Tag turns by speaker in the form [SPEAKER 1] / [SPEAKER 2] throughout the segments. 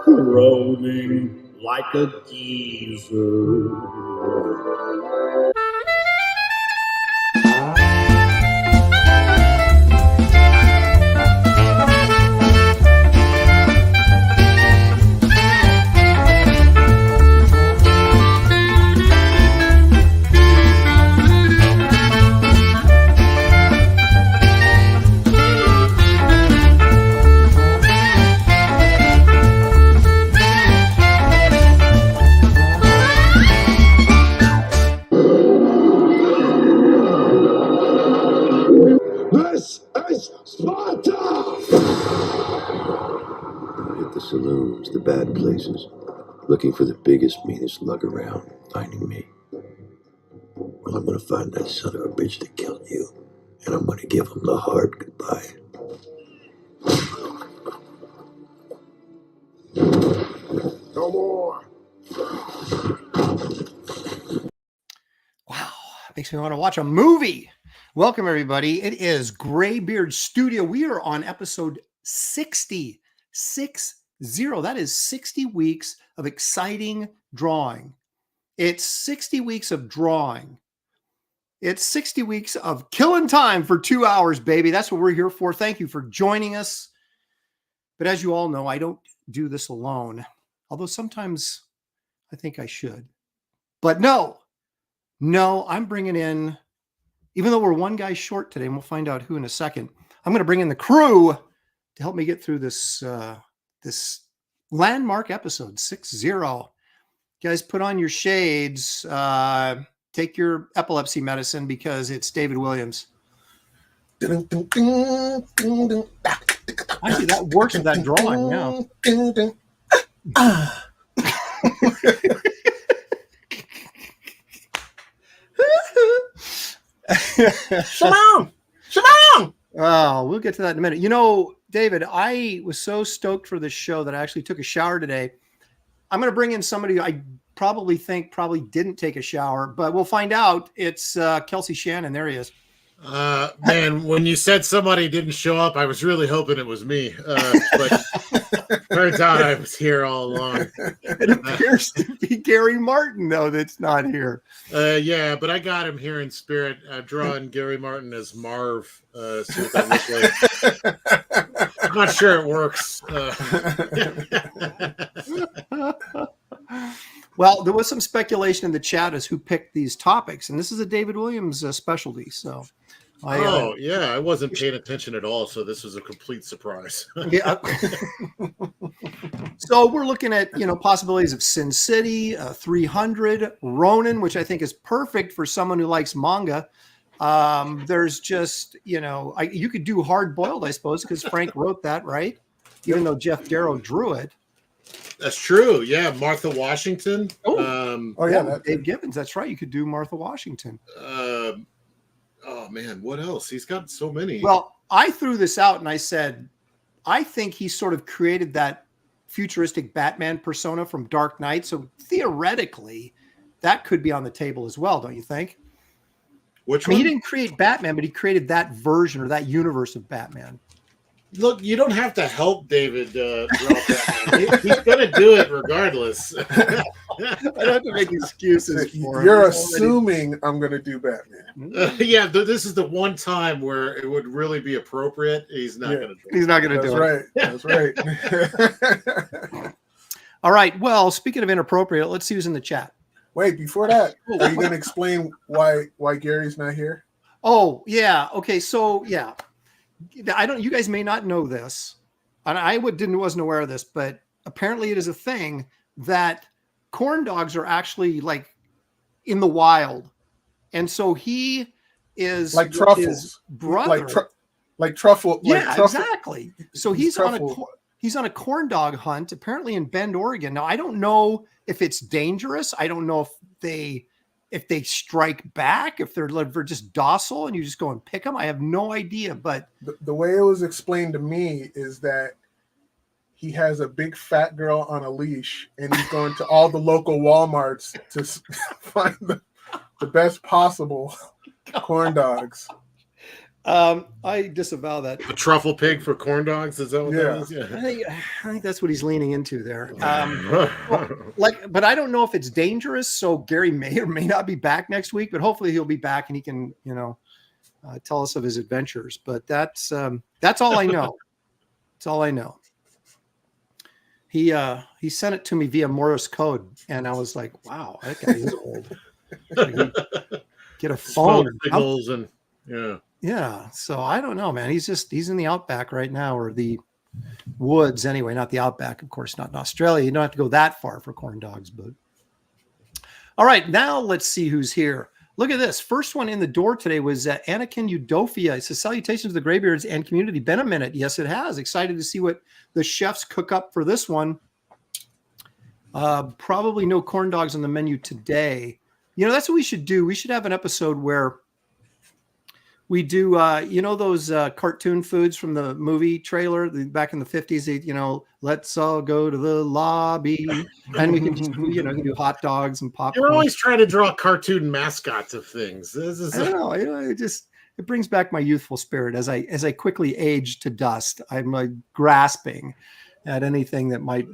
[SPEAKER 1] groaning like a geezer. This is Sparta!
[SPEAKER 2] I hit the saloons, the bad places, looking for the biggest, meanest lug around, finding me. Well, I'm gonna find that son of a bitch that killed you, and I'm gonna give him the hard goodbye.
[SPEAKER 1] No more.
[SPEAKER 3] Wow, makes me want to watch a movie. Welcome, everybody. It is Graybeard'S Studio. We are on episode 60. That is 60 weeks of exciting drawing. It's 60 weeks of drawing. It's 60 weeks of killing time for 2 hours, baby. That's what we're here for. Thank you for joining us. But as you all know, I don't do this alone, although sometimes I think I should. But no, I'm bringing in, even though we're one guy short today, and we'll find out who in a second, I'm going to bring in the crew to help me get through this this landmark episode 60. Guys, put on your shades. Take your epilepsy medicine because it's David Williams. Actually, that works with that drawing now.
[SPEAKER 4] Shalom!
[SPEAKER 3] Oh, we'll get to that in a minute. You know, David, I was so stoked for this show that I actually took a shower today. I'm going to bring in somebody I probably didn't take a shower, but we'll find out. It's Kelsey Shannon. There he is.
[SPEAKER 4] Man, when you said somebody didn't show up, I was really hoping it was me. But turns out I was here all along.
[SPEAKER 3] It appears to be Gary Martin, though, that's not here.
[SPEAKER 4] Yeah, but I got him here in spirit, drawing Gary Martin as Marv. See what that looks like. I'm not sure it works.
[SPEAKER 3] Well, there was some speculation in the chat as who picked these topics, and this is a David Williams specialty. So,
[SPEAKER 4] I wasn't paying attention at all, so this was a complete surprise.
[SPEAKER 3] Yeah. So we're looking at possibilities of Sin City, 300, Ronin, which I think is perfect for someone who likes manga. There's just you could do Hard Boiled, I suppose, because Frank wrote that, right? Even though Jeff Darrow drew it.
[SPEAKER 4] That's true. Yeah, Martha Washington.
[SPEAKER 3] Dave Gibbons. That's right. You could do Martha Washington.
[SPEAKER 4] Oh man, what else? He's got so many.
[SPEAKER 3] Well, I threw this out and I said, I think he sort of created that futuristic Batman persona from Dark Knight. So theoretically, that could be on the table as well, don't you think?
[SPEAKER 4] Which one?
[SPEAKER 3] He didn't create Batman, but he created that version or that universe of Batman.
[SPEAKER 4] Look, you don't have to help David draw Batman. He's going to do it regardless.
[SPEAKER 3] I don't have to make excuses for him.
[SPEAKER 5] You're assuming I'm going to do Batman.
[SPEAKER 4] Yeah, this is the one time where it would really be appropriate. He's not going to do it.
[SPEAKER 3] He's not going to do
[SPEAKER 5] it. That's right.
[SPEAKER 3] All right. Well, speaking of inappropriate, let's see who's in the chat.
[SPEAKER 5] Wait, before that, are you going to explain why Gary's not here?
[SPEAKER 3] Oh, yeah. Okay. So, yeah. You guys may not know this, and I wasn't aware of this, but apparently it is a thing that corn dogs are actually like in the wild. And so he is
[SPEAKER 5] like truffles,
[SPEAKER 3] his brother,
[SPEAKER 5] like truffle.
[SPEAKER 3] Yeah, exactly. So he's on a corn dog hunt, apparently in Bend, Oregon. Now, I don't know if it's dangerous. I don't know if they strike back, if they're just docile and you just go and pick them. I have no idea. But
[SPEAKER 5] the way it was explained to me is that he has a big fat girl on a leash and he's going to all the local Walmarts to find the best possible corn dogs.
[SPEAKER 3] I disavow that.
[SPEAKER 4] A truffle pig for corn dogs? Is that what
[SPEAKER 5] Yeah.
[SPEAKER 4] that is? Yeah.
[SPEAKER 3] I think that's what he's leaning into there. But I don't know if it's dangerous. So Gary may or may not be back next week, but hopefully he'll be back and he can, tell us of his adventures. But that's all I know. That's all I know. He sent it to me via Morse code, and I was like, "Wow, that guy is old." Get a phone.
[SPEAKER 4] Smoke signals and
[SPEAKER 3] Yeah. So I don't know, man. He's in the outback right now, or the woods anyway, not the outback, of course, not in Australia. You don't have to go that far for corn dogs, but all right, now let's see who's here. Look at this. First one in the door today was Anakin Eudofia. It says, salutations to the Graybeard'S and community. Been a minute. Yes, it has. Excited to see what the chefs cook up for this one. Probably no corn dogs on the menu today. That's what we should do. We should have an episode where we do, those cartoon foods from the movie trailer back in the 50s, let's all go to the lobby, and we can just, we can do hot dogs and popcorn.
[SPEAKER 4] You're always trying to draw cartoon mascots of things.
[SPEAKER 3] I know, it brings back my youthful spirit as I quickly age to dust. I'm grasping at anything that might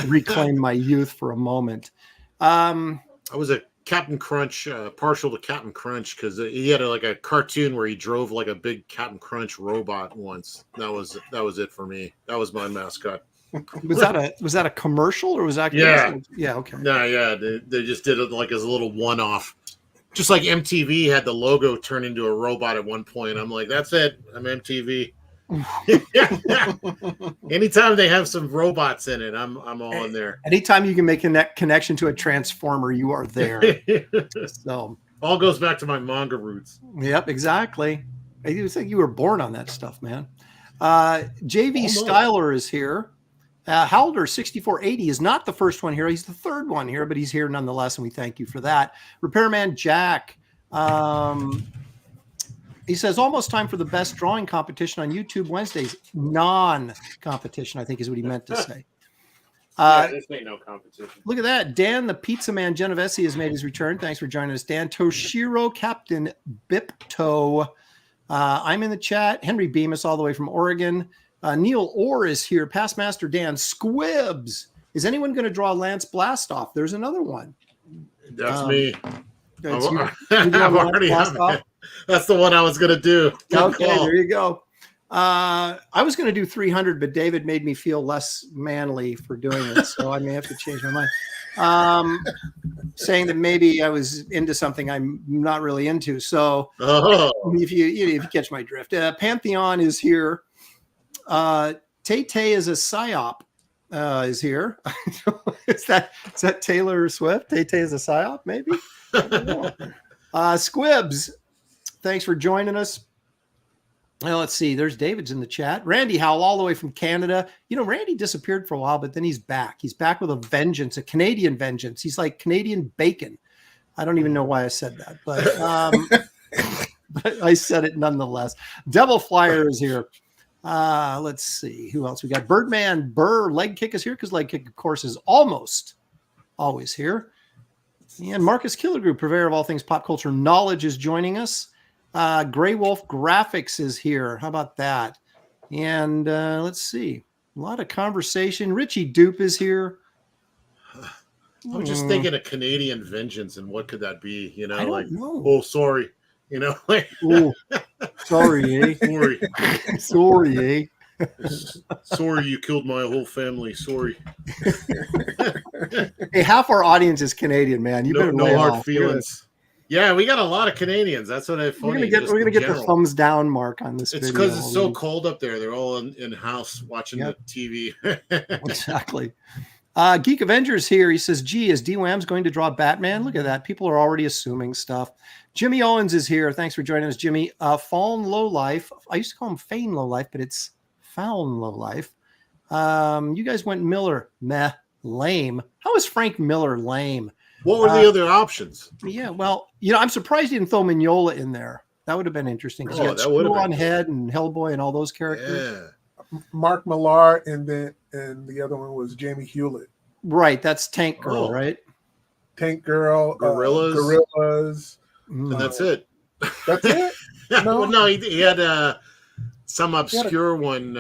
[SPEAKER 3] reclaim my youth for a moment.
[SPEAKER 4] I was a Captain Crunch, partial to Captain Crunch, because he had a cartoon where he drove like a big Captain Crunch robot once. That was it for me. That was my mascot.
[SPEAKER 3] Was that a commercial, or was that? Yeah. Okay.
[SPEAKER 4] No, yeah. They just did it like as a little one-off. Just like MTV had the logo turn into a robot at one point. I'm like, that's it. I'm MTV. Anytime they have some robots in it, I'm all in there.
[SPEAKER 3] Anytime you can make a connection to a transformer, you are there. So
[SPEAKER 4] all goes back to my manga roots.
[SPEAKER 3] Yep, exactly. I think you were born on that stuff, man. JV Styler is here. Halder 6480 is not the first one here. He's the third one here, but he's here nonetheless, and we thank you for that. Repairman Jack. He says, almost time for the best drawing competition on YouTube Wednesdays. Non-competition, I think is what he meant to say.
[SPEAKER 4] This ain't no competition.
[SPEAKER 3] Look at that. Dan, the Pizza Man Genovese, has made his return. Thanks for joining us, Dan. Toshiro Captain Bipto. I'm in the chat. Henry Bemis, all the way from Oregon. Neil Orr is here. Past Master Dan. Squibs. Is anyone going to draw Lance Blastoff? There's another one.
[SPEAKER 4] That's me.
[SPEAKER 3] I've
[SPEAKER 4] already have it. That's the one I was going to do.
[SPEAKER 3] Okay, there you go. I was going to do 300, but David made me feel less manly for doing it, so I may have to change my mind. Saying that maybe I was into something I'm not really into. So if you catch my drift, Pantheon is here. Tay is a psyop. Is here. is that Taylor Swift? Tay is a psyop, maybe? I don't know. Squibs, thanks for joining us. Well, let's see. There's David's in the chat. Randy Howell, all the way from Canada. Randy disappeared for a while, but then he's back. He's back with a vengeance, a Canadian vengeance. He's like Canadian bacon. I don't even know why I said that, but but I said it nonetheless. Devil Flyer is here. Let's see who else we got. Birdman Burr Leg Kick is here because Leg Kick, of course, is almost always here. And Marcus Killigrew, purveyor of all things pop culture knowledge, is joining us. Gray Wolf Graphics is here. How about that? And let's see, a lot of conversation. Richie Dupe is here.
[SPEAKER 4] I'm just thinking of Canadian vengeance and what could that be?
[SPEAKER 3] I don't know.
[SPEAKER 4] Oh, sorry.
[SPEAKER 3] Ooh, sorry, eh? Sorry, eh?
[SPEAKER 4] Sorry, you killed my whole family. Sorry.
[SPEAKER 3] Hey, half our audience is Canadian, man. You better
[SPEAKER 4] no hard feelings. Yeah, we got a lot of Canadians. That's what I find.
[SPEAKER 3] We're gonna get the thumbs down mark on this.
[SPEAKER 4] It's because it's so cold up there. They're all in house watching the TV.
[SPEAKER 3] Exactly. Geek Avengers here. He says, "Gee, is D-Wham's going to draw Batman?" Look at that. People are already assuming stuff. Jimmy Owens is here. Thanks for joining us, Jimmy. Fallen Low Life. I used to call him Fane Low Life, but it's Fallen Low Life. You guys went Miller. Meh. Lame. How is Frank Miller lame?
[SPEAKER 4] What were the other options?
[SPEAKER 3] Yeah, well, I'm surprised he didn't throw Mignola in there. That would have been interesting. Because you had Screw on Head and Hellboy and all those characters.
[SPEAKER 5] Yeah. Mark Millar, and the other one was Jamie Hewlett.
[SPEAKER 3] Right, that's Tank Girl, right?
[SPEAKER 5] Tank Girl,
[SPEAKER 4] Gorillas.
[SPEAKER 5] And
[SPEAKER 4] that's it.
[SPEAKER 5] That's it. No.
[SPEAKER 4] Well, no, he had some obscure one.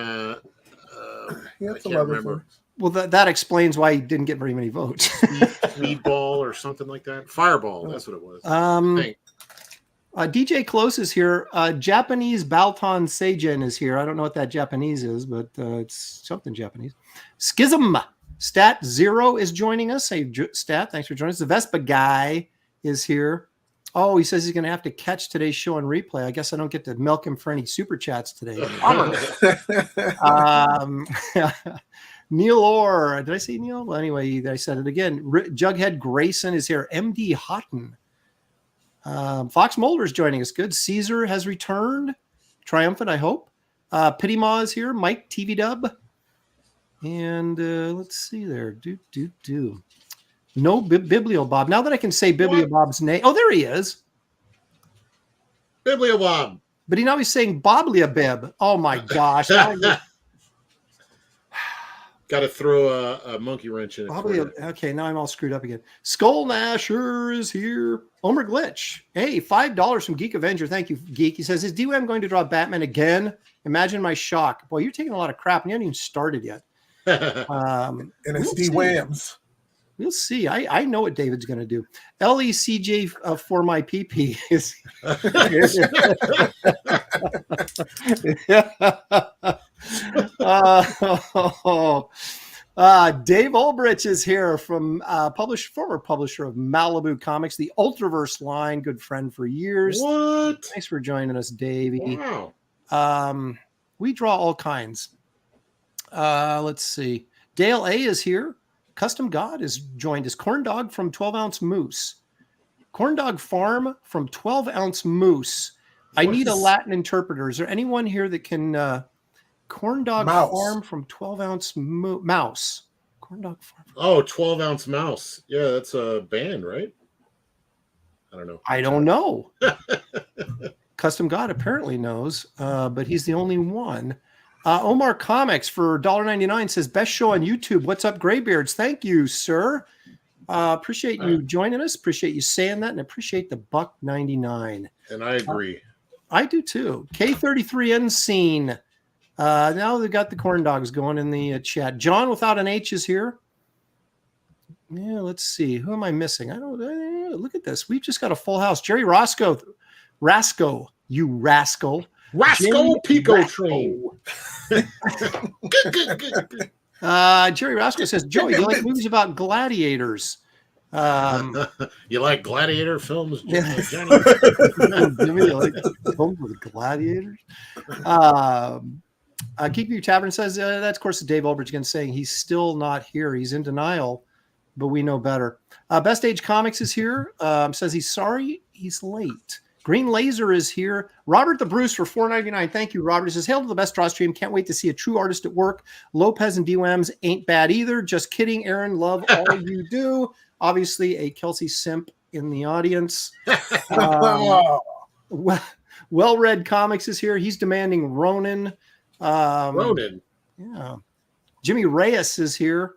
[SPEAKER 5] He had
[SPEAKER 4] I
[SPEAKER 5] some
[SPEAKER 4] can't
[SPEAKER 5] other
[SPEAKER 4] remember.
[SPEAKER 5] things.
[SPEAKER 3] Well, that explains why he didn't get very many votes.
[SPEAKER 4] Speedball or something like that. Fireball. That's what it was. I think.
[SPEAKER 3] DJ Close is here. Japanese Balton Seijen is here. I don't know what that Japanese is, but it's something Japanese. Schism Stat Zero is joining us. Hey, Stat, thanks for joining us. The Vespa guy is here. Oh, he says he's going to have to catch today's show on replay. I guess I don't get to milk him for any super chats today. Neil Orr. Did I say Neil? Well, anyway, I said it again. Jughead Grayson is here. MD Houghton. Fox Mulder is joining us. Good. Caesar has returned. Triumphant, I hope. Pity Maw is here. Mike TV Dub. And let's see there. No Bibliobob. Now that I can say Bibliobob's name. Oh, there he is.
[SPEAKER 4] Bibliobob.
[SPEAKER 3] But now he's saying Bobliabib. Oh, my gosh.
[SPEAKER 4] Got to throw a monkey wrench in it.
[SPEAKER 3] Okay, now I'm all screwed up again. Skull Nasher is here. Omer Glitch. Hey, $5 from Geek Avenger. Thank you, Geek. He says, is DWAM going to draw Batman again? Imagine my shock. Boy, you're taking a lot of crap and you haven't even started yet.
[SPEAKER 5] And it's DWAMs.
[SPEAKER 3] We'll see. I know what David's going to do. LECJ for my PP is. Dave Ulbrich is here from former publisher of Malibu Comics, the Ultraverse line, good friend for years.
[SPEAKER 4] What?
[SPEAKER 3] Thanks for joining us, Davey.
[SPEAKER 4] Wow.
[SPEAKER 3] We draw all kinds. Let's see. Dale A is here. Custom God is joined us. Corn Dog from 12 Ounce Moose. Corn Dog Farm from 12 Ounce Moose. I need a Latin interpreter. Is there anyone here that can Corn Dog Farm from 12 Ounce Mouse? Corn Dog Farm.
[SPEAKER 4] Oh, 12 Ounce Mouse. Yeah, that's a band, right? I don't know.
[SPEAKER 3] I don't know. Custom God apparently knows, but he's the only one. Omar Comics for $1.99 says, best show on YouTube. What's up, Graybeard's? Thank you, sir. Appreciate you joining us. Appreciate you saying that, and appreciate the $1.99.
[SPEAKER 4] And I agree.
[SPEAKER 3] I do too. K33N scene. Now they've got the corn dogs going in the chat. John without an H is here. Yeah, let's see. Who am I missing? I don't look at this. We've just got a full house. Jerry Roscoe, you rascal.
[SPEAKER 4] Rascal Pico Train.
[SPEAKER 3] Jerry Roscoe says, Joey, do you like movies about gladiators?
[SPEAKER 4] You like gladiator films?
[SPEAKER 3] Yeah. Jimmy, you like films with gladiators? Geekview Tavern says, that's of course Dave Ulbrich again saying he's still not here. He's in denial, but we know better. Best Age Comics is here. Says he's sorry he's late. Green Laser is here. Robert the Bruce for $4.99. Thank you, Robert. He says, hail to the best draw stream. Can't wait to see a true artist at work. Lopez and DWAMs ain't bad either. Just kidding, Aaron. Love all you do. Obviously, a Kelsey simp in the audience. Well-Read Comics is here. He's demanding Ronin.
[SPEAKER 4] Ronin.
[SPEAKER 3] Yeah. Jimmy Reyes is here.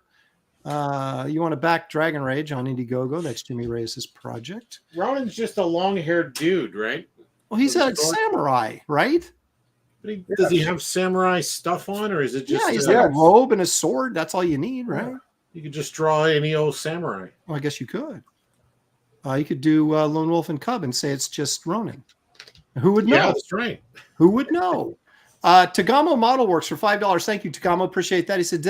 [SPEAKER 3] You want to back Dragon Rage on Indiegogo? That's Jimmy Reyes' project.
[SPEAKER 4] Ronin's just a long-haired dude, right?
[SPEAKER 3] Well, he's a samurai, right?
[SPEAKER 4] But does he have samurai stuff on, or is it just?
[SPEAKER 3] Yeah, he's like a robe and a sword. That's all you need, right?
[SPEAKER 4] You could just draw any old samurai.
[SPEAKER 3] Well, I guess you could. You could do Lone Wolf and Cub and say it's just Ronin. Who would know?
[SPEAKER 4] Yeah, that's right.
[SPEAKER 3] Who would know? Tagamo Model Works for $5. Thank you, Tagamo. Appreciate that. He said,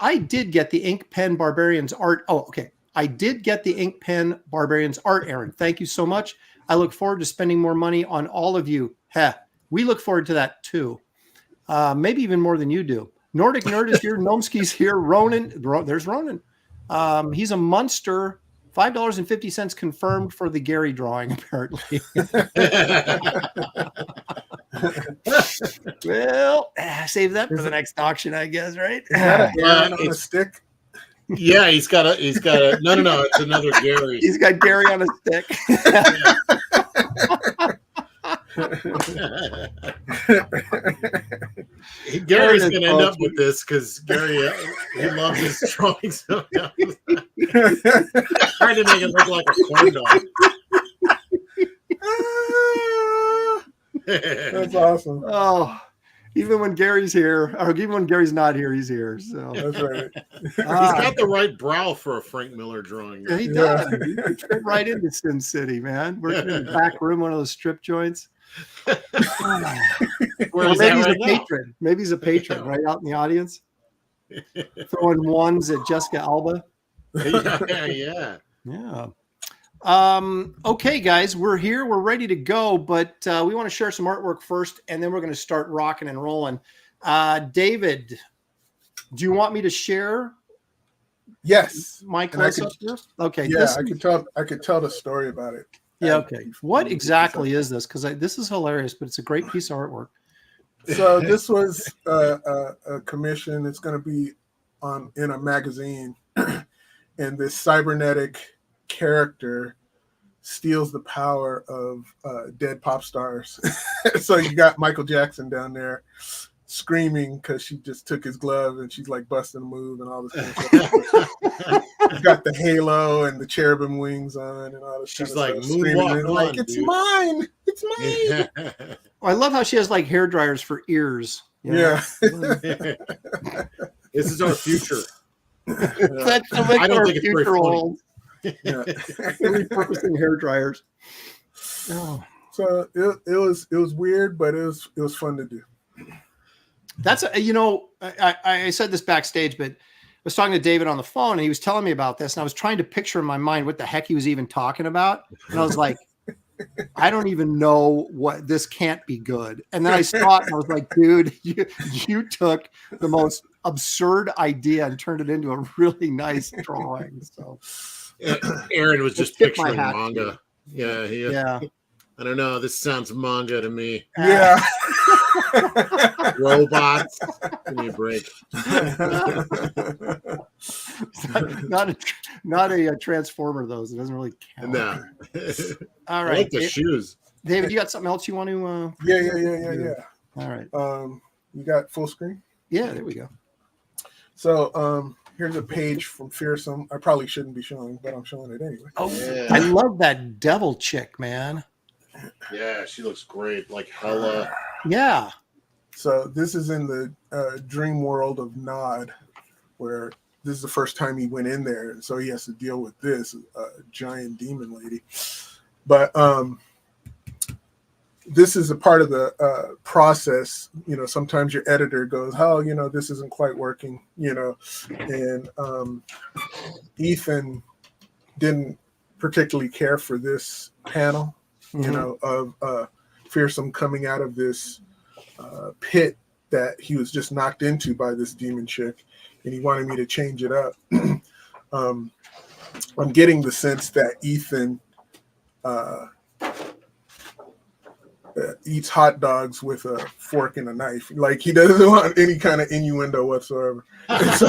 [SPEAKER 3] I did get the Ink Pen Barbarians art. Oh, okay. I did get the Ink Pen Barbarians art, Aaron. Thank you so much. I look forward to spending more money on all of you. We look forward to that too. Maybe even more than you do. Nordic Nerd is here. Gnomsky's here. Ronin. There's Ronin. He's a monster. $5.50 confirmed for the Gary drawing, apparently. Well, save that for the next auction, I guess, right?
[SPEAKER 5] Is that a Gary on a stick?
[SPEAKER 4] Yeah, he's got a no, it's another Gary.
[SPEAKER 3] He's got Gary on a stick.
[SPEAKER 4] Gary's going to end up with this because Gary, he loves his drawings. Trying to make it look like a corn dog.
[SPEAKER 5] That's awesome.
[SPEAKER 3] Oh, even when Gary's here, or even when Gary's not here, he's here. So
[SPEAKER 5] That's right.
[SPEAKER 4] He's got the right brow for a Frank Miller drawing.
[SPEAKER 3] yeah, he
[SPEAKER 5] Yeah.
[SPEAKER 3] does. He fit right into Sin City, man. Working in the back room, one of those strip joints.
[SPEAKER 4] Where
[SPEAKER 3] Or
[SPEAKER 4] is
[SPEAKER 3] maybe
[SPEAKER 4] that
[SPEAKER 3] he's
[SPEAKER 4] right
[SPEAKER 3] a
[SPEAKER 4] now?
[SPEAKER 3] patron. Maybe he's a patron right out in the audience. Throwing ones at Jessica Alba.
[SPEAKER 4] Yeah.
[SPEAKER 3] Yeah. Okay, guys, we're here. We're ready to go, but we want to share some artwork first, and then we're going to start rocking and rolling. David, do you want me to share
[SPEAKER 5] Yes.
[SPEAKER 3] my
[SPEAKER 5] And I
[SPEAKER 3] close-up here? Okay.
[SPEAKER 5] Yeah, I could tell the story about it.
[SPEAKER 3] Yeah. Okay. What exactly is this? Because this is hilarious, but it's a great piece of artwork.
[SPEAKER 5] So this was a commission. It's going to be in a magazine, and this cybernetic character steals the power of dead pop stars. So you got Michael Jackson down there screaming because she just took his glove and she's like busting a move and all this kind of stuff. He's got the halo and the cherubim wings on and all this.
[SPEAKER 4] She's
[SPEAKER 5] kind of
[SPEAKER 4] like,
[SPEAKER 5] stuff, screaming
[SPEAKER 4] "Moonwalk
[SPEAKER 5] and
[SPEAKER 4] on,
[SPEAKER 5] like, it's
[SPEAKER 4] dude."
[SPEAKER 5] mine, it's mine.
[SPEAKER 3] I love how she has like hair dryers for ears. you know?
[SPEAKER 5] Yeah.
[SPEAKER 4] This is our future.
[SPEAKER 3] That's the
[SPEAKER 4] I don't think it's very funny.
[SPEAKER 3] old.
[SPEAKER 5] Yeah.
[SPEAKER 3] Repurposing hair dryers. Oh.
[SPEAKER 5] So it was weird, but it was fun to do.
[SPEAKER 3] That's I said this backstage, but I was talking to David on the phone and he was telling me about this, and I was trying to picture in my mind what the heck he was even talking about, and I was like, I don't even know what this can't be good. And then I saw it and I was like, dude, you took the most absurd idea and turned it into a really nice drawing. So
[SPEAKER 4] Aaron was just
[SPEAKER 3] Tip my
[SPEAKER 4] picturing
[SPEAKER 3] hat to
[SPEAKER 4] manga. Yeah,
[SPEAKER 3] yeah.
[SPEAKER 4] I don't know. This sounds manga to me.
[SPEAKER 5] Yeah.
[SPEAKER 4] Robots. Give me a break.
[SPEAKER 3] not a transformer though. So it doesn't really count.
[SPEAKER 4] No.
[SPEAKER 3] All
[SPEAKER 4] I
[SPEAKER 3] right,
[SPEAKER 4] like the shoes.
[SPEAKER 3] David, you got something else you want to?
[SPEAKER 5] Yeah.
[SPEAKER 3] All right.
[SPEAKER 5] You got full screen?
[SPEAKER 3] Yeah, there we go.
[SPEAKER 5] So here's a page from Fearsome. I probably shouldn't be showing, but I'm showing it anyway.
[SPEAKER 3] Oh,
[SPEAKER 4] Yeah.
[SPEAKER 3] I love that devil chick, man.
[SPEAKER 4] Yeah, she looks great. Like hella.
[SPEAKER 3] Yeah.
[SPEAKER 5] So this is in the dream world of Nod, where this is the first time he went in there, and so he has to deal with this giant demon lady. But this is a part of the process. You know, sometimes your editor goes, "Oh, this isn't quite working," and Ethan didn't particularly care for this panel, of Fearsome coming out of this pit that he was just knocked into by this demon chick, and he wanted me to change it up. I'm getting the sense that Ethan eats hot dogs with a fork and a knife. Like, he doesn't want any kind of innuendo whatsoever. So,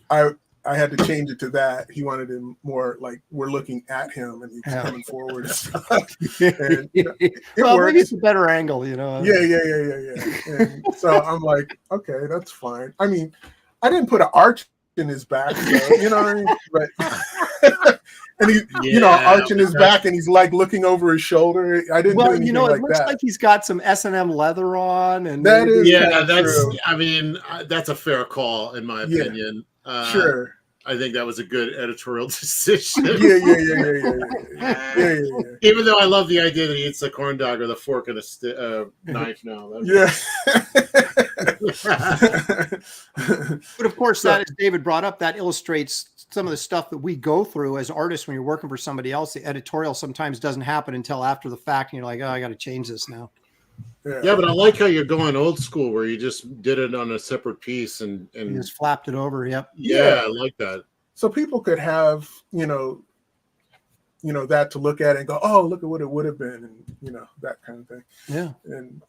[SPEAKER 5] I had to change it to that. He wanted it more like we're looking at him and he's coming forward and stuff. And, it
[SPEAKER 3] Well,
[SPEAKER 5] works.
[SPEAKER 3] maybe it's a better angle, Yeah.
[SPEAKER 5] And so I'm like, okay, that's fine. I mean, I didn't put an arch in his back, so, you know what I mean? But and he, arching his back, and he's like looking over his shoulder. I didn't do anything
[SPEAKER 3] it
[SPEAKER 5] like
[SPEAKER 3] looks
[SPEAKER 5] that.
[SPEAKER 3] like he's got some S&M leather on, and
[SPEAKER 5] That is
[SPEAKER 4] that's.
[SPEAKER 5] true.
[SPEAKER 4] I mean, that's a fair call in my opinion.
[SPEAKER 5] Sure.
[SPEAKER 4] I think that was a good editorial decision.
[SPEAKER 5] Yeah.
[SPEAKER 4] Even though I love the idea that he eats a corn dog with a fork and a knife now.
[SPEAKER 5] Yeah.
[SPEAKER 3] But of course, that, as David brought up, that illustrates some of the stuff that we go through as artists when you're working for somebody else. The editorial sometimes doesn't happen until after the fact, and you're like, oh, I got to change this now.
[SPEAKER 4] Yeah, but I like how you're going old school, where you just did it on a separate piece and
[SPEAKER 3] You just flapped it over. Yep.
[SPEAKER 4] yeah, I like that.
[SPEAKER 5] So people could have, that to look at and go, oh, look at what it would have been, and that kind of thing.
[SPEAKER 3] Yeah.
[SPEAKER 5] And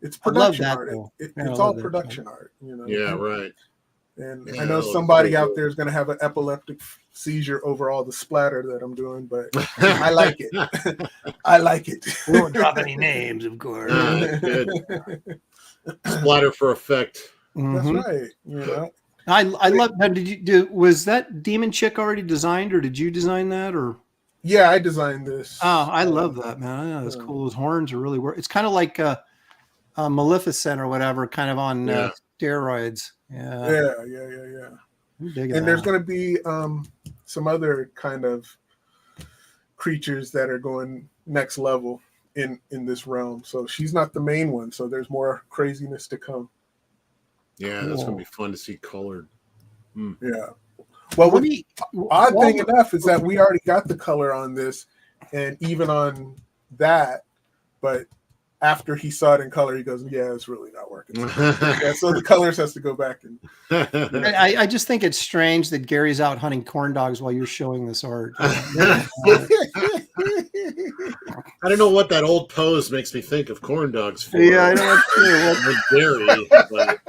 [SPEAKER 5] it's
[SPEAKER 3] I love
[SPEAKER 5] production
[SPEAKER 3] that,
[SPEAKER 5] art.
[SPEAKER 3] though.
[SPEAKER 5] It's
[SPEAKER 3] I
[SPEAKER 5] all
[SPEAKER 3] love that,
[SPEAKER 5] production art.
[SPEAKER 4] Yeah, right.
[SPEAKER 5] And
[SPEAKER 4] Yeah,
[SPEAKER 5] I know
[SPEAKER 4] that looks
[SPEAKER 5] somebody
[SPEAKER 4] pretty
[SPEAKER 5] out
[SPEAKER 4] cool.
[SPEAKER 5] there is going to have an epileptic seizure over all the splatter that I'm doing, but I like it. I like it.
[SPEAKER 3] We won't drop any names, of course.
[SPEAKER 4] Good. Splatter for effect.
[SPEAKER 5] That's
[SPEAKER 3] Mhm.
[SPEAKER 5] right.
[SPEAKER 3] I love that. Was that demon chick already designed, or did you design that? Or
[SPEAKER 5] Yeah, I designed this.
[SPEAKER 3] Oh, I love that, man. Yeah, that's cool. Those horns are really work. It's kind of like Maleficent or whatever, kind of on steroids. Yeah. I'm digging
[SPEAKER 5] And there's
[SPEAKER 3] that.
[SPEAKER 5] going to be some other kind of creatures that are going next level in this realm. So she's not the main one. So there's more craziness to come.
[SPEAKER 4] Yeah, that's gonna be fun to see colored.
[SPEAKER 5] Yeah. Well, odd thing enough is that we already got the color on this, and even on that, but after he saw it in color, he goes, "Yeah, it's really not working." So the colors has to go back. And
[SPEAKER 3] I just think it's strange that Gary's out hunting corn dogs while you're showing this art.
[SPEAKER 4] I don't know what that old pose makes me think of corn dogs for.
[SPEAKER 3] Yeah, I know.
[SPEAKER 4] Gary, but,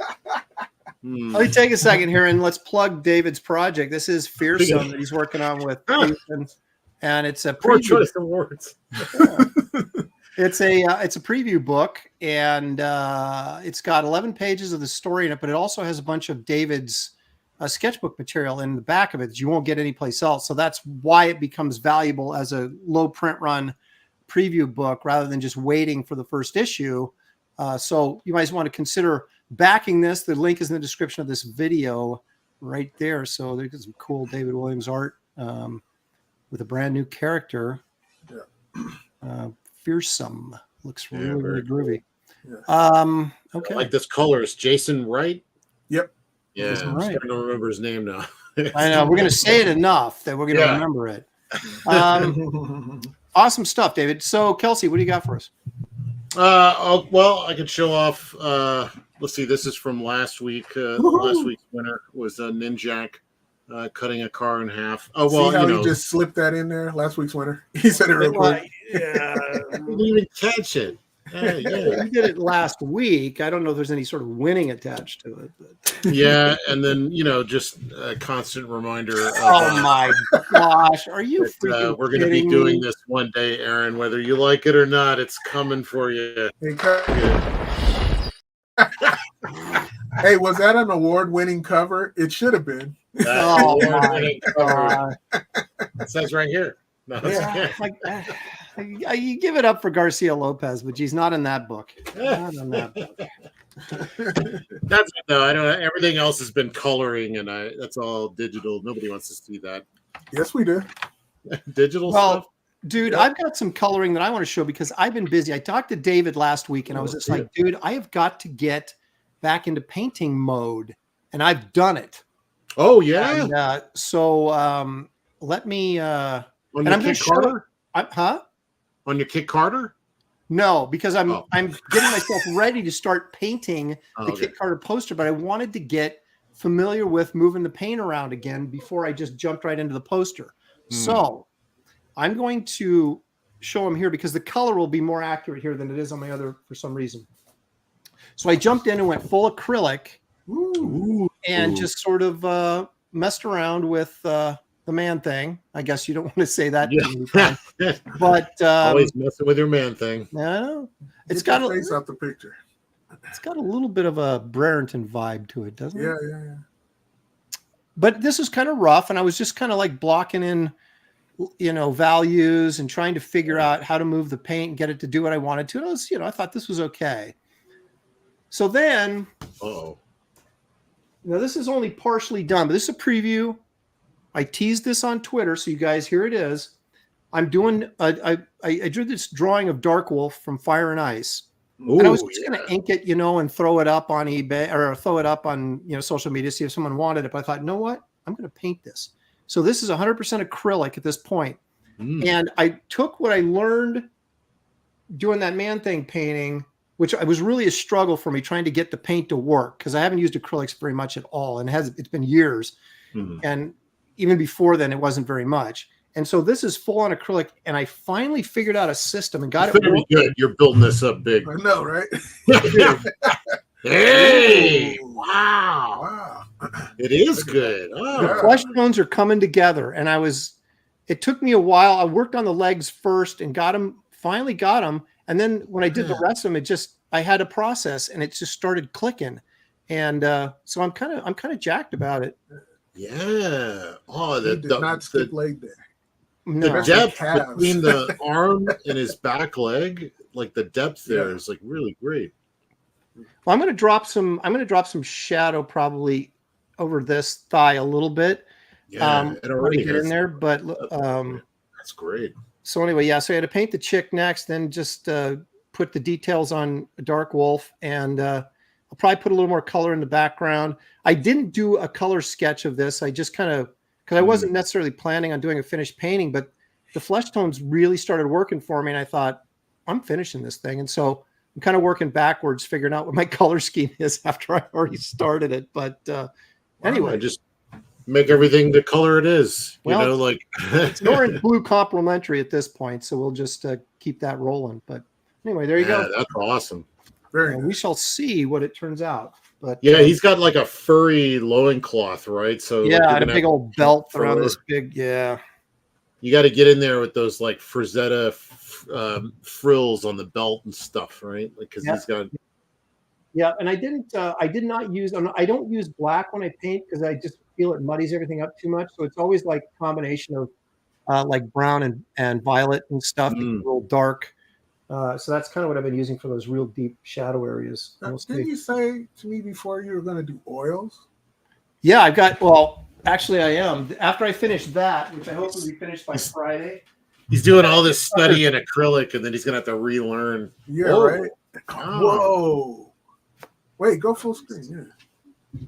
[SPEAKER 3] Let me take a second here and let's plug David's project. This is Fearsome that he's working on with Ethan, and it's a
[SPEAKER 4] poor choice of words.
[SPEAKER 3] It's a preview book, and it's got 11 pages of the story in it, but it also has a bunch of David's sketchbook material in the back of it that you won't get anyplace else. So that's why it becomes valuable as a low print run preview book rather than just waiting for the first issue. So you might want to consider backing this. The link is in the description of this video right there. So there's some cool David Williams art with a brand new character. Fearsome. Looks really, really groovy.
[SPEAKER 5] Yeah.
[SPEAKER 3] Okay.
[SPEAKER 4] I like this color. Is Jason Wright?
[SPEAKER 5] Yep.
[SPEAKER 4] Yeah, I'm starting to remember his name now.
[SPEAKER 3] I know. We're going to say it enough that we're going to remember it. Awesome stuff, David. So, Kelsey, what do you got for us?
[SPEAKER 4] Well, I could show off. Let's see. This is from last week. Last week's winner was Ninjak cutting a car in half. Oh, well,
[SPEAKER 5] see how he just slipped that in there? Last week's winner. He said it real quick.
[SPEAKER 3] Yeah.
[SPEAKER 4] I didn't even catch it.
[SPEAKER 3] You did it last week. I don't know if there's any sort of winning attached to it. But.
[SPEAKER 4] Yeah, and then just a constant reminder.
[SPEAKER 3] Oh my gosh, are you freaking
[SPEAKER 4] we're going to be doing this one day, Aaron. Whether you like it or not, it's coming for you.
[SPEAKER 5] Hey, was that an award-winning cover? It should have been.
[SPEAKER 3] Oh my God.
[SPEAKER 4] It says right here. No,
[SPEAKER 3] you give it up for Garcia Lopez, but he's not in that book. Not in that book.
[SPEAKER 4] That's it, though. I don't. Everything else has been coloring, and that's all digital. Nobody wants to see that.
[SPEAKER 5] Yes, we do.
[SPEAKER 4] Digital stuff.
[SPEAKER 3] Dude, I've got some coloring that I want to show because I've been busy. I talked to David last week, and I was just like, dude, I have got to get back into painting mode, and I've done it.
[SPEAKER 4] Oh yeah.
[SPEAKER 3] And, so let me.
[SPEAKER 4] On your Kit Carter? On your Kit Carter?
[SPEAKER 3] No, because I'm getting myself ready to start painting the Kit Carter poster, but I wanted to get familiar with moving the paint around again before I just jumped right into the poster. So I'm going to show them here because the color will be more accurate here than it is on my other for some reason. So I jumped in and went full acrylic and just sort of messed around with the man thing. I guess you don't want to say that to me, but
[SPEAKER 4] always messing with your man thing.
[SPEAKER 3] No, it's got a
[SPEAKER 5] face out the picture.
[SPEAKER 3] It's got a little bit of a Brereton vibe to it, doesn't it?
[SPEAKER 5] Yeah.
[SPEAKER 3] But this is kind of rough, and I was just kind of like blocking in, values and trying to figure out how to move the paint and get it to do what I wanted to. And I was, I thought this was okay. So then, now this is only partially done, but this is a preview. I teased this on Twitter, so you guys, here it is. I'm doing, I drew this drawing of Dark Wolf from Fire and Ice. And I was just going to ink it, and throw it up on eBay or throw it up on, social media, see if someone wanted it. But I thought, you know what? I'm going to paint this. So this is 100% acrylic at this point. And I took what I learned doing that man thing painting, which was really a struggle for me trying to get the paint to work because I haven't used acrylics very much at all. And it's been years. And even before then, it wasn't very much. And so this is full on acrylic. And I finally figured out a system and got it.
[SPEAKER 4] Very good. You're building this up big.
[SPEAKER 5] I know, right?
[SPEAKER 4] Hey, wow. It is good. Oh.
[SPEAKER 3] The flesh tones are coming together. And it took me a while. I worked on the legs first and finally got them. And then when I did the rest of them, I had a process and it just started clicking. And so I'm kind of jacked about it.
[SPEAKER 4] Yeah. Oh,
[SPEAKER 5] did not skip leg day.
[SPEAKER 4] The
[SPEAKER 3] No.
[SPEAKER 4] depth
[SPEAKER 5] calves.
[SPEAKER 4] between the arm and his back leg, like the depth there is like really great.
[SPEAKER 3] Well, I'm going to drop some shadow probably over this thigh a little bit.
[SPEAKER 4] Yeah, it
[SPEAKER 3] when I
[SPEAKER 4] already
[SPEAKER 3] get
[SPEAKER 4] has.
[SPEAKER 3] in there, but
[SPEAKER 4] That's great.
[SPEAKER 3] so anyway, yeah. So I had to paint the chick next, then just put the details on a dark wolf, and I'll probably put a little more color in the background. I didn't do a color sketch of this. I just kind of, because I wasn't necessarily planning on doing a finished painting, but the flesh tones really started working for me, and I thought, I'm finishing this thing. And so I'm kind of working backwards, figuring out what my color scheme is after I already started it. But anyway,
[SPEAKER 4] just make everything the color it is.
[SPEAKER 3] Well,
[SPEAKER 4] you know, like
[SPEAKER 3] it's an orange blue complementary at this point, so we'll just keep that rolling. But anyway, there you go.
[SPEAKER 4] That's awesome.
[SPEAKER 5] Very
[SPEAKER 3] We shall see what it turns out. But
[SPEAKER 4] yeah, he's got like a furry loincloth, right? So
[SPEAKER 3] yeah,
[SPEAKER 4] like,
[SPEAKER 3] and a big old belt around this big. Yeah,
[SPEAKER 4] you got to get in there with those like Frazetta frills on the belt and stuff, right? Like because he's got.
[SPEAKER 3] Yeah, and I did not use. I don't use black when I paint because I just feel it muddies everything up too much. So it's always like a combination of like brown and violet and stuff, real dark. So that's kind of what I've been using for those real deep shadow areas.
[SPEAKER 5] Didn't you say to me before you were going to do oils?
[SPEAKER 3] Yeah, I've got. Well, actually, I am. After I finish that, which I hope will be finished by Friday.
[SPEAKER 4] He's doing all this study in acrylic, and then he's gonna have to relearn.
[SPEAKER 5] Yeah, right. Whoa. Wait, go full screen. Yeah.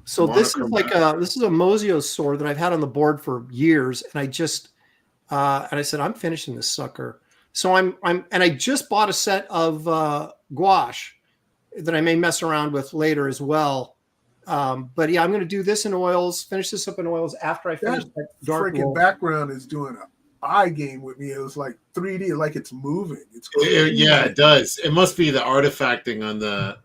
[SPEAKER 3] So this is like a Mosio sword that I've had on the board for years, and I just and I said I'm finishing this sucker. So and I just bought a set of gouache that I may mess around with later as well. But yeah, I'm going to do this in oils, finish this up in oils after I finish that dark
[SPEAKER 5] freaking background is doing an eye game with me. It was like 3D, like it's moving. It's crazy.
[SPEAKER 4] Yeah, it does. It must be the artifacting on the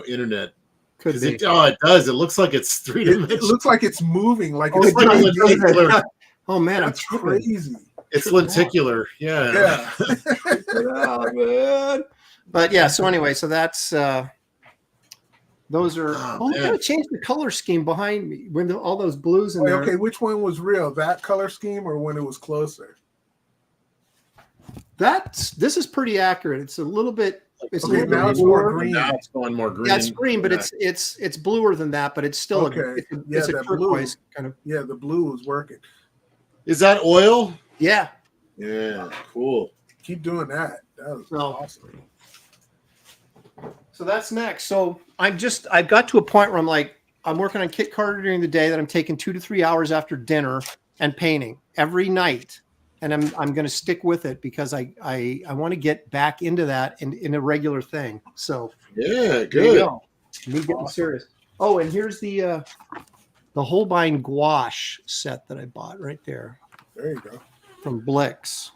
[SPEAKER 4] internet.
[SPEAKER 3] Could be.
[SPEAKER 4] It does. It looks like it's 3 dimensional.
[SPEAKER 5] It looks like it's moving. Like
[SPEAKER 3] it's
[SPEAKER 5] like
[SPEAKER 4] lenticular.
[SPEAKER 3] Oh man,
[SPEAKER 5] that's crazy.
[SPEAKER 4] It's lenticular. Yeah.
[SPEAKER 3] Yeah, man. But yeah, so anyway, so that's those are. I'm gonna change the color scheme behind me when all those blues in there.
[SPEAKER 5] Okay, which one was real? That color scheme or when it was closer?
[SPEAKER 3] This is pretty accurate. It's a little bit. It's
[SPEAKER 5] okay, now it's more green.
[SPEAKER 4] Now it's going more green.
[SPEAKER 3] Yeah, it's green, but it's bluer than that. But it's still it's a turquoise kind of.
[SPEAKER 5] Yeah, the blue is working.
[SPEAKER 4] Is that oil?
[SPEAKER 3] Yeah.
[SPEAKER 4] Yeah. Cool.
[SPEAKER 5] Keep doing that. That was awesome.
[SPEAKER 3] So that's next. So I've got to a point where I'm working on Kit Carter during the day that I'm taking 2 to 3 hours after dinner and painting every night. And I'm going to stick with it because I want to get back into that in a regular thing. So
[SPEAKER 4] yeah, good.
[SPEAKER 3] Me getting serious. Oh, and here's the Holbein gouache set that I bought right there.
[SPEAKER 5] There you go.
[SPEAKER 3] From Blix.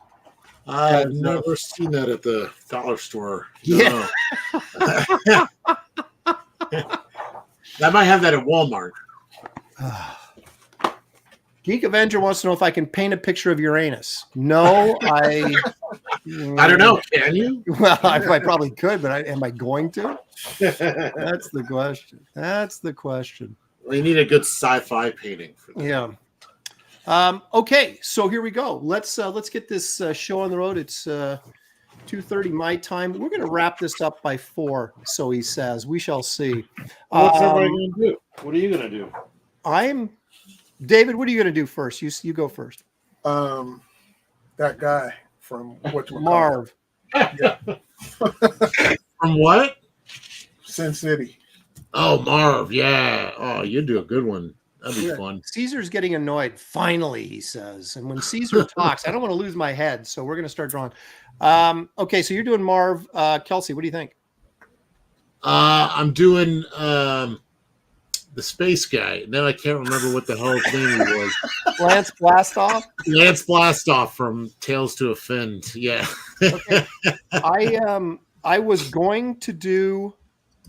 [SPEAKER 4] I've never seen that at the dollar store.
[SPEAKER 3] Yeah.
[SPEAKER 4] No. I might have that at Walmart.
[SPEAKER 3] Geek Avenger wants to know if I can paint a picture of Uranus. No, I
[SPEAKER 4] don't know. Can you?
[SPEAKER 3] Well, I probably could, but am I going to? That's the question.
[SPEAKER 4] Well, you need a good sci-fi painting for that.
[SPEAKER 3] Yeah. Okay, so here we go. Let's get this show on the road. It's 2:30 my time. We're going to wrap this up by 4, so he says. We shall see.
[SPEAKER 4] What's everybody going to do? What are you going to do?
[SPEAKER 3] David, what are you going to do first? You go first.
[SPEAKER 5] That guy from
[SPEAKER 3] Marv.
[SPEAKER 5] Yeah.
[SPEAKER 4] From what?
[SPEAKER 5] Sin City.
[SPEAKER 4] Oh, Marv. Yeah. Oh, you do a good one. That'd be fun.
[SPEAKER 3] Caesar's getting annoyed. Finally, he says. And when Caesar talks, I don't want to lose my head. So we're going to start drawing. Okay, so you're doing Marv. Kelsey, what do you think?
[SPEAKER 4] I'm doing the space guy. Now I can't remember what the hell his name was.
[SPEAKER 3] Lance Blastoff?
[SPEAKER 4] Lance Blastoff from Tales to Offend. Yeah.
[SPEAKER 3] Okay. I was going to do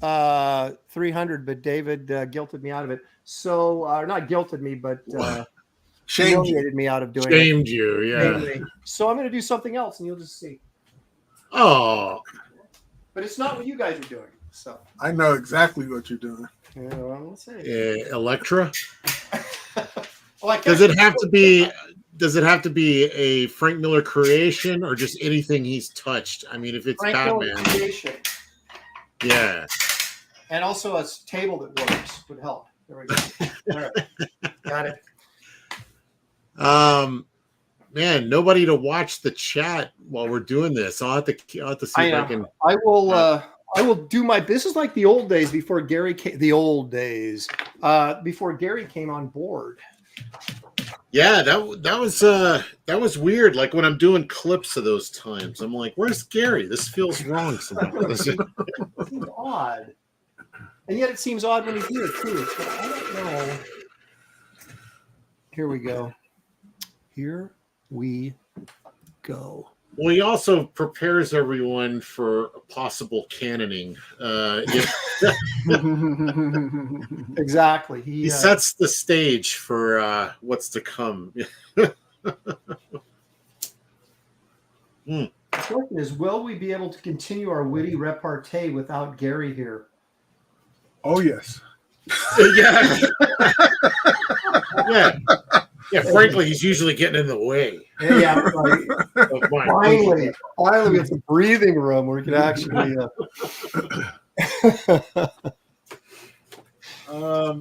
[SPEAKER 3] 300, but David guilted me out of it. So, not guilted me, but humiliated me out of doing it.
[SPEAKER 4] Shamed you, yeah.
[SPEAKER 3] So I'm going to do something else, and you'll just see.
[SPEAKER 4] Oh.
[SPEAKER 3] But it's not what you guys are doing. So
[SPEAKER 5] I know exactly what you're doing.
[SPEAKER 3] Yeah, well, let's see.
[SPEAKER 4] Electra?
[SPEAKER 3] Well,
[SPEAKER 4] does it have to be does it have to be a Frank Miller creation or just anything he's touched? I mean, if it's
[SPEAKER 3] Frank Miller
[SPEAKER 4] Batman,
[SPEAKER 3] creation.
[SPEAKER 4] yeah.
[SPEAKER 3] And also a table that works would help. There we go. All right. Got it.
[SPEAKER 4] Man, nobody to watch the chat while we're doing this. I'll have to see if I can.
[SPEAKER 3] I will do my. This is like the old days before Gary came. The old days before Gary came on board.
[SPEAKER 4] Yeah, that was weird. Like when I'm doing clips of those times, I'm like, "Where's Gary? This feels wrong." Somehow.
[SPEAKER 3] It seems odd, and yet it seems odd when he's here too. So I don't know. Here we go. Here we go.
[SPEAKER 4] Well, he also prepares everyone for a possible canoning.
[SPEAKER 3] Exactly.
[SPEAKER 4] He sets the stage for what's to come.
[SPEAKER 3] The question is, will we be able to continue our witty repartee without Gary here?
[SPEAKER 5] Oh, yes.
[SPEAKER 4] Yeah. Yeah. Yeah, frankly, he's usually getting in the way.
[SPEAKER 3] Yeah, right. Finally, we have some breathing room where we can actually.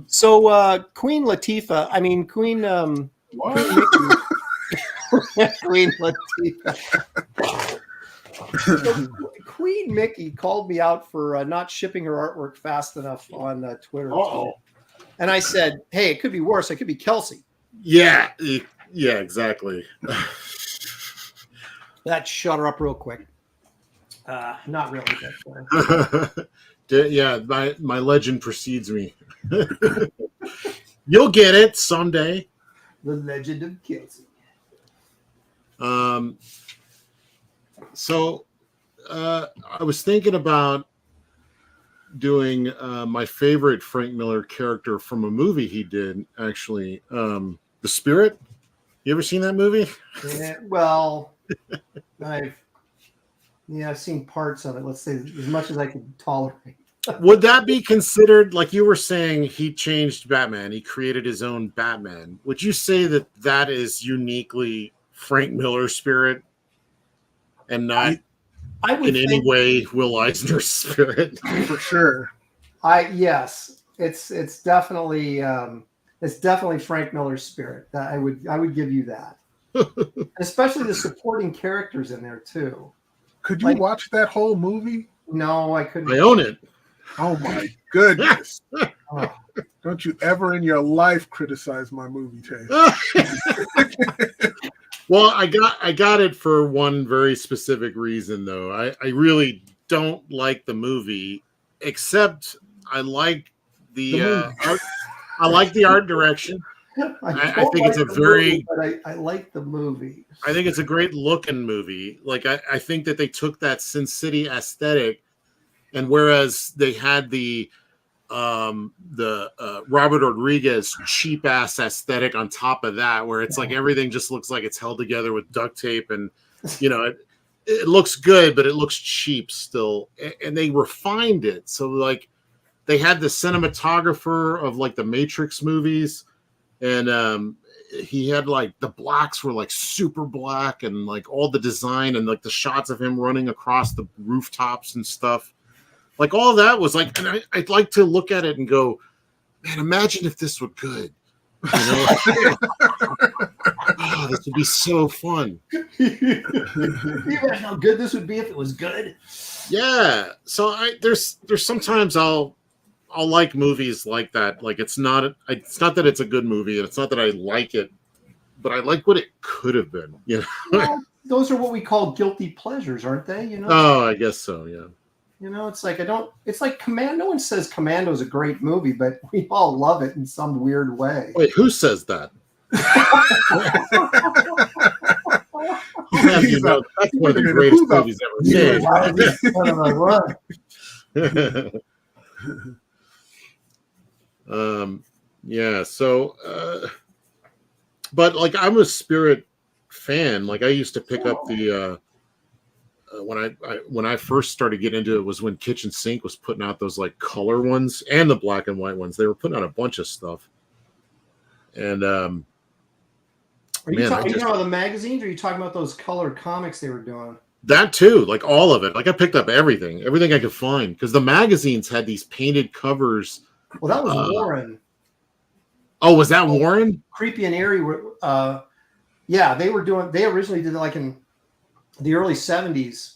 [SPEAKER 3] So, Queen Latifah. I mean, Queen Latifah. So, Queen Mickey called me out for not shipping her artwork fast enough on Twitter. And I said, "Hey, it could be worse. It could be Kelsey."
[SPEAKER 4] Yeah, exactly.
[SPEAKER 3] That shut her up real quick. Not really. But,
[SPEAKER 4] yeah, my legend precedes me. You'll get it someday.
[SPEAKER 3] The Legend of Kelsey.
[SPEAKER 4] So I was thinking about doing my favorite Frank Miller character from a movie he did, actually. The Spirit. You ever seen that movie?
[SPEAKER 3] Yeah, well, I've seen parts of it. Let's say as much as I can tolerate.
[SPEAKER 4] Would that be considered, like you were saying, he changed Batman, he created his own Batman? Would you say that is uniquely Frank Miller's Spirit and not
[SPEAKER 3] I would
[SPEAKER 4] in any way Will Eisner's Spirit?
[SPEAKER 5] For sure.
[SPEAKER 3] Yes, it's definitely Frank Miller's Spirit. I would give you that. Especially the supporting characters in there too.
[SPEAKER 5] Could you watch that whole movie?
[SPEAKER 3] No, I couldn't.
[SPEAKER 4] I own it.
[SPEAKER 5] Oh my goodness. Don't you ever in your life criticize my movie taste.
[SPEAKER 4] Well, I got it for one very specific reason, though. I really don't like the movie, except I like the art. I like the art direction. I think it's a very.
[SPEAKER 3] But I like the movie.
[SPEAKER 4] I think it's a great looking movie. Like I think that they took that Sin City aesthetic, and whereas they had the Robert Rodriguez cheap ass aesthetic on top of that, where it's like everything just looks like it's held together with duct tape, and it looks good, but it looks cheap still. And they refined it, so like they had the cinematographer of like the Matrix movies, and he had like the blacks were like super black, and like all the design and like the shots of him running across the rooftops and stuff. Like all that was like, and I'd like to look at it and go, man, imagine if this were good. Oh, this would be so fun.
[SPEAKER 3] You imagine how good this would be if it was good.
[SPEAKER 4] Yeah. So there's sometimes I'll like movies like that. Like it's not that it's a good movie, and it's not that I like it, but I like what it could have been.
[SPEAKER 3] Well, those are what we call guilty pleasures, aren't they?
[SPEAKER 4] Oh, I guess so. Yeah.
[SPEAKER 3] It's like it's like Commando. No one says Commando is a great movie, but we all love it in some weird way.
[SPEAKER 4] Wait, who says that? That's one of the greatest movies ever made. Yeah. So, but like I'm a Spirit fan. Like I used to pick up the. When I first started getting into it was when Kitchen Sink was putting out those like color ones and the black and white ones. They were putting out a bunch of stuff, and
[SPEAKER 3] Are you
[SPEAKER 4] Man,
[SPEAKER 3] talking about the magazines, or are you talking about those colored comics they were doing?
[SPEAKER 4] that too, like all of it. Like I picked up everything I could find because the magazines had these painted covers.
[SPEAKER 3] Well, that was Warren.
[SPEAKER 4] Oh, was that Warren?
[SPEAKER 3] Creepy and Eerie. Yeah, they originally did it like in the early 70s.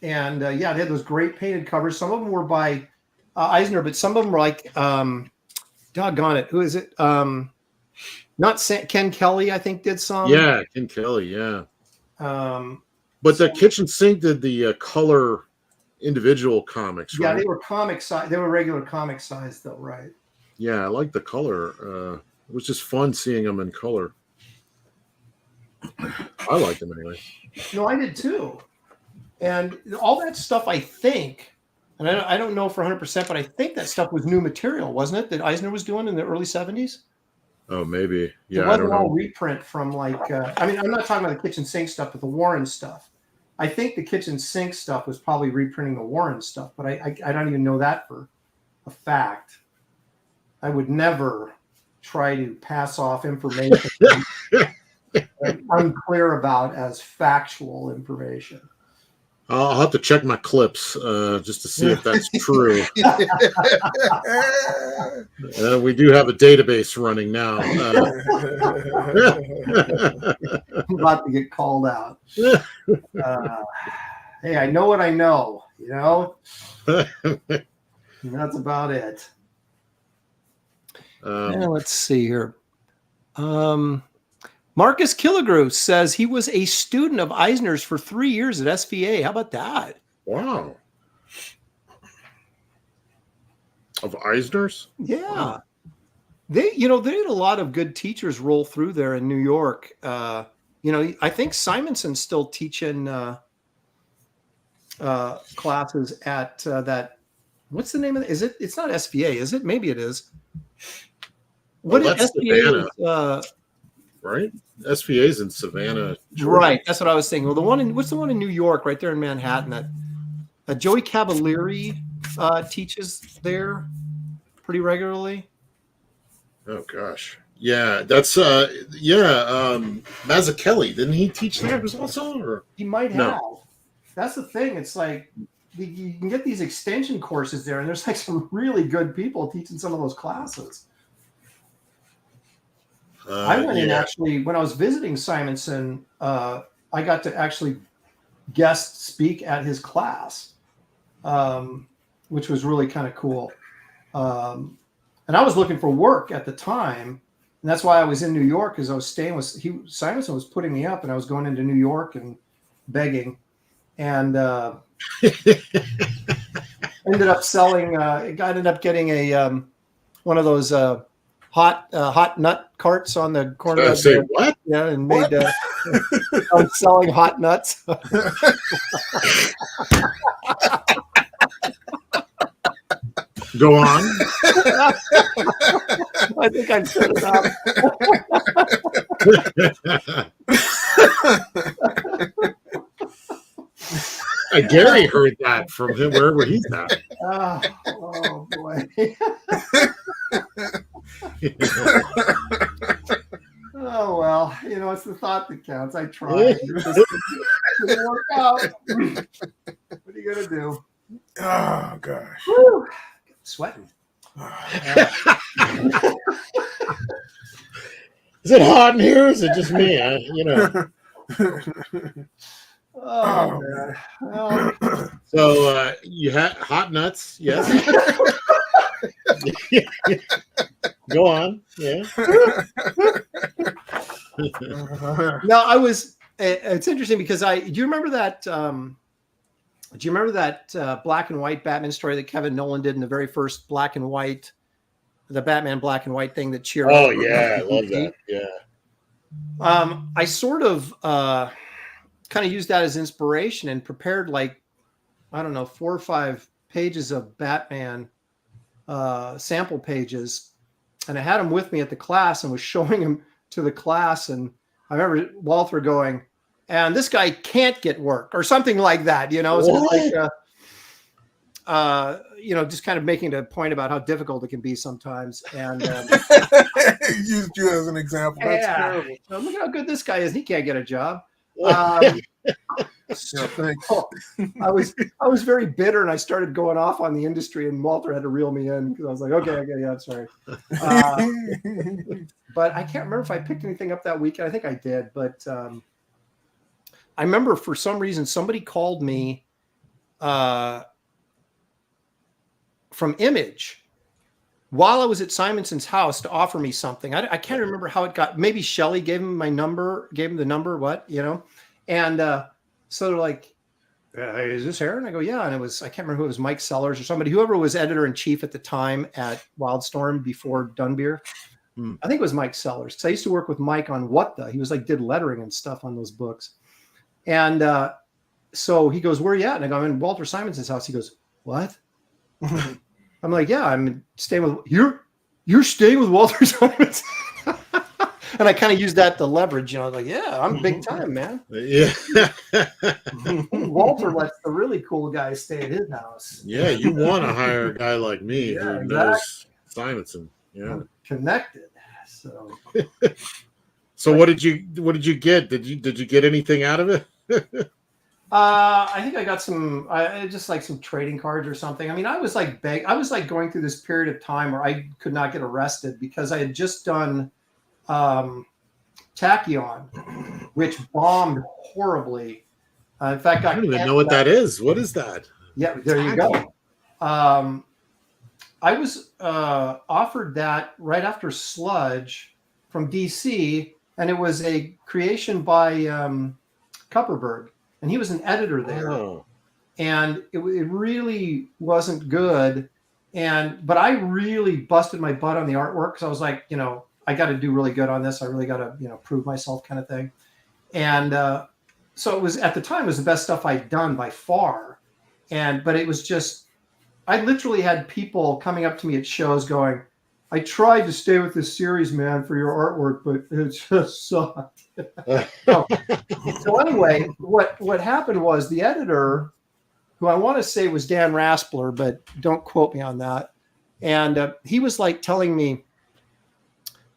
[SPEAKER 3] And yeah, they had those great painted covers. Some of them were by Eisner, but some of them were like, doggone it, who is it? Ken Kelly, I think, did some.
[SPEAKER 4] Yeah, Ken Kelly, yeah. But the kitchen sink did the color individual comics, right?
[SPEAKER 3] Yeah, they were comic size. They were regular comic size, though, right?
[SPEAKER 4] Yeah, I like the color. It was just fun seeing them in color. I liked them anyway.
[SPEAKER 3] No, I did too. And all that stuff, I think, and I don't know for 100%, but I think that stuff was new material, wasn't it? That Eisner was doing in the early 70s?
[SPEAKER 4] Oh, maybe. Yeah,
[SPEAKER 3] it wasn't all reprint from like, I mean, I'm not talking about the kitchen sink stuff, but the Warren stuff. I think the kitchen sink stuff was probably reprinting the Warren stuff, but I don't even know that for a fact. I would never try to pass off information I'm unclear about as factual information.
[SPEAKER 4] I'll have to check my clips just to see if that's true. We do have a database running now.
[SPEAKER 3] I'm about to get called out. Hey, I know what I know, you know? And that's about it. Let's see here. Marcus Killigrew says he was a student of Eisner's for 3 years at SVA. How about that?
[SPEAKER 4] Wow. Of Eisner's?
[SPEAKER 3] Yeah.
[SPEAKER 4] Wow.
[SPEAKER 3] They had a lot of good teachers roll through there in New York. I think Simonson's still teaching classes at that. What's the name of it? It's not SVA, is it? Maybe it is. What is SVA?
[SPEAKER 4] Right? SVA's in Savannah, Georgia.
[SPEAKER 3] Right. That's what I was thinking. Well, what's the one in New York, right there in Manhattan? That Joey Cavalieri teaches there pretty regularly.
[SPEAKER 4] Oh gosh. Yeah, that's Mazzucchelli. Didn't he teach there also? Or?
[SPEAKER 3] He might have. No. That's the thing. It's like you can get these extension courses there, and there's like some really good people teaching some of those classes. I went in actually when I was visiting Simonson. I got to actually guest speak at his class, which was really kind of cool. And I was looking for work at the time, and that's why I was in New York, because I was staying with Simonson was putting me up, and I was going into New York and begging, and ended up selling. I ended up getting a one of those hot nut carts on the corner.
[SPEAKER 4] Say what?
[SPEAKER 3] Yeah, and made. I was selling hot nuts.
[SPEAKER 4] Go on.
[SPEAKER 3] I think I set it up.
[SPEAKER 4] Gary heard that from him wherever he's at.
[SPEAKER 3] Oh boy. Oh well, it's the thought that counts. I tried. It didn't work out. What are you gonna do?
[SPEAKER 5] Oh gosh.
[SPEAKER 3] Woo. Sweating.
[SPEAKER 4] Is it hot in here? Or is it just me?
[SPEAKER 3] Oh man. Well,
[SPEAKER 4] so you had hot nuts, yes. Go on, yeah.
[SPEAKER 3] No, I was. It's interesting because do you remember that? Do you remember that black and white Batman story that Kevin Nolan did in the very first black and white, the Batman black and white thing that cheered?
[SPEAKER 4] Oh yeah, I love that. Yeah.
[SPEAKER 3] I sort of kind of used that as inspiration and prepared 4 or 5 pages of Batman sample pages, and I had them with me at the class and was showing them to the class. And I remember Walter going, "And this guy can't get work," or something like that, So just kind of making a point about how difficult it can be sometimes. And
[SPEAKER 5] Used you as an example. That's terrible.
[SPEAKER 3] look at how good this guy is. He can't get a job.
[SPEAKER 5] Yeah, thanks.
[SPEAKER 3] I was very bitter, and I started going off on the industry, and Walter had to reel me in because I was like, okay, yeah, sorry. But I can't remember if I picked anything up that weekend. I think I did, but I remember for some reason somebody called me from Image while I was at Simonson's house to offer me something. I can't remember how it got. Maybe Shelley gave him the number, and so they're like, is this Aaron? I go, yeah. And I can't remember who it was, Mike Sellers or somebody, whoever was editor-in-chief at the time at Wildstorm before Dunbeer. I think it was Mike Sellers, because I used to work with Mike on He was like, did lettering and stuff on those books. And so he goes, where are you at? And I go, I'm in Walter Simonson's house. He goes, what? I'm like, yeah, I'm staying with you're staying with Walter Simonson. And I kind of used that to leverage, like, yeah, I'm big time, man.
[SPEAKER 4] Yeah.
[SPEAKER 3] Walter lets the really cool guys stay at his house.
[SPEAKER 4] Yeah, you want to hire a guy like me who knows Simonson. Yeah.
[SPEAKER 3] I'm connected. So
[SPEAKER 4] So what did you get? Did you get anything out of it?
[SPEAKER 3] I think I got just like some trading cards or something. I mean, I was like going through this period of time where I could not get arrested because I had just done Tachyon, which bombed horribly. In fact,
[SPEAKER 4] I don't even know what that is. What is that?
[SPEAKER 3] Yeah, there you go. I was offered that right after Sludge from DC, and it was a creation by Kupperberg, and he was an editor there.
[SPEAKER 4] Oh.
[SPEAKER 3] And it really wasn't good. But I really busted my butt on the artwork because I was like, I got to do really good on this. I really got to, prove myself, kind of thing. And so it was, at the time, it was the best stuff I'd done by far. But it was just, I literally had people coming up to me at shows going, I tried to stay with this series, man, for your artwork, but it just sucked. So anyway, what happened was the editor, who I want to say was Dan Raspler, but don't quote me on that. And he was like telling me,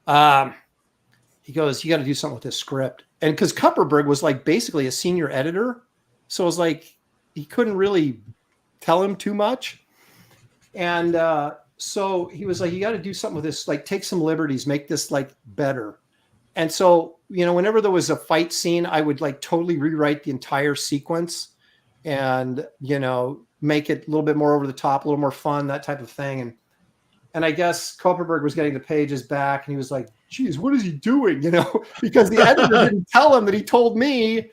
[SPEAKER 3] he goes, you got to do something with this script. And because Kupperberg was like basically a senior editor. So it was like, he couldn't really tell him too much. And so he was like, you got to do something with this, like take some liberties, make this like better. And so, whenever there was a fight scene, I would like totally rewrite the entire sequence and, make it a little bit more over the top, a little more fun, that type of thing. And I guess Kupperberg was getting the pages back and he was like, geez, what is he doing? Because the editor didn't tell him that he told me,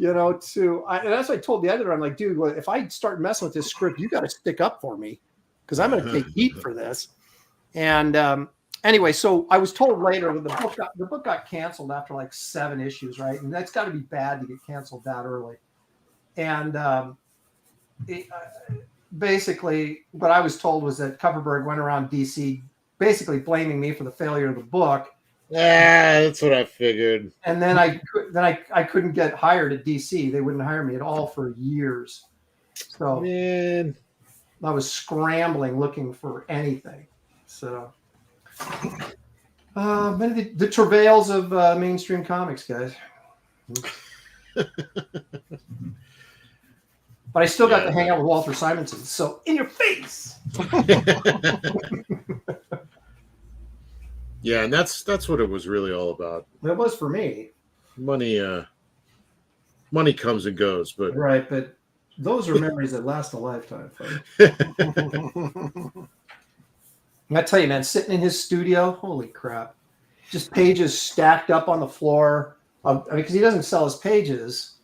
[SPEAKER 3] and that's what I told the editor. I'm like, dude, well, if I start messing with this script, you got to stick up for me because I'm going to take heat for this. And anyway, so I was told later that the book got canceled after like 7 issues, right? And that's got to be bad to get canceled that early. And basically, what I was told was that Kupperberg went around DC basically blaming me for the failure of the book.
[SPEAKER 4] Yeah, that's what I figured.
[SPEAKER 3] And then I couldn't get hired at DC. They wouldn't hire me at all for years. So
[SPEAKER 4] man,
[SPEAKER 3] I was scrambling looking for anything. So the travails of mainstream comics, guys. But I still got to hang out with Walter Simonson. So in your face.
[SPEAKER 4] Yeah, and that's what it was really all about.
[SPEAKER 3] It was for me.
[SPEAKER 4] Money comes and goes, but
[SPEAKER 3] right. But those are memories that last a lifetime. I tell you, man, sitting in his studio, holy crap, just pages stacked up on the floor. Because he doesn't sell his pages.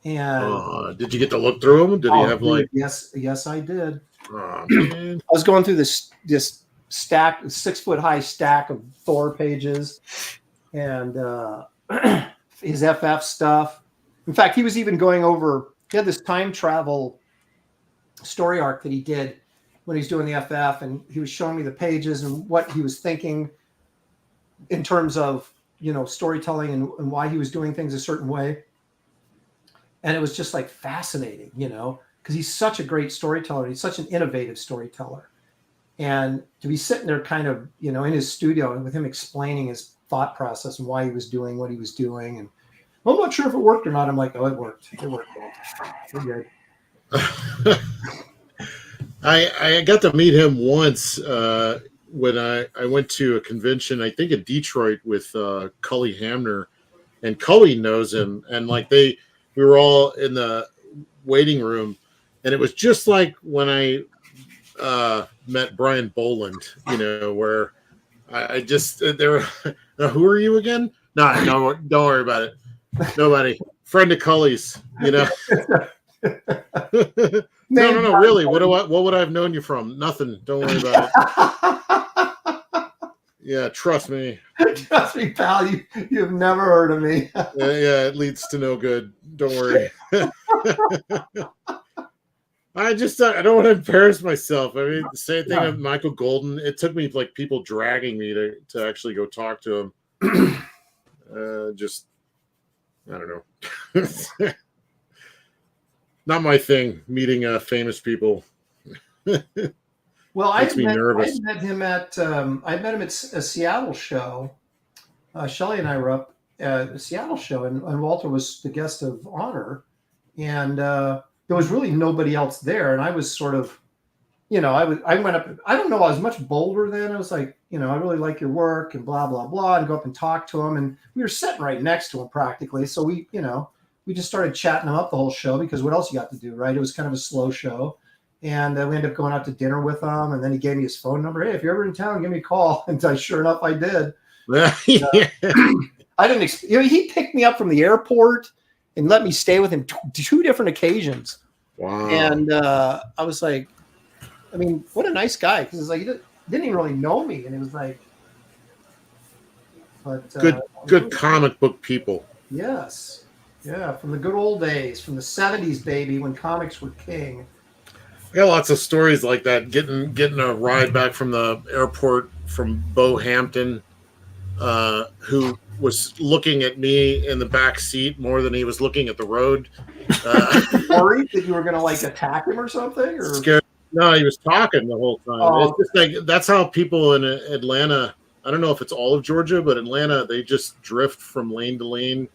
[SPEAKER 3] And
[SPEAKER 4] did you get to look through them? Did he have like?
[SPEAKER 3] Yes, I did.
[SPEAKER 4] Oh, man.
[SPEAKER 3] I was going through this stack, 6-foot high stack of Thor pages, and his FF stuff. In fact, he was even going over. He had this time travel story arc that he did when he's doing the FF, and he was showing me the pages and what he was thinking in terms of storytelling and why he was doing things a certain way. And it was just like fascinating, because he's such a great storyteller. He's such an innovative storyteller. And to be sitting there kind of, in his studio and with him explaining his thought process and why he was doing what he was doing. And I'm not sure if it worked or not. I'm like, oh, it worked. It worked. We're good.
[SPEAKER 4] I got to meet him once when I went to a convention, I think in Detroit, with Cully Hamner, and Cully knows him, and like we were all in the waiting room, and it was just like when I met Brian Boland, where I just there. Who are you again? No, don't worry about it. Nobody. Friend of Cully's, No, really. What would I have known you from? Nothing. Don't worry about it. Yeah, trust me.
[SPEAKER 3] Trust me, pal. You've never heard of me.
[SPEAKER 4] Yeah, it leads to no good. Don't worry. I don't want to embarrass myself. I mean, the same thing with Michael Golden. It took me like people dragging me to actually go talk to him. I don't know. Not my thing, meeting famous people.
[SPEAKER 3] Well, I
[SPEAKER 4] nervous.
[SPEAKER 3] met him at a Seattle show. Shelley and I were up at a Seattle show, and Walter was the guest of honor, and there was really nobody else there. And I was sort of, I went up. I don't know. I was much bolder then. I was like, I really like your work and blah blah blah, and go up and talk to him. And we were sitting right next to him practically, so we just started chatting him up the whole show, because what else you got to do, right? It was kind of a slow show. And we ended up going out to dinner with him. And then he gave me his phone number. Hey, if you're ever in town, give me a call. And sure enough, I did. I didn't, he picked me up from the airport and let me stay with him two different occasions.
[SPEAKER 4] Wow.
[SPEAKER 3] And I was like, I mean, what a nice guy. Because it's like, he didn't even really know me. And it was like, but
[SPEAKER 4] good comic book people.
[SPEAKER 3] Yes. Yeah. From the good old days, from the 70s, baby, when comics were king.
[SPEAKER 4] I got lots of stories like that. Getting a ride back from the airport from Bo Hampton, who was looking at me in the back seat more than he was looking at the road.
[SPEAKER 3] Worried that you were going to like attack him or something? Or?
[SPEAKER 4] Scared. No, he was talking the whole time.
[SPEAKER 3] Oh.
[SPEAKER 4] It's just like that's how people in Atlanta. I don't know if it's all of Georgia, but Atlanta, they just drift from lane to lane.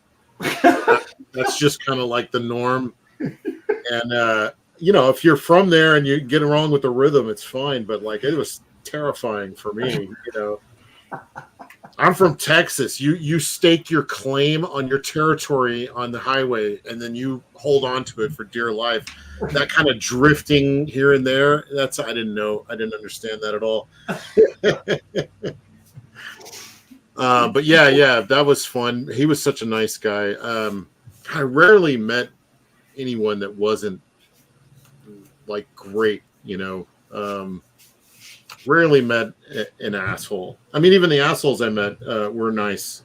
[SPEAKER 4] That's just kind of like the norm. And if you're from there and you get along with the rhythm, it's fine. But like, it was terrifying for me. I'm from Texas. You stake your claim on your territory on the highway, and then you hold on to it for dear life. That kind of drifting here and there, I didn't know. I didn't understand that at all. But yeah, that was fun. He was such a nice guy. I rarely met anyone that wasn't like great, rarely met an asshole. I mean, even the assholes I met were nice.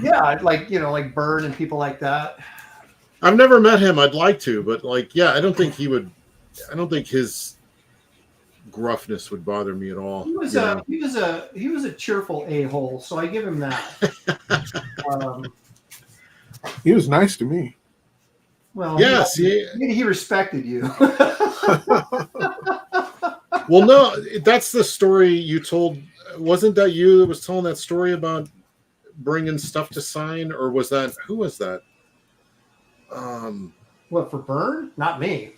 [SPEAKER 3] Yeah, like Bird and people like that.
[SPEAKER 4] I've never met him. I'd like to, but I don't think his gruffness would bother me at all.
[SPEAKER 3] He was a cheerful a-hole, so I give him that.
[SPEAKER 5] He was nice to me.
[SPEAKER 3] Well,
[SPEAKER 4] yes,
[SPEAKER 3] he respected you.
[SPEAKER 4] Well, no, that's the story you told. Wasn't that you that was telling that story about bringing stuff to sign, or was that who was that?
[SPEAKER 3] What, for Byrne? Not me.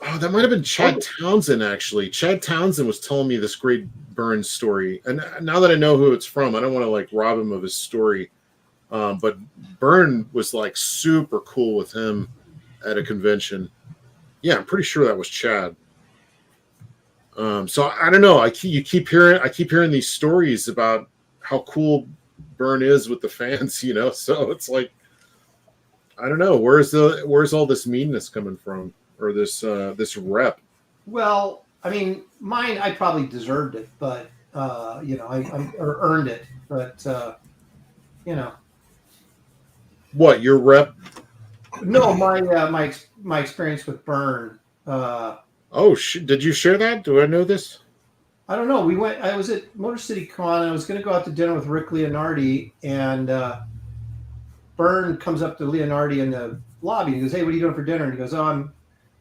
[SPEAKER 4] Oh, that might have been Chad Townsend, actually. Chad Townsend was telling me this great Byrne story, and now that I know who it's from, I don't want to rob him of his story. But Byrne was super cool with him at a convention. Yeah, I'm pretty sure that was Chad. So I don't know. I keep hearing these stories about how cool Byrne is with the fans, So it's like, I don't know. Where's all this meanness coming from, or this rep?
[SPEAKER 3] Well, I mean, mine, I probably deserved it, but I earned it, but
[SPEAKER 4] What, your rep?
[SPEAKER 3] No, my experience with Byrne.
[SPEAKER 4] Did you share that? Do I know this?
[SPEAKER 3] I don't know. I was at Motor City Con. I was going to go out to dinner with Rick Leonardi, and Byrne comes up to Leonardi in the lobby and he goes, "Hey, what are you doing for dinner?" And he goes, "Oh, I'm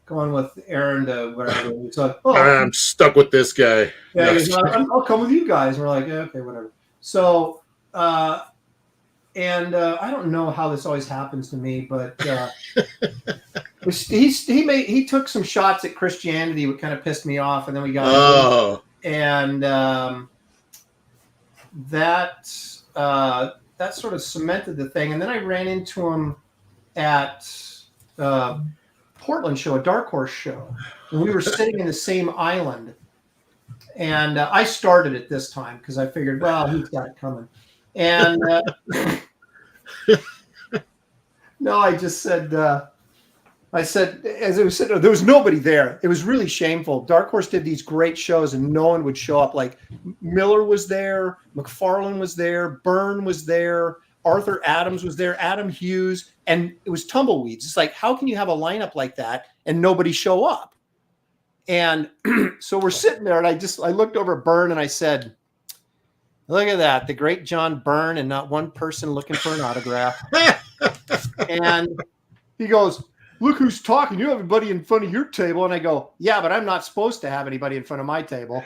[SPEAKER 3] going with Aaron to wherever." He's like, "Oh,
[SPEAKER 4] I'm stuck with this guy.
[SPEAKER 3] yeah."
[SPEAKER 4] No,
[SPEAKER 3] He goes, "I'll come with you guys." And we're like, "Yeah, okay, whatever." So, I don't know how this always happens to me, but he took some shots at Christianity, what kind of pissed me off, and then we got
[SPEAKER 4] oh,
[SPEAKER 3] and that sort of cemented the thing. And then I ran into him at Portland show, a Dark Horse show, and we were sitting in the same island. And I started it this time because I figured, well, he's got it coming. And no, I just said, as I was sitting there was nobody there. It was really shameful. Dark Horse did these great shows and no one would show up. Like Miller was there, McFarlane was there, Byrne was there, Arthur Adams was there, Adam Hughes, and it was tumbleweeds. It's like, how can you have a lineup like that and nobody show up? And so we're sitting there and I looked over at Byrne and I said, "Look at that, the great John Byrne, and not one person looking for an autograph." And he goes, "Look who's talking. You have everybody in front of your table." And I go, "Yeah, but I'm not supposed to have anybody in front of my table."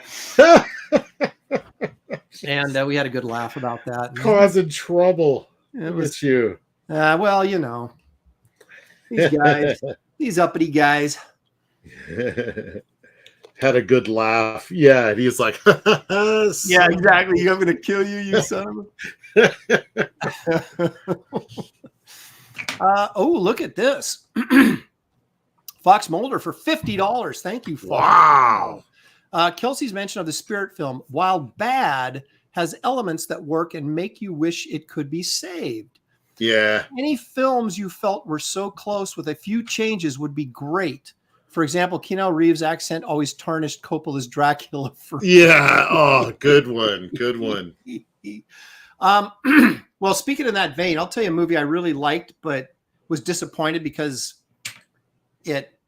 [SPEAKER 3] And we had a good laugh about that.
[SPEAKER 4] causing trouble.
[SPEAKER 3] It
[SPEAKER 4] Look
[SPEAKER 3] was,
[SPEAKER 4] at you.
[SPEAKER 3] well, these guys, these uppity guys.
[SPEAKER 4] Had a good laugh. Yeah, and he's like,
[SPEAKER 3] Yeah, exactly. I'm going to kill you, you son of a. Oh, look at this. Fox Mulder for $50. Thank you, Fox.
[SPEAKER 4] Wow.
[SPEAKER 3] Kelsey's mention of the Spirit film, while bad, has elements that work and make you wish it could be saved.
[SPEAKER 4] Yeah.
[SPEAKER 3] Any films you felt were so close with a few changes would be great. For example, Keanu Reeves' accent always tarnished Coppola's Dracula.
[SPEAKER 4] Yeah. Oh, good one. Good one.
[SPEAKER 3] Well, speaking in that vein, I'll tell you a movie I really liked, but was disappointed because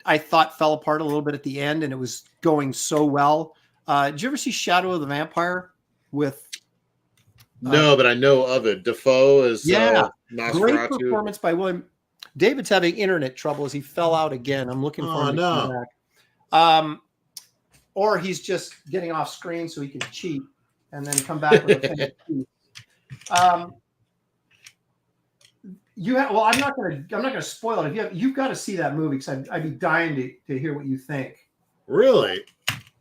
[SPEAKER 3] I thought fell apart a little bit at the end, and it was going so well. Did you ever see Shadow of the Vampire with?
[SPEAKER 4] No, but I know of it. Defoe is
[SPEAKER 3] great
[SPEAKER 4] Nosferatu.
[SPEAKER 3] performance by William. David's having internet trouble as he fell out again. I'm looking for him to come back. Or he's just getting off screen so he can cheat and then come back with a thing of cheat. I'm not gonna spoil it. You've got to see that movie because I'd be dying to hear what you think.
[SPEAKER 4] Really?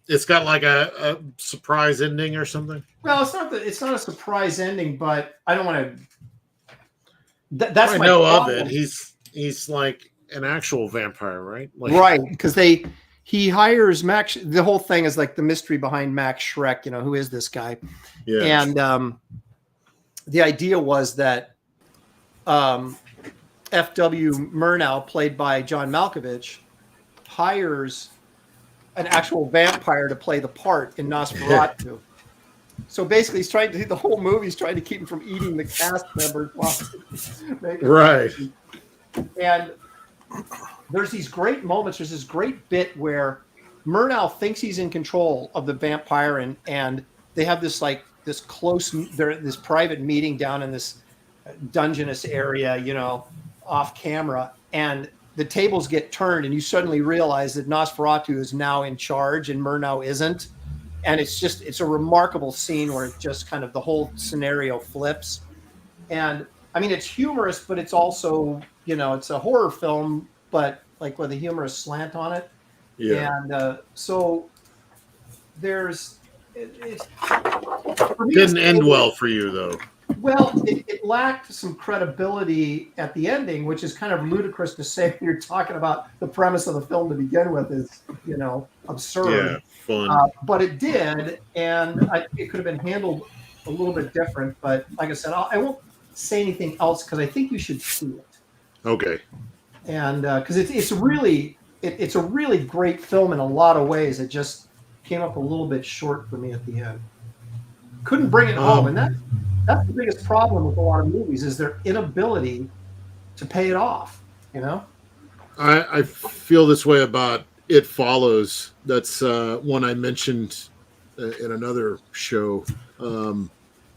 [SPEAKER 4] It's got like a surprise ending or something?
[SPEAKER 3] Well, it's not a surprise ending, but I don't want to. That's
[SPEAKER 4] I
[SPEAKER 3] my
[SPEAKER 4] know
[SPEAKER 3] problem.
[SPEAKER 4] of it. He's like an actual vampire, right? Like,
[SPEAKER 3] right, because he hires Max. The whole thing is like the mystery behind Max Schreck. Who is this guy?
[SPEAKER 4] Yeah.
[SPEAKER 3] And the idea was that F.W. Murnau, played by John Malkovich, hires an actual vampire to play the part in Nosferatu. So basically, the whole movie is trying to keep him from eating the cast members.
[SPEAKER 4] Right.
[SPEAKER 3] And there's these great moments. There's this great bit where Murnau thinks he's in control of the vampire, and they have this this private meeting down in this dungeonous area, off camera, and the tables get turned, and you suddenly realize that Nosferatu is now in charge and Murnau isn't. And it's a remarkable scene where it just kind of the whole scenario flips. And I mean, it's humorous, but it's also, it's a horror film, but like with a humorous slant on it.
[SPEAKER 4] Yeah.
[SPEAKER 3] And so it
[SPEAKER 4] didn't end well for you, though.
[SPEAKER 3] Well, it lacked some credibility at the ending, which is kind of ludicrous to say when you're talking about the premise of the film to begin with is, absurd.
[SPEAKER 4] Yeah, fun.
[SPEAKER 3] But it did, and it could have been handled a little bit different. But like I said, I won't say anything else because I think you should see it.
[SPEAKER 4] Okay.
[SPEAKER 3] And because it's a really great film in a lot of ways. It just came up a little bit short for me at the end. Couldn't bring it home, and that's the biggest problem with a lot of movies is their inability to pay it off.
[SPEAKER 4] I feel this way about It Follows. That's one I mentioned in another show.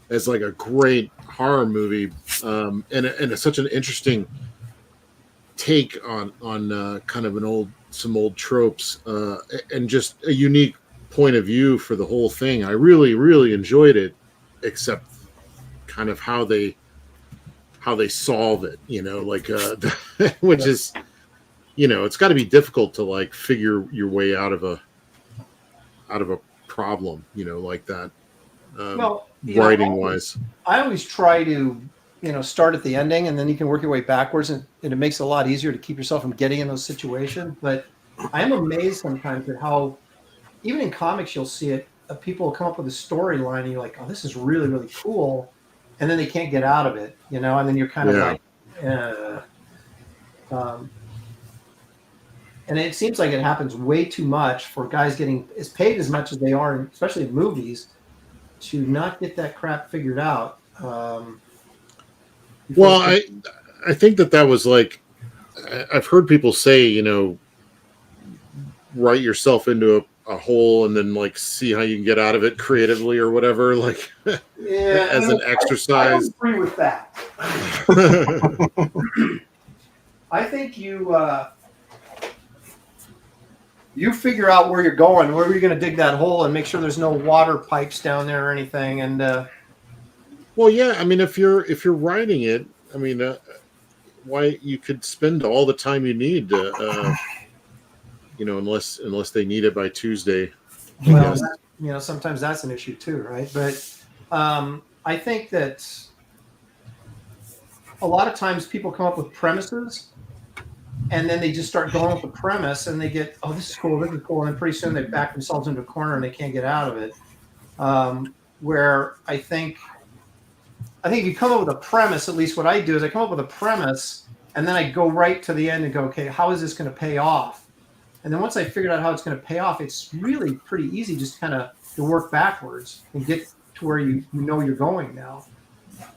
[SPEAKER 4] as like a great horror movie, and it's such an interesting take on kind of some old tropes, and just a unique point of view for the whole thing. I really enjoyed it, except kind of how they solve it, like which is, it's got to be difficult to like figure your way out of a problem, like that,
[SPEAKER 3] Well,
[SPEAKER 4] writing wise.
[SPEAKER 3] I always try to, start at the ending, and then you can work your way backwards, and it makes it a lot easier to keep yourself from getting in those situations. But I am amazed sometimes at how, even in comics, you'll see it. People come up with a storyline, and you're like, "Oh, this is really cool," and then they can't get out of it, and then you're kind of like, and it seems like it happens way too much for guys getting as paid as much as they are, especially in movies, to not get that crap figured out.
[SPEAKER 4] Well, I think that was like, I've heard people say, write yourself into a hole and then like see how you can get out of it creatively or whatever, like as an exercise.
[SPEAKER 3] I agree with that. I think you figure out where you're going, where you're going to dig that hole, and make sure there's no water pipes down there or anything. And
[SPEAKER 4] well, yeah, I mean, if you're writing it, I mean, why you could spend all the time you need to, unless they need it by Tuesday.
[SPEAKER 3] Well, sometimes that's an issue too, right? But I think that a lot of times people come up with premises, and then they just start going with the premise, and they get, oh, this is cool, and then pretty soon they back themselves into a corner and they can't get out of it. Where I think if you come up with a premise, at least what I do is I come up with a premise, and then I go right to the end and go, okay, how is this going to pay off? And then once I figured out how it's going to pay off, it's really pretty easy just kind of to work backwards and get to where you know you're going now.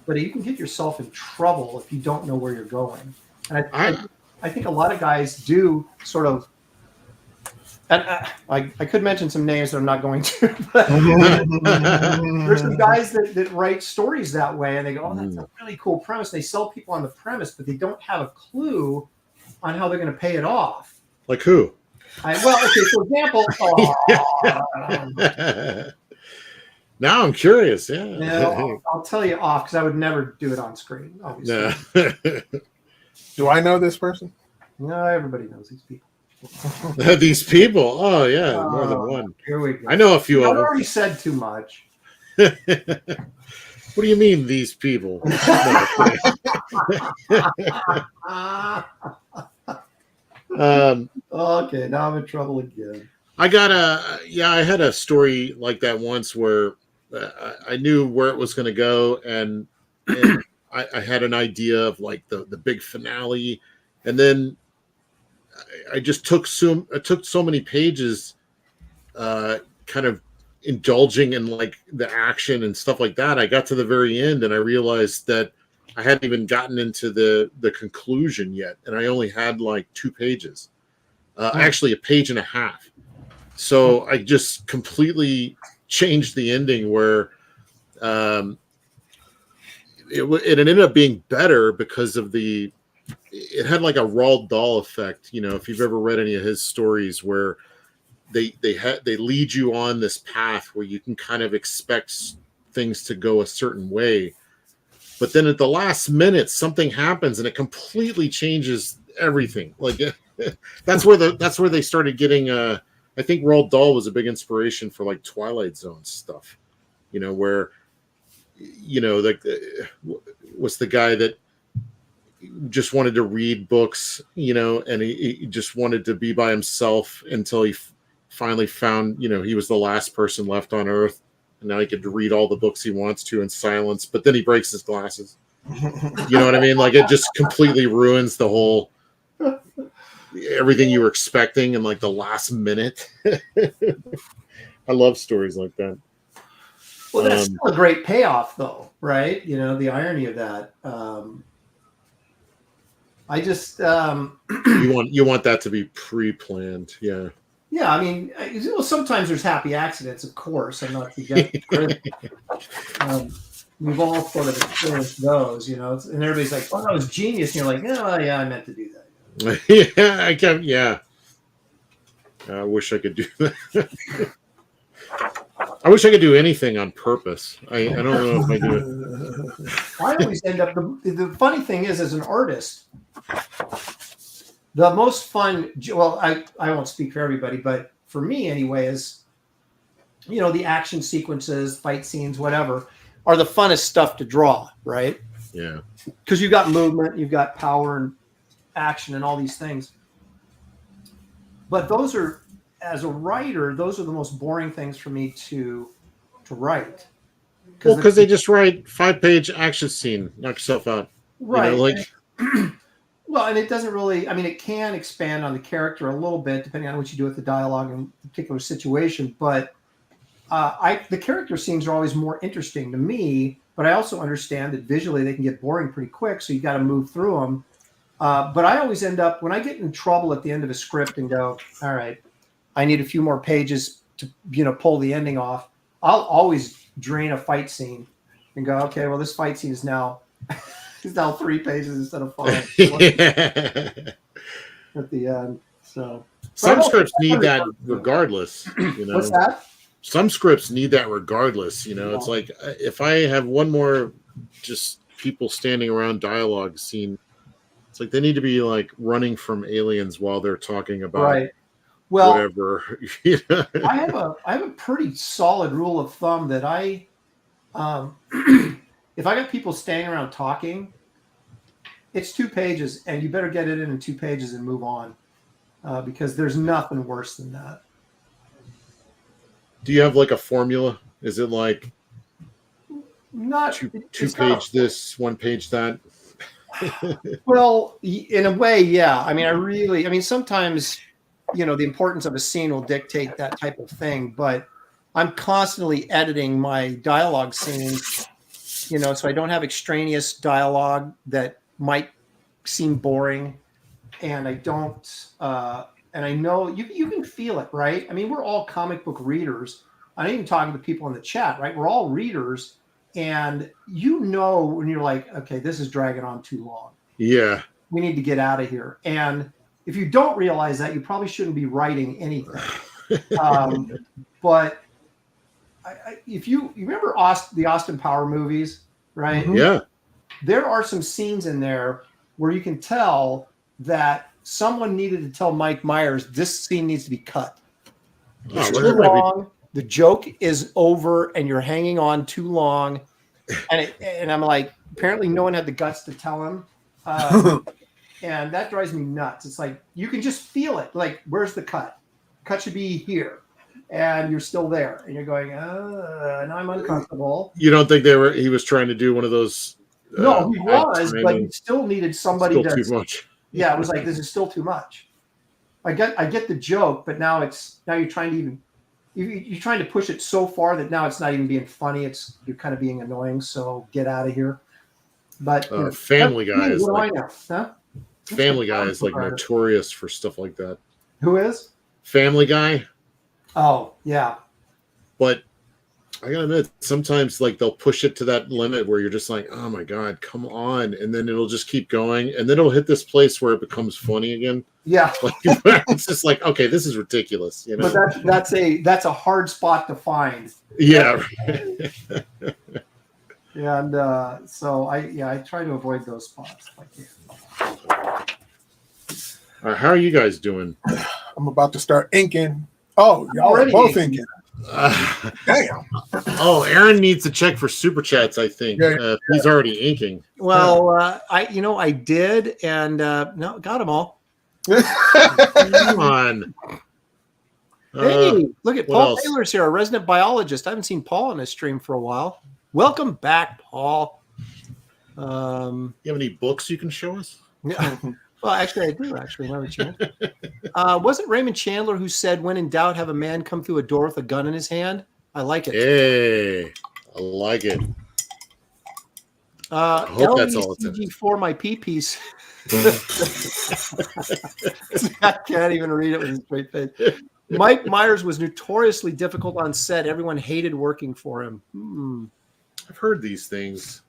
[SPEAKER 3] But you can get yourself in trouble if you don't know where you're going. And I think a lot of guys do sort of, and I could mention some names that I'm not going to, but there's some guys that write stories that way, and they go, oh, that's a really cool premise. They sell people on the premise, but they don't have a clue on how they're going to pay it off.
[SPEAKER 4] Like who?
[SPEAKER 3] Okay, for example,
[SPEAKER 4] now I'm curious. Yeah,
[SPEAKER 3] I'll tell you off because I would never do it on screen. Obviously,
[SPEAKER 5] do I know this person?
[SPEAKER 3] No, everybody knows these people.
[SPEAKER 4] These people? Oh yeah, more than one.
[SPEAKER 3] Here we go.
[SPEAKER 4] I know a few of them.
[SPEAKER 3] I already said too much.
[SPEAKER 4] What do you mean, these people?
[SPEAKER 3] Okay, now I'm in trouble again.
[SPEAKER 4] I had a story like that once where I knew where it was going to go, and I had an idea of like the big finale, and then I just took so many pages, kind of indulging in like the action and stuff like that. I got to the very end and I realized that I hadn't even gotten into the conclusion yet, and I only had like 2 pages, actually a page and a half. So I just completely changed the ending where it ended up being better because of it had like a Roald Dahl effect. If you've ever read any of his stories where they lead you on this path where you can kind of expect things to go a certain way, but then at the last minute something happens and it completely changes everything. Like that's where they started getting I think Roald Dahl was a big inspiration for like Twilight Zone stuff, where was the guy that just wanted to read books, and he just wanted to be by himself until he finally found, he was the last person left on Earth, and now he could read all the books he wants to in silence, but then he breaks his glasses. You know what I mean? Like it just completely ruins the whole, everything you were expecting in like the last minute. I love stories like that.
[SPEAKER 3] Well, that's still a great payoff though, right? The irony of that. I just
[SPEAKER 4] you want that to be pre-planned. Yeah.
[SPEAKER 3] Yeah, I mean, sometimes there's happy accidents, of course. I'm not to get credit. we've all sort of experienced those, you know. And everybody's like, "Oh, that was genius," and you're like, "Oh, yeah, I meant to do that."
[SPEAKER 4] Yeah, I can. Yeah, I wish I could do that. I wish I could do anything on purpose. I don't know if I do it.
[SPEAKER 3] I always end up. The funny thing is, as an artist, the most fun. Well, I won't speak for everybody, but for me anyway, is the action sequences, fight scenes, whatever, are the funnest stuff to draw, right?
[SPEAKER 4] Yeah.
[SPEAKER 3] Because you've got movement, you've got power and action and all these things. But those are, as a writer, those are the most boring things for me to write.
[SPEAKER 4] Well, because they just write 5-page action scene, knock yourself out.
[SPEAKER 3] Right.
[SPEAKER 4] Well,
[SPEAKER 3] and it doesn't really, I mean, it can expand on the character a little bit, depending on what you do with the dialogue in a particular situation. But the character scenes are always more interesting to me, but I also understand that visually they can get boring pretty quick, so you got to move through them. But I always end up, when I get in trouble at the end of a script and go, all right, I need a few more pages to, pull the ending off, I'll always drain a fight scene and go, okay, well, this fight scene is now 3 pages instead of 5 at the end. So
[SPEAKER 4] some scripts need that regardless.
[SPEAKER 3] What's that?
[SPEAKER 4] Some scripts need that regardless. It's like if I have one more just people standing around dialogue scene, it's like they need to be like running from aliens while they're talking about whatever.
[SPEAKER 3] I have a pretty solid rule of thumb that if I got people standing around talking, it's 2 pages, and you better get it in 2 pages and move on, because there's nothing worse than that.
[SPEAKER 4] Do you have like a formula? Is it like
[SPEAKER 3] not
[SPEAKER 4] two page this, 1 page that?
[SPEAKER 3] Well, in a way, yeah. I mean, sometimes, the importance of a scene will dictate that type of thing, but I'm constantly editing my dialogue scenes, so I don't have extraneous dialogue that might seem boring, and I don't, and I know you can feel it, right? I mean, we're all comic book readers. I'm even talking to people in the chat, right? We're all readers, and when you're like, okay, this is dragging on too long.
[SPEAKER 4] Yeah.
[SPEAKER 3] We need to get out of here. And if you don't realize that, you probably shouldn't be writing anything. But if you remember the Austin Power movies, right?
[SPEAKER 4] Mm-hmm. Yeah.
[SPEAKER 3] There are some scenes in there where you can tell that someone needed to tell Mike Myers, this scene needs to be cut. It's too long. The joke is over, and you're hanging on too long. And I'm like, apparently no one had the guts to tell him. And that drives me nuts. It's like, you can just feel it. Like, where's the cut? Cut should be here. And you're still there. And you're going, and I'm uncomfortable.
[SPEAKER 4] You don't think he was trying to do one of those?
[SPEAKER 3] No, he was, but he still needed somebody
[SPEAKER 4] too much.
[SPEAKER 3] Yeah, it was like, this is still too much. I get the joke, but now you're trying to you're trying to push it so far that now it's not even being funny. You're kind of being annoying. So get out of here. But
[SPEAKER 4] Family Guy is
[SPEAKER 3] like,
[SPEAKER 4] Family Guy is like notorious for stuff like that.
[SPEAKER 3] Who is?
[SPEAKER 4] Family Guy.
[SPEAKER 3] Oh yeah.
[SPEAKER 4] But I gotta admit, sometimes like they'll push it to that limit where you're just like, oh my god, come on, and then it'll just keep going, and then it'll hit this place where it becomes funny again.
[SPEAKER 3] Yeah.
[SPEAKER 4] Like, it's just like, okay, this is ridiculous,
[SPEAKER 3] But that's a hard spot to find.
[SPEAKER 4] Yeah.
[SPEAKER 3] And so I try to avoid those spots if I can.
[SPEAKER 4] How are you guys doing?
[SPEAKER 5] I'm about to start inking. Oh, y'all are both inking. Damn.
[SPEAKER 4] Oh, Aaron needs to check for super chats, I think. He's already inking.
[SPEAKER 3] Well, I did, and no, got them all.
[SPEAKER 4] Come on.
[SPEAKER 3] Hey, look at Paul Taylor's here, a resident biologist. I haven't seen Paul on this stream for a while. Welcome back, Paul.
[SPEAKER 4] You have any books you can show us?
[SPEAKER 3] Yeah. Well, actually, I do. Actually, now was it Raymond Chandler who said, "When in doubt, have a man come through a door with a gun in his hand"? I like it.
[SPEAKER 4] Hey, I like it.
[SPEAKER 3] I hope that's all it's in. For my pee-pees. I can't even read it with a straight face. Mike Myers was notoriously difficult on set. Everyone hated working for him.
[SPEAKER 4] I've heard these things.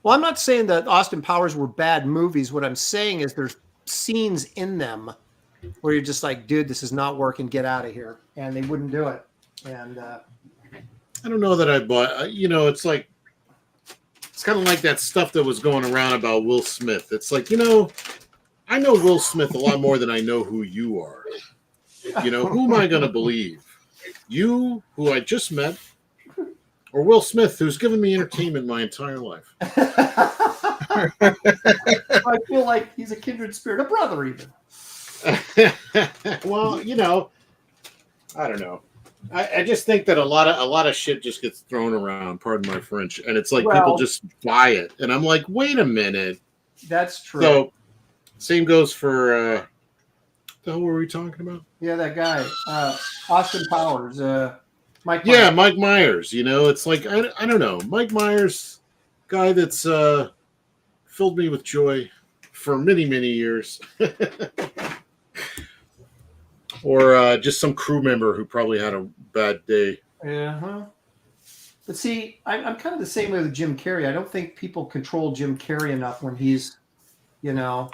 [SPEAKER 3] Well, I'm not saying that Austin Powers were bad movies. What I'm saying is there's scenes in them where you're just like, dude, this is not working. Get out of here. And they wouldn't do it. And
[SPEAKER 4] I don't know that I bought. It's like it's kind of like that stuff that was going around about Will Smith. It's like, I know Will Smith a lot more than I know who you are. Who am I going to believe? You, who I just met, or Will Smith, who's given me entertainment my entire life?
[SPEAKER 3] I feel like he's a kindred spirit, a brother even.
[SPEAKER 4] Well, I don't know. I just think that a lot of shit just gets thrown around, pardon my French, and it's like people just buy it. And I'm like, wait a minute.
[SPEAKER 3] That's true.
[SPEAKER 4] So same goes for the hell were we talking about?
[SPEAKER 3] Yeah, that guy. Austin Powers. Mike Myers.
[SPEAKER 4] Yeah, Mike Myers. It's like I don't know. Mike Myers, guy that's filled me with joy for many, many years. Or just some crew member who probably had a bad day.
[SPEAKER 3] Uh-huh. But see, I'm kind of the same way with Jim Carrey. I don't think people control Jim Carrey enough when he's, I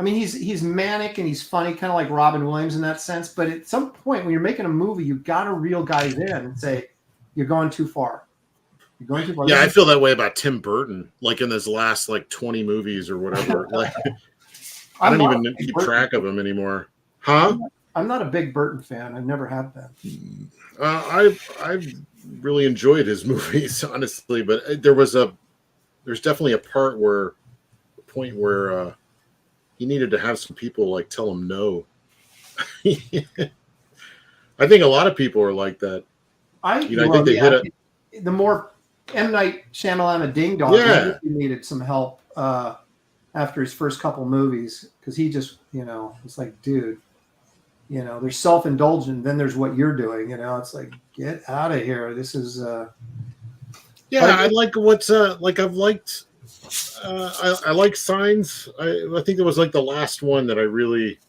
[SPEAKER 3] mean, he's manic and he's funny, kind of like Robin Williams in that sense. But at some point when you're making a movie, you got to reel guys in and say, you're going too far. You're going too far.
[SPEAKER 4] Yeah, I feel that way about Tim Burton, like in his last 20 movies or whatever. I don't even keep track of him anymore. Huh?
[SPEAKER 3] I'm not a big Burton fan. I never have been.
[SPEAKER 4] I've really enjoyed his movies, honestly, but there's definitely a point where he needed to have some people tell him no. I think a lot of people are like that. I think they hit it.
[SPEAKER 3] The more M. Night Shyamalan Ding Dong, he needed some help after his first couple movies because he just, it's like, dude. There's self-indulgent. Then there's what you're doing. It's like, get out of here. This is.
[SPEAKER 4] I like what's I've liked. I like Signs. I think it was the last one that I really,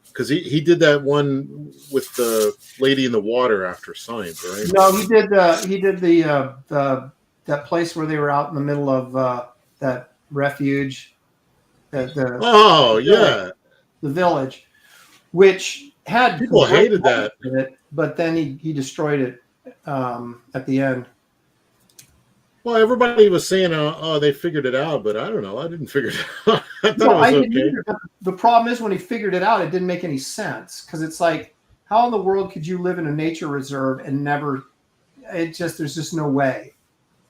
[SPEAKER 4] because he did that one with the lady in the water after Signs, right?
[SPEAKER 3] No, he did that place where they were out in the middle of that refuge. The village, which. Had
[SPEAKER 4] people hated that,
[SPEAKER 3] but then he destroyed it at the end.
[SPEAKER 4] Well, everybody was saying, "Oh, they figured it out," but I don't know. I didn't figure it out. I thought it was okay.
[SPEAKER 3] Either, the problem is when he figured it out, it didn't make any sense because it's like, how in the world could you live in a nature reserve and never? There's just no way.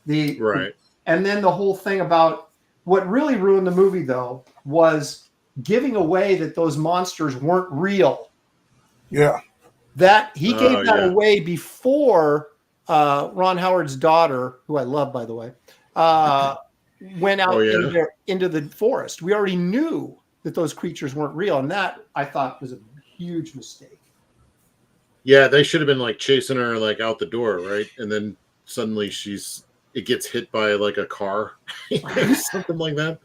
[SPEAKER 3] And then the whole thing about what really ruined the movie though was giving away that those monsters weren't real.
[SPEAKER 5] Yeah,
[SPEAKER 3] that he gave that away before Ron Howard's daughter, who I love, by the way, went out into the forest. We already knew that those creatures weren't real, and that I thought was a huge mistake.
[SPEAKER 4] Yeah, they should have been chasing her out the door, right? And then suddenly it gets hit by a car, something like that.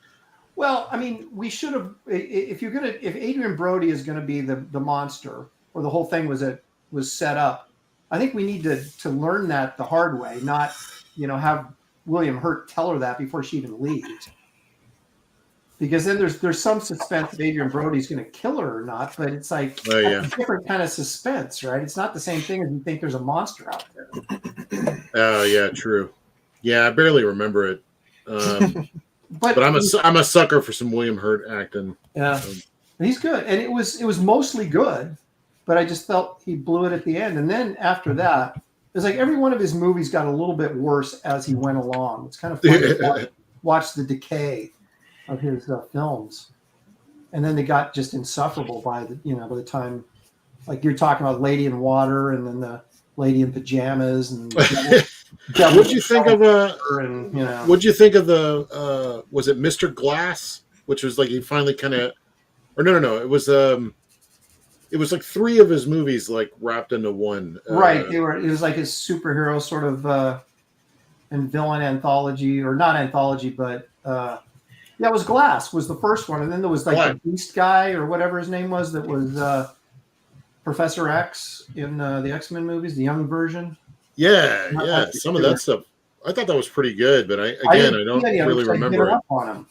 [SPEAKER 3] Well, I mean, we should have. If Adrian Brody is going to be the monster. Or the whole thing was set up. I think we need to learn that the hard way, not have William Hurt tell her that before she even leaves. Because then there's some suspense that Adrian Brody's going to kill her or not, but it's a different kind of suspense, right? It's not the same thing as you think there's a monster out there.
[SPEAKER 4] Oh yeah, true. Yeah, I barely remember it, but I'm a sucker for some William Hurt acting.
[SPEAKER 3] Yeah, he's good, and it was mostly good. But I just felt he blew it at the end. And then after that, it's like every one of his movies got a little bit worse as he went along. It's kind of fun to watch the decay of his films. And then they got just insufferable by the time, like you're talking about Lady in Water and then the Lady in Pajamas. And
[SPEAKER 4] what'd you think of what'd you think of the, was it Mr. Glass? Which was he finally kind of, or no, it was, it was three of his movies wrapped into one.
[SPEAKER 3] Right. It was his superhero sort of and villain anthology, or not anthology, but it was Glass was the first one. And then there was the Beast guy or whatever his name was that was Professor X in the X-Men movies, the young version.
[SPEAKER 4] Yeah. Some of that stuff. I thought that was pretty good, but I
[SPEAKER 3] didn't
[SPEAKER 4] don't
[SPEAKER 3] see any of them
[SPEAKER 4] really
[SPEAKER 3] 'cause I'd
[SPEAKER 4] remember
[SPEAKER 3] given
[SPEAKER 4] it.
[SPEAKER 3] up on them.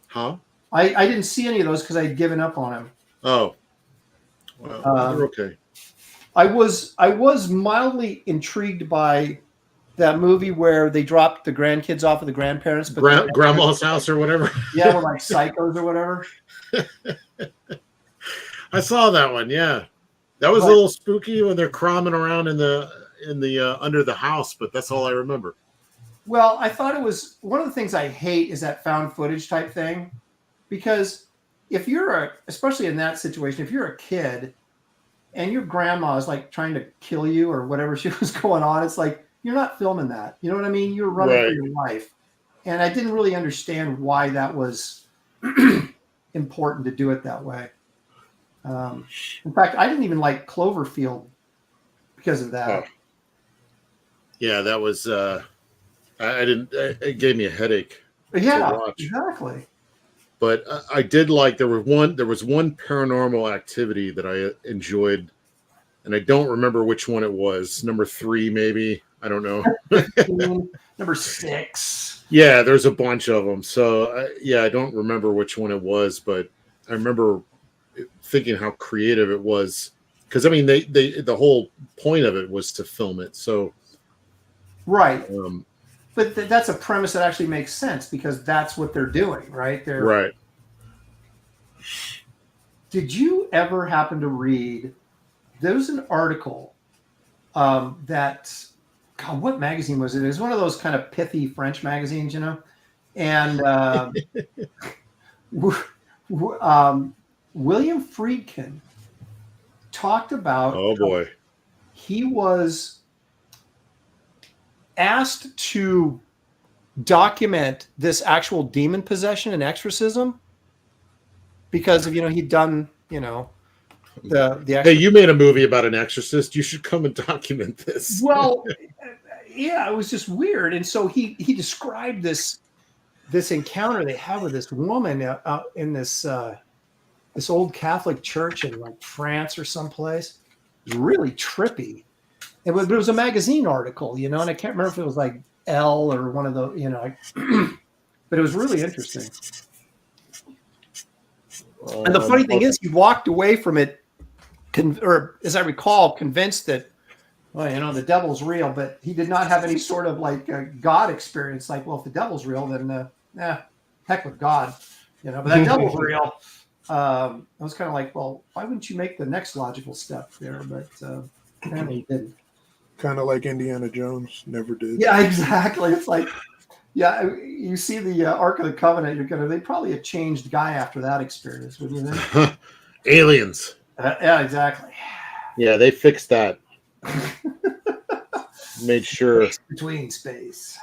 [SPEAKER 4] Huh?
[SPEAKER 3] I didn't see any of those because I'd given up on them.
[SPEAKER 4] Oh, well, they're okay.
[SPEAKER 3] I was mildly intrigued by that movie where they dropped the grandkids off of the grandparents, but
[SPEAKER 4] Grandma's house or whatever.
[SPEAKER 3] yeah, we're like psychos or whatever.
[SPEAKER 4] I saw that one. Yeah, that was a little spooky when they're crawling around in the under the house, but that's all I remember.
[SPEAKER 3] Well, I thought it was one of the things I hate is that found footage type thing, because if you're especially in that situation, if you're a kid and your grandma is like trying to kill you or whatever she was going on, it's like you're not filming that. You know what I mean? You're running for your life, and I didn't really understand why that was important to do it that way. In fact, I didn't even like Cloverfield because of that.
[SPEAKER 4] Oh. Yeah, that was. I didn't. It gave me a headache.
[SPEAKER 3] Yeah,
[SPEAKER 4] to watch.
[SPEAKER 3] exactly.
[SPEAKER 4] But I did like there was one paranormal activity that I enjoyed, and I don't remember which one it was. Number 3, maybe. I don't know.
[SPEAKER 3] 15, number 6.
[SPEAKER 4] Yeah, there's a bunch of them. So I don't remember which one it was, but I remember thinking how creative it was. Because I mean, they the whole point of it was to film it. So
[SPEAKER 3] right. But that's a premise that actually makes sense because that's what they're doing, right?
[SPEAKER 4] Right.
[SPEAKER 3] Did you ever happen to read? There was an article that, God, what magazine was it? It was one of those kind of pithy French magazines, you know. And William Friedkin talked about.
[SPEAKER 4] Oh boy.
[SPEAKER 3] He was asked to document this actual demon possession and exorcism because of, he'd done, the
[SPEAKER 4] Hey, you made a movie about an exorcist. You should come and document this.
[SPEAKER 3] Well, yeah, it was just weird. And so he described this encounter they had with this woman in this old Catholic church in like France or someplace. It was really trippy. It was a magazine article, and I can't remember if it was like Elle or one of the, but it was really interesting. And the funny thing is, he walked away from it, or as I recall, convinced that, well, the devil's real, but he did not have any sort of like God experience. Like, well, if the devil's real, then heck with God, but that devil's real. I was kind of like, well, why wouldn't you make the next logical step there? But apparently he didn't.
[SPEAKER 5] Kind of like Indiana Jones never did.
[SPEAKER 3] Yeah, exactly. It's like, yeah, you see the Ark of the Covenant, they probably a changed guy after that experience, wouldn't you think?
[SPEAKER 4] Aliens.
[SPEAKER 3] Yeah, exactly.
[SPEAKER 4] Yeah, they fixed that. Made sure.
[SPEAKER 3] Space between space.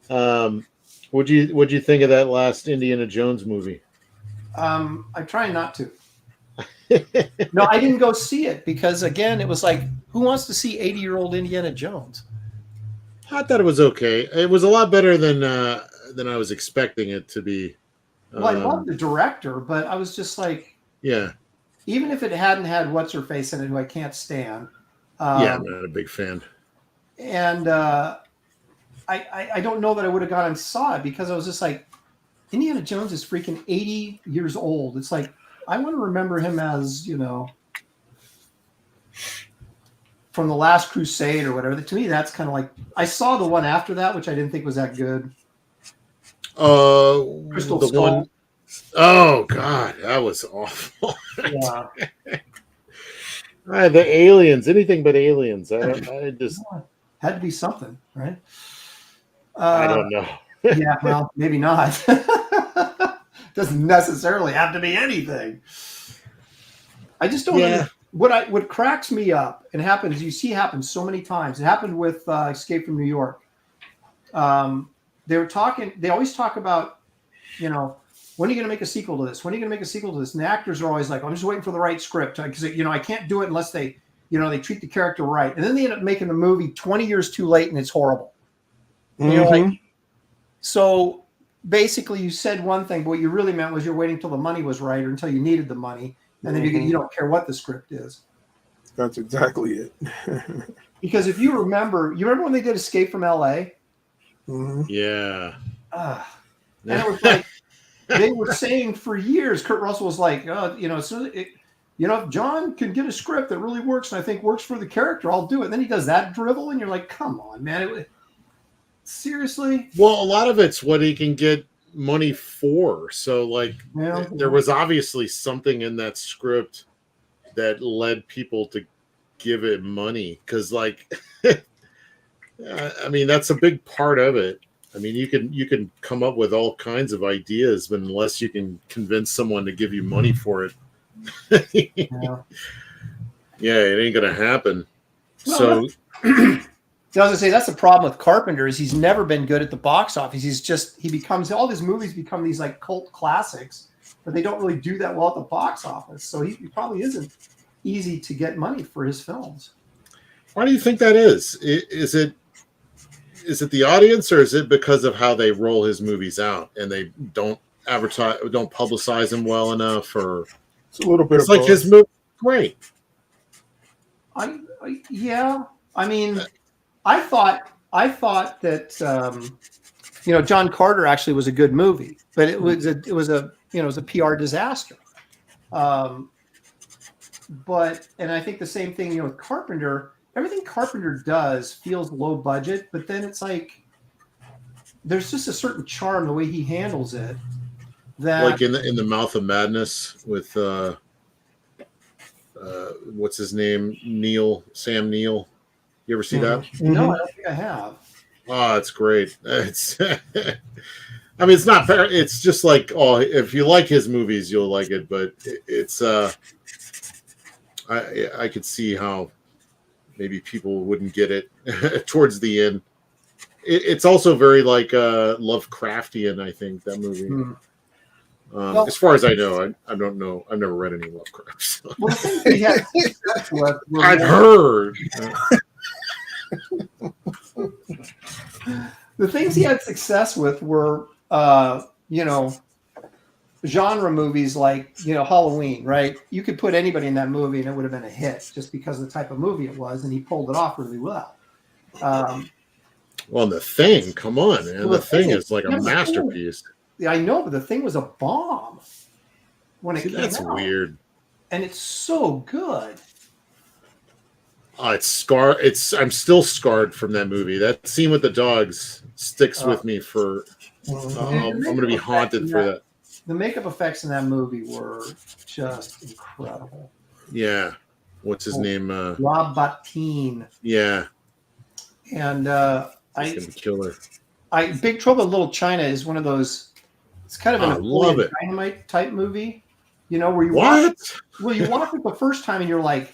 [SPEAKER 4] What'd you think of that last Indiana Jones movie?
[SPEAKER 3] I'm trying not to. No, I didn't go see it because, again, it was like, who wants to see 80-year-old Indiana Jones?
[SPEAKER 4] I thought it was okay. It was a lot better than I was expecting it to be.
[SPEAKER 3] Well, I love the director, but I was just like,
[SPEAKER 4] yeah.
[SPEAKER 3] Even if it hadn't had what's her face in it, who I can't stand.
[SPEAKER 4] Yeah, I'm not a big fan.
[SPEAKER 3] And I don't know that I would have gone and saw it because I was just like, Indiana Jones is freaking 80 years old. It's like, I want to remember him as, from the Last Crusade or whatever. To me, that's kind of like, I saw the one after that, which I didn't think was that good. Crystal Skull.
[SPEAKER 4] Oh God, that was awful.
[SPEAKER 3] Yeah.
[SPEAKER 4] The aliens, anything but aliens. I just
[SPEAKER 3] had to be something, right?
[SPEAKER 4] I don't know.
[SPEAKER 3] Yeah, well, maybe not. Doesn't necessarily have to be anything. I just don't know. What cracks me up and happens, you see happen so many times. It happened with Escape from New York. They always talk about, when are you going to make a sequel to this? When are you going to make a sequel to this? And the actors are always like, I'm just waiting for the right script because, I can't do it unless they treat the character right. And then they end up making the movie 20 years too late and it's horrible. And you're like, so basically you said one thing, but what you really meant was you're waiting till the money was right or until you needed the money. And then you don't care what the script is.
[SPEAKER 5] That's exactly it.
[SPEAKER 3] Because if you remember when they did Escape from L.A.?
[SPEAKER 5] Mhm.
[SPEAKER 4] Yeah.
[SPEAKER 3] And it was like they were saying for years, Kurt Russell was like, if John can get a script that really works and I think works for the character, I'll do it. And then he does that drivel, and you're like, come on, man. Seriously?
[SPEAKER 4] Well, a lot of it's what he can get money for. So, like,
[SPEAKER 3] Yeah.
[SPEAKER 4] there was obviously something in that script that led people to give it money. Because, like, I mean, that's a big part of it. I mean, you can come up with all kinds of ideas, but unless you can convince someone to give you money for it,
[SPEAKER 3] Yeah.
[SPEAKER 4] yeah, it ain't gonna happen.
[SPEAKER 3] Well,
[SPEAKER 4] So,
[SPEAKER 3] I was gonna say that's the problem with Carpenter is he's never been good at the box office. He becomes all his movies become these like cult classics, but they don't really do that well at the box office. So he probably isn't easy to get money for his films.
[SPEAKER 4] why do you think that is? Is it the audience, or is it because of how they roll his movies out and they don't publicize them well enough? Or
[SPEAKER 5] It's a little bit
[SPEAKER 4] it's
[SPEAKER 5] of
[SPEAKER 4] like
[SPEAKER 5] both.
[SPEAKER 4] his movie, great.
[SPEAKER 3] Yeah. I mean, I thought that John Carter actually was a good movie, but it was a PR disaster. And I think the same thing, with Carpenter. Everything Carpenter does feels low budget, but then it's like there's just a certain charm the way he handles it. That
[SPEAKER 4] Like in the Mouth of Madness with what's his name, Sam Neill. You ever see that?
[SPEAKER 3] no, I don't think I have.
[SPEAKER 4] Oh, it's great. It's I mean, it's not fair. It's just like, oh, if you like his movies, you'll like it. But it's I could see how maybe people wouldn't get it towards the end. It's also very like Lovecraftian, I think, that movie.
[SPEAKER 3] Well,
[SPEAKER 4] as far as I know, I don't know. I've never read any Lovecraft. So.
[SPEAKER 3] Well, the things he had success with were
[SPEAKER 4] I've heard.
[SPEAKER 3] The things he had success with were, genre movies like, Halloween, right? You could put anybody in that movie and it would have been a hit just because of the type of movie it was, and he pulled it off really well.
[SPEAKER 4] Well, The Thing, come on, man.
[SPEAKER 3] Well,
[SPEAKER 4] The Thing is like a masterpiece.
[SPEAKER 3] I know, but The Thing was a bomb when it came out.
[SPEAKER 4] That's weird.
[SPEAKER 3] And it's so good.
[SPEAKER 4] It's scar. I'm still scarred from that movie. That scene with the dogs sticks with me for. I'm going to be haunted for that.
[SPEAKER 3] The makeup effects in that movie were just incredible.
[SPEAKER 4] Yeah, what's his name?
[SPEAKER 3] Rob Bottin.
[SPEAKER 4] Yeah,
[SPEAKER 3] and
[SPEAKER 4] he's gonna be killer.
[SPEAKER 3] Big Trouble in Little China is one of those. It's kind of an Napoleon Dynamite type movie, where you watch it the first time and you're like,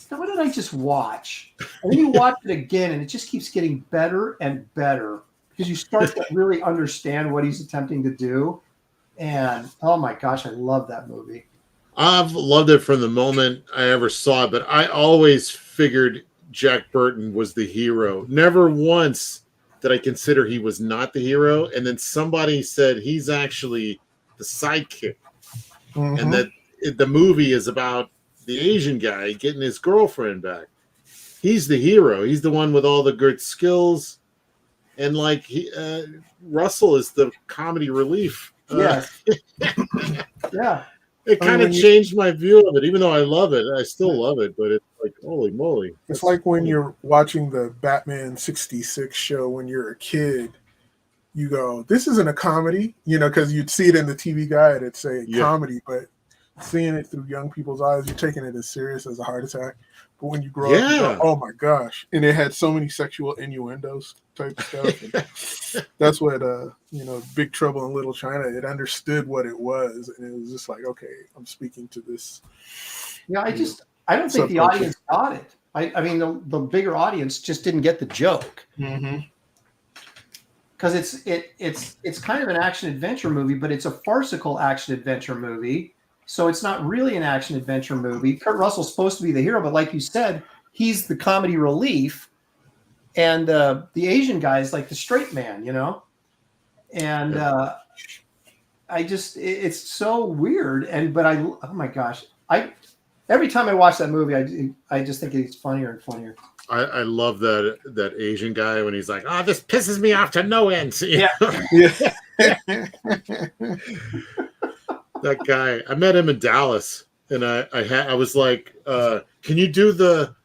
[SPEAKER 3] what did I just watch? And then you watch it again and it just keeps getting better and better because you start to really understand what he's attempting to do. And oh my gosh, I love that movie.
[SPEAKER 4] I've loved it from the moment I ever saw it, but I always figured Jack Burton was the hero. Never once did I consider he was not the hero. And then somebody said he's actually the sidekick. And that the movie is about the Asian guy getting his girlfriend back. He's the hero. He's the one with all the good skills. And like Russell is the comedy relief.
[SPEAKER 3] Yeah.
[SPEAKER 4] It kind of changed my view of it. Even though I love it, I still love it. But it's like, holy moly!
[SPEAKER 5] It's like when you're watching the Batman '66 show when you're a kid. You go, this isn't a comedy, because you'd see it in the TV guide. It'd say comedy, but seeing it through young people's eyes, you're taking it as serious as a heart attack. But when you grow up, you go, oh my gosh. And it had so many sexual innuendos type stuff. And that's what, Big Trouble in Little China, it understood what it was. And it was just like, okay, I'm speaking to this.
[SPEAKER 3] Yeah, I don't think the audience got it. I mean, the bigger audience just didn't get the joke. Because it's kind of an action adventure movie, but it's a farcical action adventure movie. So it's not really an action adventure movie. Kurt Russell's supposed to be the hero, but like you said, he's the comedy relief, and the Asian guy is like the straight man, And it's so weird. Oh my gosh, every time I watch that movie, I just think it's funnier and funnier.
[SPEAKER 4] I love that Asian guy when he's like, "Oh, this pisses me off to no end."
[SPEAKER 3] Yeah.
[SPEAKER 4] That guy. I met him in Dallas, and I was like, "Can you do the?"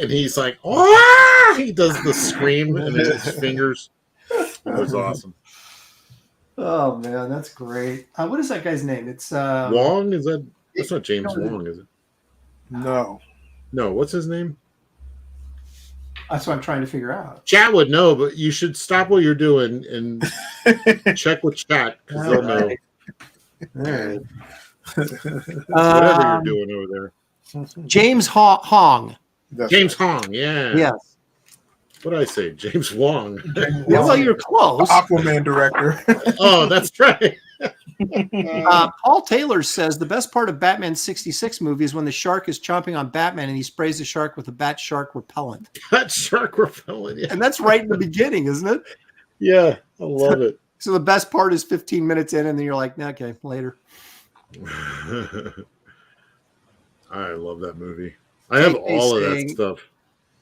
[SPEAKER 4] And he's like, "Oh!" He does the scream and then his fingers. It was awesome.
[SPEAKER 3] Oh man, that's great. What is that guy's name? It's
[SPEAKER 4] Wong, is that? That's not James Wong, is it?
[SPEAKER 5] No.
[SPEAKER 4] No, what's his name?
[SPEAKER 3] That's what I'm trying to figure out.
[SPEAKER 4] Chat would know, but you should stop what you're doing and check with chat because they'll know.
[SPEAKER 3] All right.
[SPEAKER 4] Whatever you're doing over there.
[SPEAKER 3] James Hong.
[SPEAKER 5] That's
[SPEAKER 4] James Hong, yeah.
[SPEAKER 3] Yes.
[SPEAKER 4] What did I say? James Wong.
[SPEAKER 3] Yeah, well, you're close.
[SPEAKER 5] Aquaman director.
[SPEAKER 4] Oh, that's right.
[SPEAKER 3] Paul Taylor says the best part of Batman 66 movie is when the shark is chomping on Batman and he sprays the shark with a bat shark repellent.
[SPEAKER 4] That shark repellent. Yeah.
[SPEAKER 3] And that's right in the beginning, isn't it?
[SPEAKER 4] Yeah, I love it.
[SPEAKER 3] So the best part is 15 minutes in, and then you're like, okay, later.
[SPEAKER 4] I love that movie. I have all of that stuff.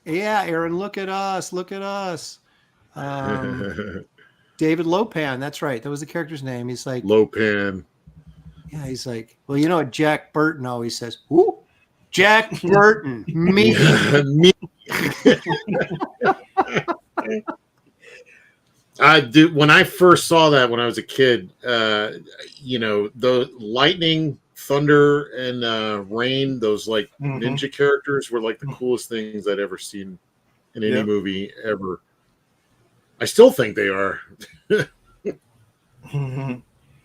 [SPEAKER 3] Yeah, Aaron, look at us. Look at us. David Lopan. That's right. That was the character's name. He's like
[SPEAKER 4] Lopan.
[SPEAKER 3] Yeah, he's like, well, you know what Jack Burton always says? Who? Jack Burton. Me.
[SPEAKER 4] Me. When I first saw that when I was a kid, the lightning, thunder, and rain, those like ninja characters were like the coolest things I'd ever seen in any movie ever. I still think they are.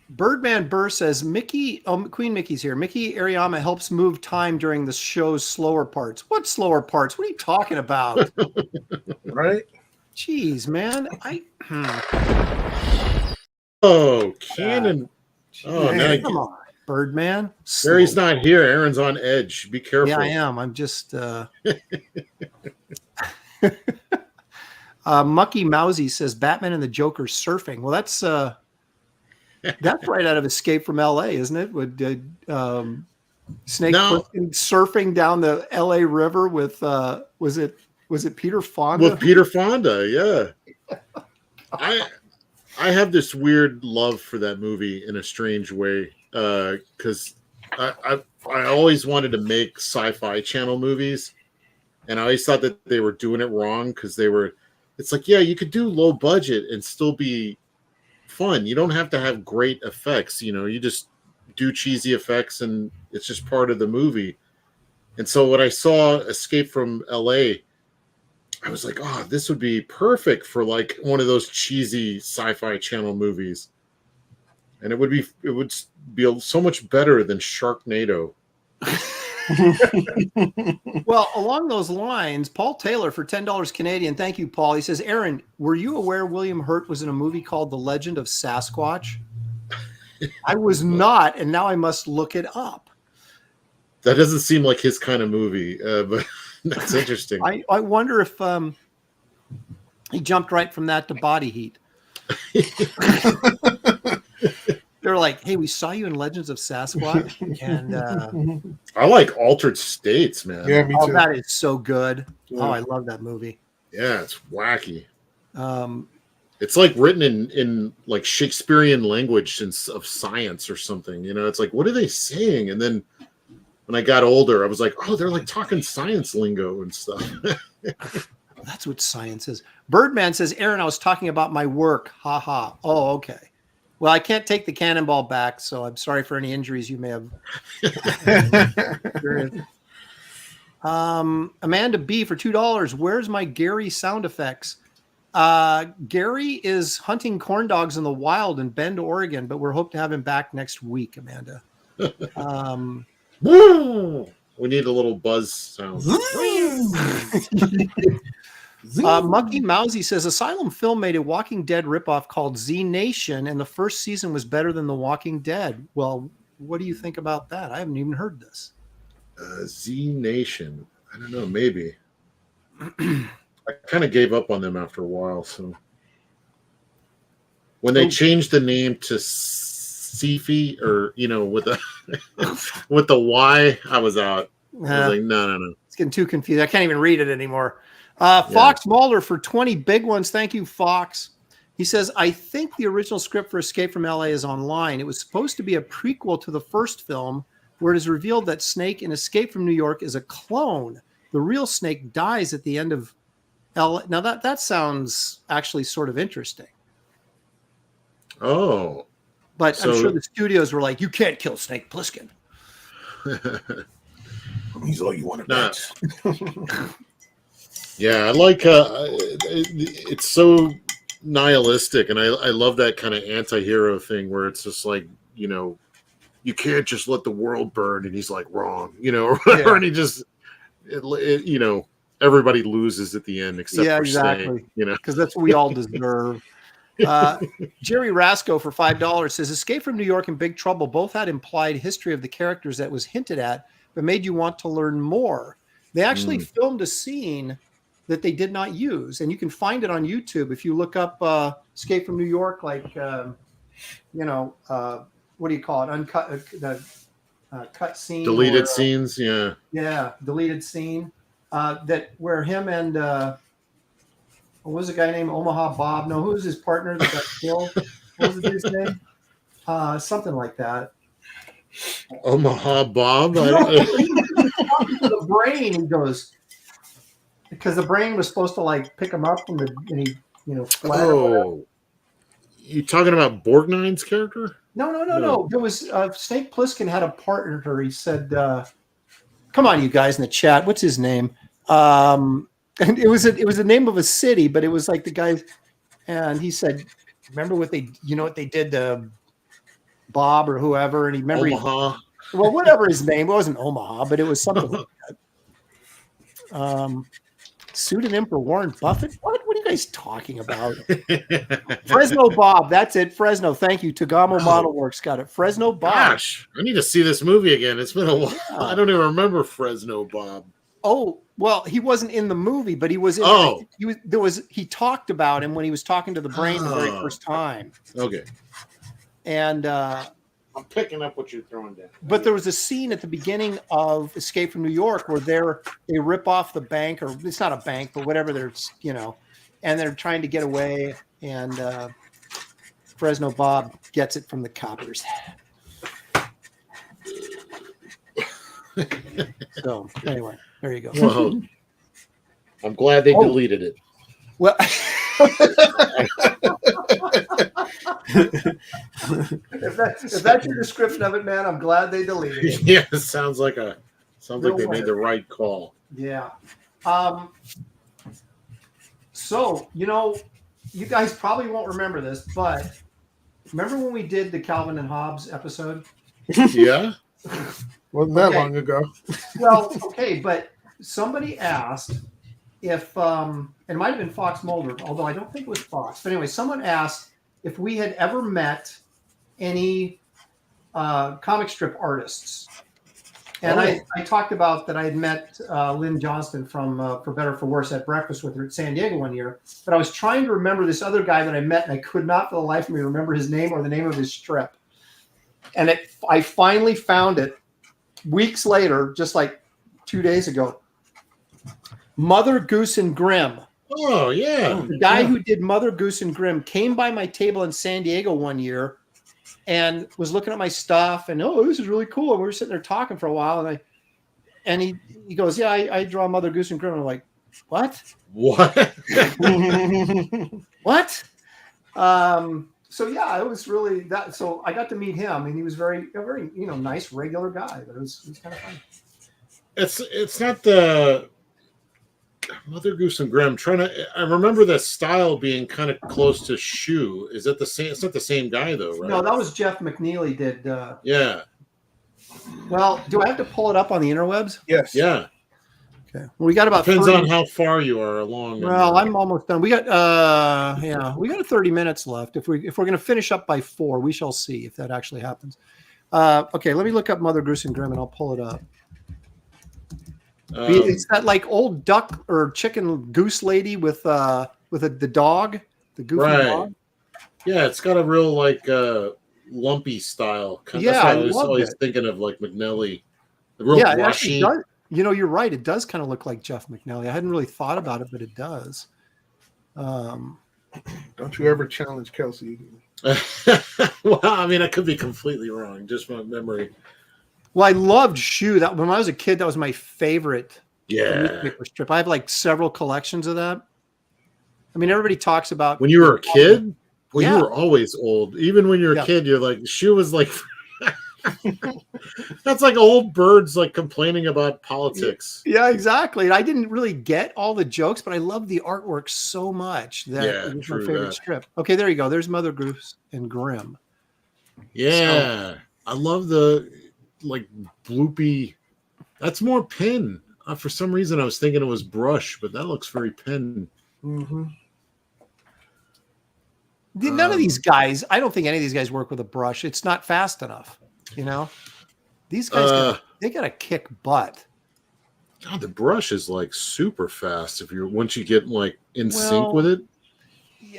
[SPEAKER 3] Birdman Burr says Queen Mickey's here. Mickey Ariyama helps move time during the show's slower parts. What slower parts? What are you talking about?
[SPEAKER 5] Right?
[SPEAKER 3] Jeez, man.
[SPEAKER 4] Oh, Cannon. Oh,
[SPEAKER 3] man, come on, Birdman.
[SPEAKER 4] Barry's not here. Aaron's on edge. Be careful.
[SPEAKER 3] Yeah, I am. I'm just Mucky Mousy says Batman and the Joker surfing. Well, that's right out of Escape from L.A., isn't it? With Snake Plissken surfing down the L.A. River with was it Peter Fonda?
[SPEAKER 4] With Peter Fonda, yeah. I have this weird love for that movie in a strange way because I always wanted to make Sci-Fi Channel movies, and I always thought that they were doing it wrong because it's like, yeah, you could do low budget and still be fun. You don't have to have great effects, you just do cheesy effects and it's just part of the movie. And so when I saw Escape from LA, I was like, oh, this would be perfect for like one of those cheesy Sci-Fi Channel movies. And it would be so much better than Sharknado.
[SPEAKER 3] Well, along those lines, Paul Taylor for $10 Canadian. Thank you, Paul. He says, Aaron, were you aware William Hurt was in a movie called The Legend of Sasquatch? I was not, and now I must look it up.
[SPEAKER 4] That doesn't seem like his kind of movie, but that's interesting.
[SPEAKER 3] I wonder if he jumped right from that to Body Heat. They're like, hey, we saw you in Legends of Sasquatch. And
[SPEAKER 4] I like Altered States, man.
[SPEAKER 5] Yeah, me too.
[SPEAKER 3] Oh, that is so good.
[SPEAKER 5] Yeah.
[SPEAKER 3] Oh, I love that movie.
[SPEAKER 4] Yeah, it's wacky. It's like written in like Shakespearean language of science or something. It's like, what are they saying? And then when I got older, I was like, oh, they're like talking science lingo and stuff.
[SPEAKER 3] That's what science is. Birdman says, Aaron, I was talking about my work. Ha ha. Oh, okay. Well, I can't take the cannonball back, so I'm sorry for any injuries you may have. Amanda B for $2. Where's my Gary sound effects? Gary is hunting corn dogs in the wild in Bend, Oregon, but we're hoping to have him back next week, Amanda.
[SPEAKER 4] We need a little buzz sound.
[SPEAKER 3] Mucky Mousy says Asylum Film made a Walking Dead ripoff called Z Nation, and the first season was better than The Walking Dead. Well, what do you think about that? I haven't even heard this.
[SPEAKER 4] Z Nation. I don't know. Maybe. I kind of gave up on them after a while. So when they changed the name to Sifi, or with the with the Y, I was out. I was like, no.
[SPEAKER 3] getting too confused. I can't even read it anymore. Fox Mulder for 20 big ones. Thank you, Fox. He says, I think the original script for Escape from LA is online. It was supposed to be a prequel to the first film, where it is revealed that Snake in Escape from New York is a clone. The real Snake dies at the end of LA. Now that sounds actually sort of interesting.
[SPEAKER 4] Oh.
[SPEAKER 3] But
[SPEAKER 4] So,
[SPEAKER 3] I'm sure the studios were like, you can't kill Snake Plissken.
[SPEAKER 5] He's all you want to dance.
[SPEAKER 4] Yeah, I like it's so nihilistic, and I love that kind of anti-hero thing where it's just like, you know, you can't just let the world burn, and he's like, wrong, you know, or whatever, and he just you know, everybody loses at the end except for
[SPEAKER 3] exactly.
[SPEAKER 4] Snake, you know,
[SPEAKER 3] because that's what we all deserve. Jerry Rasco for $5 says Escape from New York and Big Trouble both had implied history of the characters that was hinted at, but made you want to learn more. They actually filmed a scene that they did not use, and you can find it on YouTube if you look up Escape from New York, like you know, what do you call it? Uncut, cut scene,
[SPEAKER 4] deleted scenes,
[SPEAKER 3] deleted scene. That where him and what was the guy named Omaha Bob? No, who was his partner that got killed? What was his name? Something like that.
[SPEAKER 4] Omaha Bob.
[SPEAKER 3] The brain, he goes, because the brain was supposed to like pick him up and he, you know, fled.
[SPEAKER 4] Oh, you talking about Borgnine's character?
[SPEAKER 3] No. There was Snake Plissken had a partner. He said, "Come on, you guys in the chat. What's his name?" And it was the name of a city, but it was like the guy, and he said, "Remember what they did to Bob or whoever?" And he remembered
[SPEAKER 4] Omaha.
[SPEAKER 3] Well, whatever his name, it wasn't Omaha, but it was something like that. Pseudonym for Warren Buffett? What are you guys talking about? Fresno Bob, that's it. Fresno, thank you. Tagamo Model Works got it. Fresno Bob.
[SPEAKER 4] Gosh, I need to see this movie again. It's been a while. Yeah. I don't even remember Fresno Bob.
[SPEAKER 3] Oh, well, he wasn't in the movie, but he was in he talked about him when he was talking to the brain the very first time.
[SPEAKER 4] Okay.
[SPEAKER 3] And
[SPEAKER 4] I'm picking up what you're throwing down.
[SPEAKER 3] But there was a scene at the beginning of Escape from New York where they rip off the bank, or it's not a bank, but whatever, and they're trying to get away, and Fresno Bob gets it from the coppers. So anyway, there you go.
[SPEAKER 4] Well, I'm glad they deleted it.
[SPEAKER 3] Well, if that's your description of it, man, I'm glad they deleted it.
[SPEAKER 4] Yeah, it sounds like they made the right call.
[SPEAKER 3] Yeah. So, you guys probably won't remember this, but remember when we did the Calvin and Hobbes episode?
[SPEAKER 4] Yeah.
[SPEAKER 5] Wasn't that long ago.
[SPEAKER 3] Well, okay, but somebody asked if, and it might have been Fox Mulder, although I don't think it was Fox. But anyway, someone asked if we had ever met any comic strip artists. And I talked about that I had met Lynn Johnston from For Better or For Worse at breakfast with her at San Diego one year. But I was trying to remember this other guy that I met, and I could not for the life of me remember his name or the name of his strip. And I finally found it weeks later, just like 2 days ago. Mother Goose and Grimm.
[SPEAKER 4] Oh, yeah.
[SPEAKER 3] The guy who did Mother Goose and Grimm came by my table in San Diego one year and was looking at my stuff, and this is really cool. And we were sitting there talking for a while, and he goes, yeah, I draw Mother Goose and Grimm. And I'm like, what?
[SPEAKER 4] What?
[SPEAKER 3] What? So yeah, it was really that. So I got to meet him, and he was a very nice, regular guy. But it was kind of fun.
[SPEAKER 4] It's not the Mother Goose and Grimm. I remember the style being kind of close to Shoe. Is that the same? It's not the same guy though, right?
[SPEAKER 3] No, that was Jeff McNeely did.
[SPEAKER 4] Yeah.
[SPEAKER 3] Well, do I have to pull it up on the interwebs?
[SPEAKER 5] Yes.
[SPEAKER 4] Yeah.
[SPEAKER 3] Okay. Well, we got about
[SPEAKER 4] depends on how far you are along.
[SPEAKER 3] Well, I'm almost done. We got 30 minutes left. If we're going to finish up by 4, we shall see if that actually happens. Okay, let me look up Mother Goose and Grimm, and I'll pull it up. It's that like old duck or chicken goose lady with the dog, the goofy dog.
[SPEAKER 4] Yeah, it's got a real like lumpy style.
[SPEAKER 3] Yeah,
[SPEAKER 4] that's why I was always thinking of like McNelly. The real brushy.
[SPEAKER 3] You know, you're right. It does kind of look like Jeff McNally. I hadn't really thought about it, but it does.
[SPEAKER 5] Don't you ever challenge Kelsey.
[SPEAKER 4] Well, I mean, I could be completely wrong. Just my memory.
[SPEAKER 3] Well, I loved Shoe. That when I was a kid, that was my favorite newspaper strip. I have like several collections of that. I mean, everybody talks about
[SPEAKER 4] when you were a kid. Well,
[SPEAKER 3] yeah.
[SPEAKER 4] you were always old. Even when you're a kid, you're like, Shoe was like, that's like old birds like complaining about politics.
[SPEAKER 3] Yeah, exactly. And I didn't really get all the jokes, but I loved the artwork so much that it was my favorite strip. Okay, there you go. There's Mother Goose and Grimm.
[SPEAKER 4] Yeah, so, I love the like bloopy. That's more pen. For some reason, I was thinking it was brush, but that looks very pen.
[SPEAKER 5] Mm-hmm.
[SPEAKER 3] None of these guys, I don't think any of these guys work with a brush. It's not fast enough, you know. These guys, they got to kick butt.
[SPEAKER 4] God, the brush is like super fast. Once you get like in sync with it.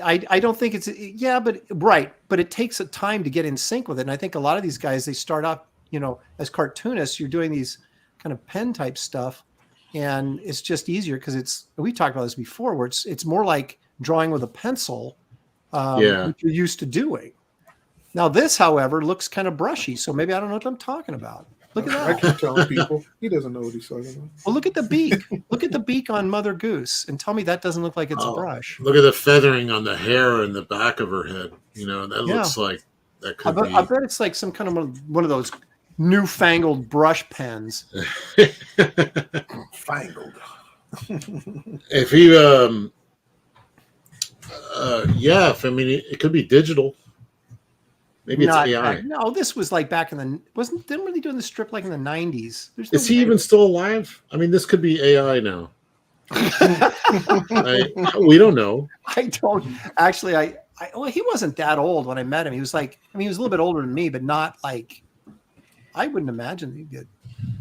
[SPEAKER 3] I don't think it's but it takes a time to get in sync with it. And I think a lot of these guys, they start off, you know, as cartoonists, you're doing these kind of pen type stuff, and it's just easier because we talked about this before, where it's more like drawing with a pencil. Which you're used to doing. Now this, however, looks kind of brushy, so maybe I don't know what I'm talking about. Look at that.
[SPEAKER 5] I keep telling people he doesn't know what he's talking about.
[SPEAKER 3] Well, look at the beak. Look at the beak on Mother Goose, and tell me that doesn't look like it's a brush.
[SPEAKER 4] Look at the feathering on the hair and the back of her head. You know, that looks like that could be.
[SPEAKER 3] I bet it's like some kind of one of those newfangled brush pens.
[SPEAKER 5] Fangled.
[SPEAKER 4] If he I mean, it could be digital. Maybe it's AI.
[SPEAKER 3] No, this was like back in the didn't really doing the strip like in the 90s.
[SPEAKER 4] Is he even still alive? I mean, this could be AI now. We don't know.
[SPEAKER 3] I don't actually. Well, he wasn't that old when I met him. He was like, I mean, he was a little bit older than me, but not like. I wouldn't imagine he did.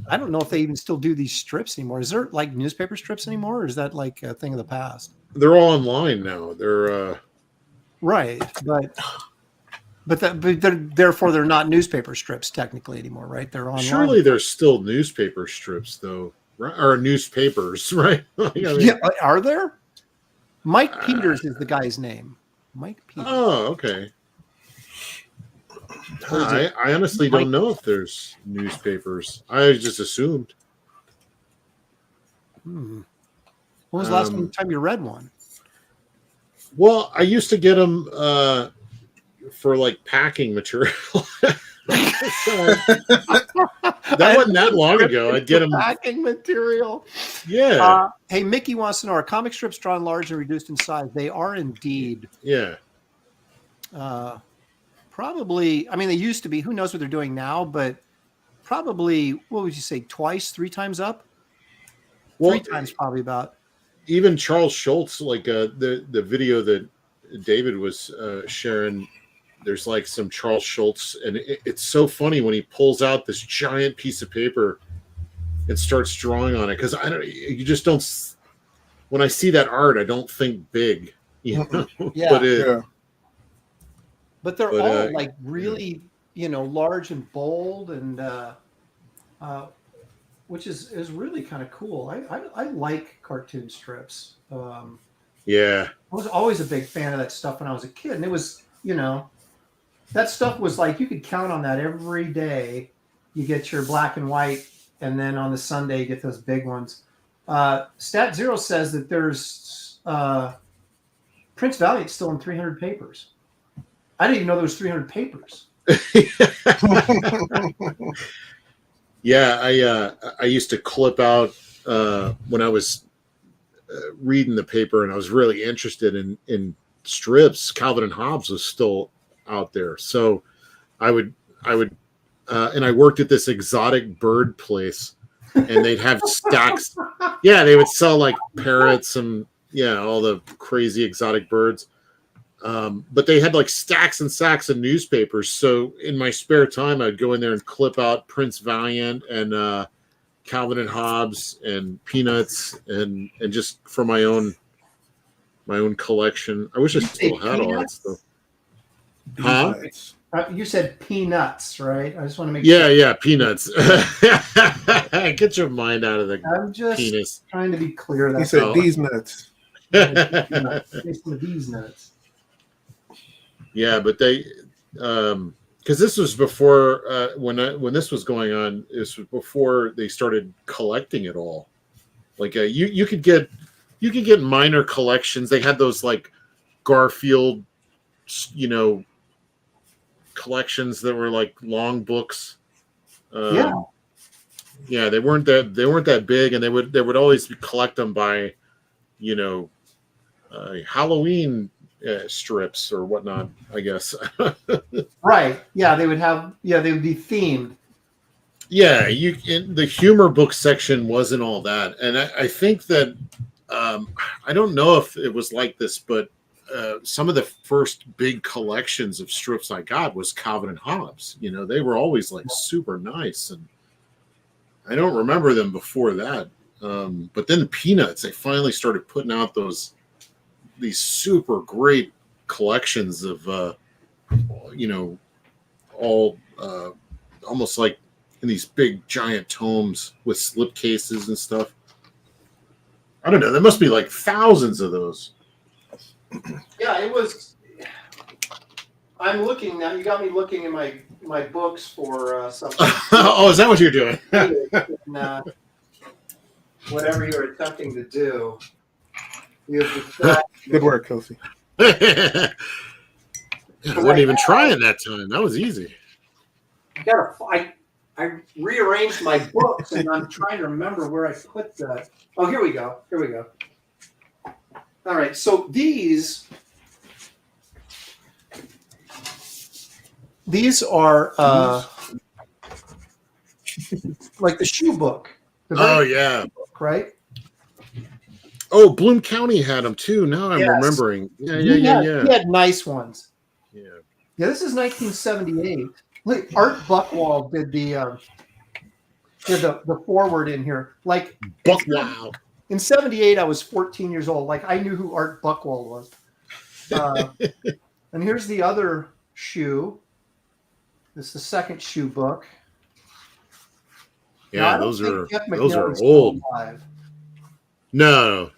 [SPEAKER 3] I don't know if they even still do these strips anymore. Is there like newspaper strips anymore, or is that like a thing of the past?
[SPEAKER 4] They're all online now. They're
[SPEAKER 3] right, but therefore they're not newspaper strips technically anymore, right? They're online.
[SPEAKER 4] Surely there's still newspaper strips though, right? Or newspapers, right? I mean,
[SPEAKER 3] yeah, are there? Mike Peters is the guy's name. Mike Peters.
[SPEAKER 4] Oh, okay. I honestly don't know if there's newspapers. I just assumed.
[SPEAKER 3] When was the last time you read one?
[SPEAKER 4] Well, I used to get them for like packing material. That wasn't that long ago. I'd get them
[SPEAKER 3] packing material.
[SPEAKER 4] Yeah.
[SPEAKER 3] Hey, Mickey wants to know: are comic strips drawn large and reduced in size? They are indeed.
[SPEAKER 4] Yeah.
[SPEAKER 3] Probably. I mean, they used to be. Who knows what they're doing now? But probably, what would you say? Twice, 3 times up? Well, 3 times probably about.
[SPEAKER 4] Even Charles Schultz, like the video that David was sharing, there's like some Charles Schultz, and it's so funny when he pulls out this giant piece of paper and starts drawing on it, because you just don't. When I see that art, I don't think big, you know.
[SPEAKER 3] Yeah. But they're all like really, large and bold, and which is really kind of cool. I like cartoon strips.
[SPEAKER 4] Yeah,
[SPEAKER 3] I was always a big fan of that stuff when I was a kid, and it was, that stuff was like you could count on that every day. You get your black and white, and then on the Sunday you get those big ones. Stat Zero says that there's Prince Valiant still in 300 papers. I didn't even know there was 300 papers.
[SPEAKER 4] Yeah, I used to clip out when I was reading the paper, and I was really interested in strips. Calvin and Hobbes was still out there, so I would, and I worked at this exotic bird place, and they'd have stacks. Yeah, they would sell like parrots and all the crazy exotic birds. But they had like stacks and stacks of newspapers. So in my spare time, I'd go in there and clip out Prince Valiant and Calvin and Hobbes and Peanuts and just for my own collection. I wish I still had all that stuff.
[SPEAKER 3] You said peanuts, right? I just want to make
[SPEAKER 4] Yeah,
[SPEAKER 3] sure.
[SPEAKER 4] yeah, peanuts. Get your mind out of the
[SPEAKER 3] I'm just
[SPEAKER 4] penis.
[SPEAKER 3] trying to be clear.
[SPEAKER 5] He
[SPEAKER 3] That's
[SPEAKER 5] said
[SPEAKER 3] all.
[SPEAKER 4] Oh.
[SPEAKER 5] these nuts.
[SPEAKER 3] Taste some of these nuts.
[SPEAKER 4] Yeah, but they, because this was before when this was going on. This was before they started collecting it all. Like you could get minor collections. They had those like Garfield, you know, collections that were like long books.
[SPEAKER 3] Yeah.
[SPEAKER 4] Yeah, they weren't that big, and they would always collect them by, you know, Halloween strips or whatnot. I guess.
[SPEAKER 3] Right. Yeah, they would have. Yeah, they would be themed.
[SPEAKER 4] Yeah, the humor book section wasn't all that, and I think that I don't know if it was like this, but some of the first big collections of strips I got was Calvin and Hobbes. You know, they were always like super nice, and I don't remember them before that. But then the Peanuts, they finally started putting out these super great collections of you know, all almost like in these big giant tomes with slip cases and stuff. I don't know. There must be like thousands of those.
[SPEAKER 3] Yeah, it was. I'm looking now. You got me looking in my books for something.
[SPEAKER 4] Oh, is that what you're doing?
[SPEAKER 3] And, whatever you're attempting to do, you have distracted
[SPEAKER 5] Good
[SPEAKER 3] me.
[SPEAKER 5] work, Kelsey.
[SPEAKER 4] I wasn't even trying that time. That was easy.
[SPEAKER 3] I rearranged my books and I'm trying to remember where I put that. Oh, here we go. Here we go. All right. So these are like the shoe book. The
[SPEAKER 4] Oh
[SPEAKER 3] very
[SPEAKER 4] yeah.
[SPEAKER 3] book, right?
[SPEAKER 4] Oh, Bloom County had them too. Now I'm
[SPEAKER 3] Yes.
[SPEAKER 4] remembering. Yeah.
[SPEAKER 3] He had nice ones.
[SPEAKER 4] Yeah.
[SPEAKER 3] Yeah, this is 1978. Look, Art Buchwald did the forward in here. Like
[SPEAKER 4] Wow.
[SPEAKER 3] in 78, I was 14 years old. Like I knew who Art Buchwald was. And here's the other shoe. This is the second shoe book.
[SPEAKER 4] Yeah,
[SPEAKER 3] Now,
[SPEAKER 4] those are
[SPEAKER 3] Jeff McNally is still
[SPEAKER 4] old.
[SPEAKER 3] alive.
[SPEAKER 4] No.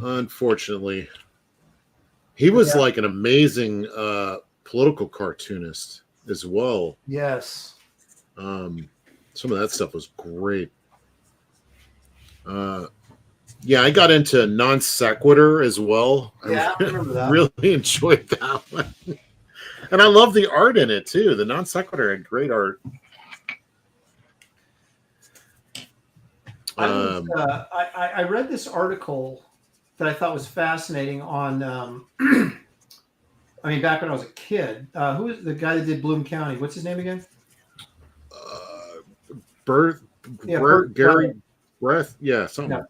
[SPEAKER 4] Unfortunately, he was like an amazing political cartoonist as well.
[SPEAKER 3] Yes.
[SPEAKER 4] Some of that stuff was great. Yeah, I got into Non Sequitur as well.
[SPEAKER 3] Yeah, I remember that.
[SPEAKER 4] Really enjoyed that one. And I love the art in it too. The Non Sequitur had great art.
[SPEAKER 3] I read this article that I thought was fascinating on I mean, back when I was a kid. Who is the guy that did Bloom County? What's his name again?
[SPEAKER 4] Gary Breath. Yeah, something.
[SPEAKER 3] No.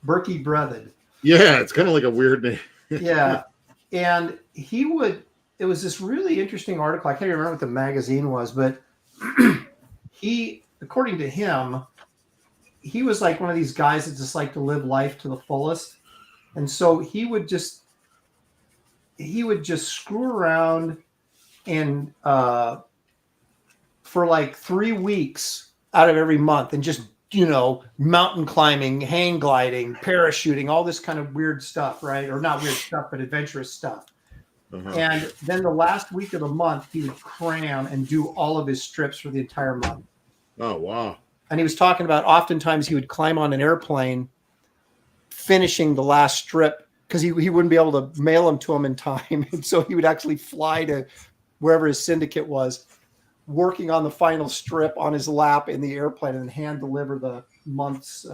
[SPEAKER 3] Berkey Breathed.
[SPEAKER 4] Yeah, it's kind of like a weird name.
[SPEAKER 3] Yeah. And it was this really interesting article. I can't even remember what the magazine was, but according to him, he was like one of these guys that just like to live life to the fullest. And so he would just screw around and for like 3 weeks out of every month and just, mountain climbing, hang gliding, parachuting, all this kind of weird stuff, right? Or not weird stuff, but adventurous stuff. Uh-huh. And then the last week of the month, he would cram and do all of his strips for the entire month.
[SPEAKER 4] Oh, wow.
[SPEAKER 3] And he was talking about oftentimes he would climb on an airplane finishing the last strip because he wouldn't be able to mail them to him in time. And so he would actually fly to wherever his syndicate was, working on the final strip on his lap in the airplane and hand deliver the month's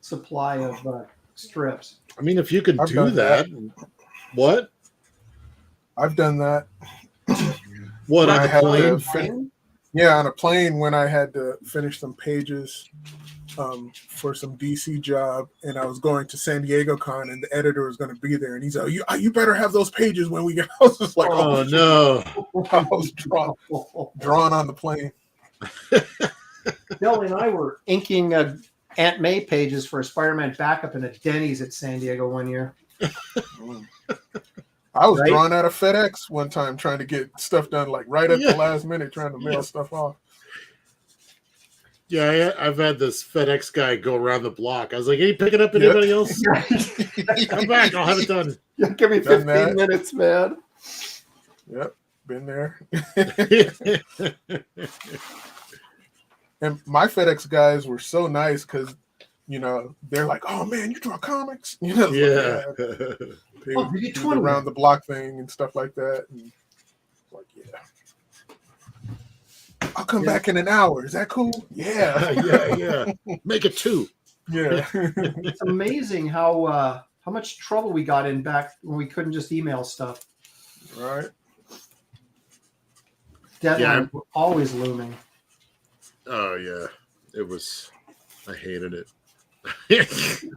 [SPEAKER 3] supply of strips.
[SPEAKER 4] I mean, if you could do that. What?
[SPEAKER 5] I've done that.
[SPEAKER 4] What?
[SPEAKER 5] I had on a plane when I had to finish some pages for some DC job, and I was going to San Diego Con, and the editor was going to be there, and he's like, "You better have those pages when we get." I was just like,
[SPEAKER 4] "Oh no!"
[SPEAKER 5] I was drawn on the plane.
[SPEAKER 3] Billy and I were inking Aunt May pages for a Spider-Man backup in a Denny's at San Diego one year.
[SPEAKER 5] I was
[SPEAKER 3] Right?
[SPEAKER 5] drawn out of FedEx one time trying to get stuff done, like right at the last minute, trying to mail stuff off.
[SPEAKER 4] Yeah, I've had this FedEx guy go around the block. I was like, "Hey, picking up anybody else? Come back, I'll have it done."
[SPEAKER 3] Give me
[SPEAKER 5] Done
[SPEAKER 3] 15
[SPEAKER 5] that.
[SPEAKER 3] minutes, man.
[SPEAKER 5] Yep, been there. And my FedEx guys were so nice because, they're like, "Oh man, you draw comics?"
[SPEAKER 4] Yeah.
[SPEAKER 5] They
[SPEAKER 3] Oh,
[SPEAKER 5] would
[SPEAKER 3] did you
[SPEAKER 5] do the
[SPEAKER 3] 20?
[SPEAKER 5] around the block thing and stuff like that. And like, yeah. I'll come back in an hour. Is that cool? Yeah.
[SPEAKER 4] Yeah. Make it 2.
[SPEAKER 5] Yeah.
[SPEAKER 3] It's amazing how much trouble we got in back when we couldn't just email stuff.
[SPEAKER 5] Right.
[SPEAKER 3] Deadlines were always looming.
[SPEAKER 4] Oh yeah, it was. I hated it.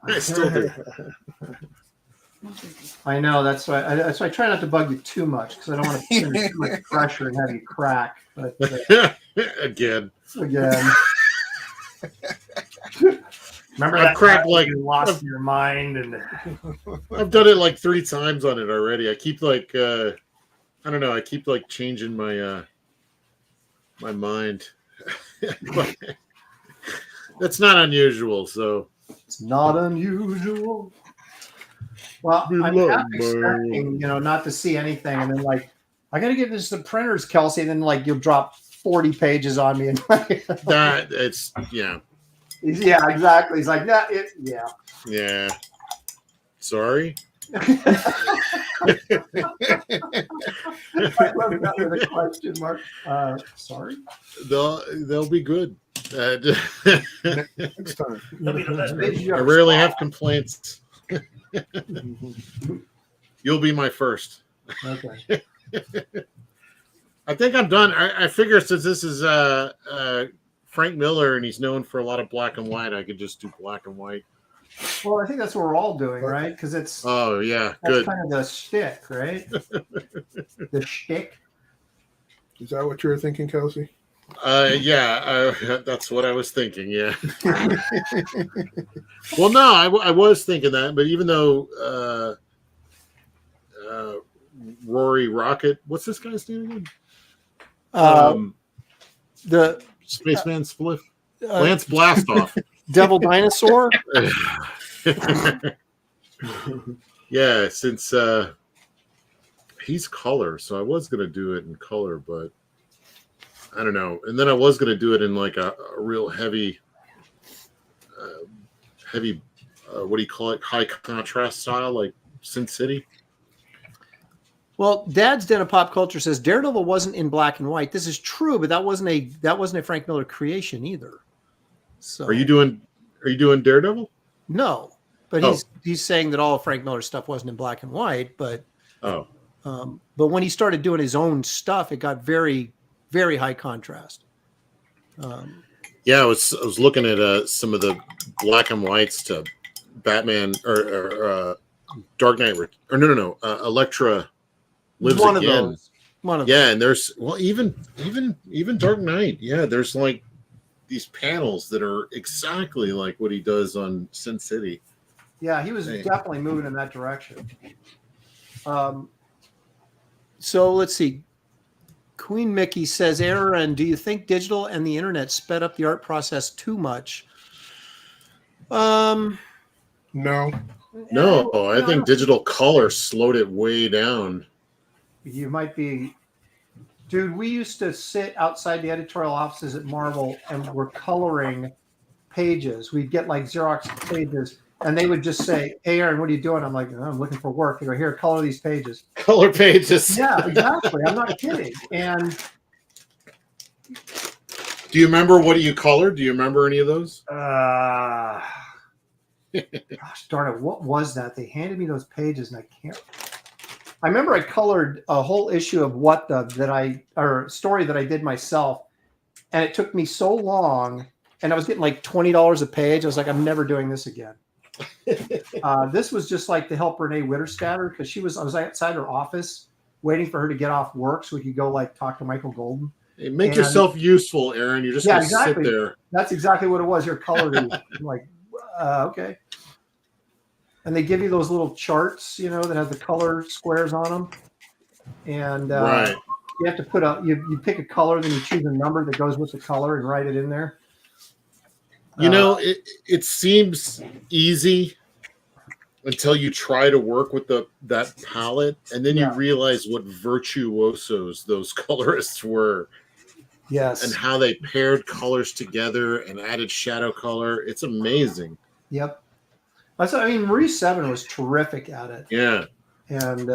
[SPEAKER 4] I still do.
[SPEAKER 3] I know, that's why I try not to bug you too much because I don't want to put in too much pressure and have you crack. But
[SPEAKER 4] Again.
[SPEAKER 3] Remember
[SPEAKER 4] I've
[SPEAKER 3] that
[SPEAKER 4] cracked
[SPEAKER 3] time
[SPEAKER 4] like
[SPEAKER 3] you lost your mind and
[SPEAKER 4] I've done it like 3 times on it already. I keep like I don't know. I keep like changing my my mind. But that's not unusual. So
[SPEAKER 3] it's not unusual. Well, I'm half expecting, not to see anything, and then like, I got to give this to the printers, Kelsey, and then like you'll drop 40 pages on me, and
[SPEAKER 4] that it's
[SPEAKER 3] yeah, exactly. He's like,
[SPEAKER 4] yeah. Sorry.
[SPEAKER 3] I love that with a question mark. Sorry.
[SPEAKER 4] They'll be good.
[SPEAKER 5] Next time.
[SPEAKER 4] I rarely have complaints. You'll be my first.
[SPEAKER 3] Okay.
[SPEAKER 4] I think I'm done. I figure since this is Frank Miller and he's known for a lot of black and white, I could just do black and white.
[SPEAKER 3] Well, I think that's what we're all doing, right? Because it's
[SPEAKER 4] yeah,
[SPEAKER 3] that's
[SPEAKER 4] good.
[SPEAKER 3] kind of the shtick, right? The shtick.
[SPEAKER 5] Is that what you were thinking, Kelsey?
[SPEAKER 4] That's what I was thinking. Yeah. Well, no, I was thinking that, but even though Rory Rocket, what's this guy's name again?
[SPEAKER 3] The
[SPEAKER 4] Spaceman Spliff, Lance Blastoff,
[SPEAKER 3] Devil Dinosaur.
[SPEAKER 4] Yeah, since he's color, so I was gonna do it in color, but I don't know. And then I was gonna do it in like a real heavy, what do you call it? High contrast style, like Sin City.
[SPEAKER 3] Well, Dad's Den of Pop Culture says Daredevil wasn't in black and white. This is true, but that wasn't a Frank Miller creation either. So
[SPEAKER 4] Are you doing Daredevil?
[SPEAKER 3] No, but he's saying that all of Frank Miller's stuff wasn't in black and white. But but when he started doing his own stuff, it got very, very high contrast.
[SPEAKER 4] Yeah, I was looking at some of the black and whites to Batman or Dark Knight or no, Elektra Lives
[SPEAKER 3] One
[SPEAKER 4] Again.
[SPEAKER 3] of those. One of
[SPEAKER 4] and there's even Dark Knight. Yeah, there's like these panels that are exactly like what he does on Sin City.
[SPEAKER 3] Yeah, he was definitely moving in that direction. So let's see. Queen Mickey says, Aaron, do you think digital and the internet sped up the art process too much?
[SPEAKER 5] No.
[SPEAKER 4] I think digital color slowed it way down.
[SPEAKER 3] You might be. Dude, we used to sit outside the editorial offices at Marvel and we're coloring pages. We'd get like Xerox pages and they would just say, hey, Aaron, what are you doing? I'm like, I'm looking for work. They go, here, color these pages.
[SPEAKER 4] Color pages.
[SPEAKER 3] Yeah, exactly. I'm not kidding. And
[SPEAKER 4] do you remember what you colored? Do you remember any of those?
[SPEAKER 3] Gosh darn it. What was that? They handed me those pages and I can't. I remember I colored a whole issue of story that I did myself. And it took me so long and I was getting like $20 a page. I was like, I'm never doing this again. This was just like to help Renee Witterstatter because I was outside her office waiting for her to get off work so we could go like talk to Michael Golden.
[SPEAKER 4] Hey, make yourself useful, Aaron. You're just going to sit there.
[SPEAKER 3] That's exactly what it was. You're coloring. I'm like, okay. and they give you those little charts, that have the color squares on them, and
[SPEAKER 4] Right.
[SPEAKER 3] you have to put you pick a color, then you choose a number that goes with the color and write it in there.
[SPEAKER 4] It seems easy until you try to work with that palette, and then you realize what virtuosos those colorists were.
[SPEAKER 3] Yes.
[SPEAKER 4] And how they paired colors together and added shadow color. It's amazing.
[SPEAKER 3] Yep. Marie Seven was terrific at it.
[SPEAKER 4] Yeah.
[SPEAKER 3] And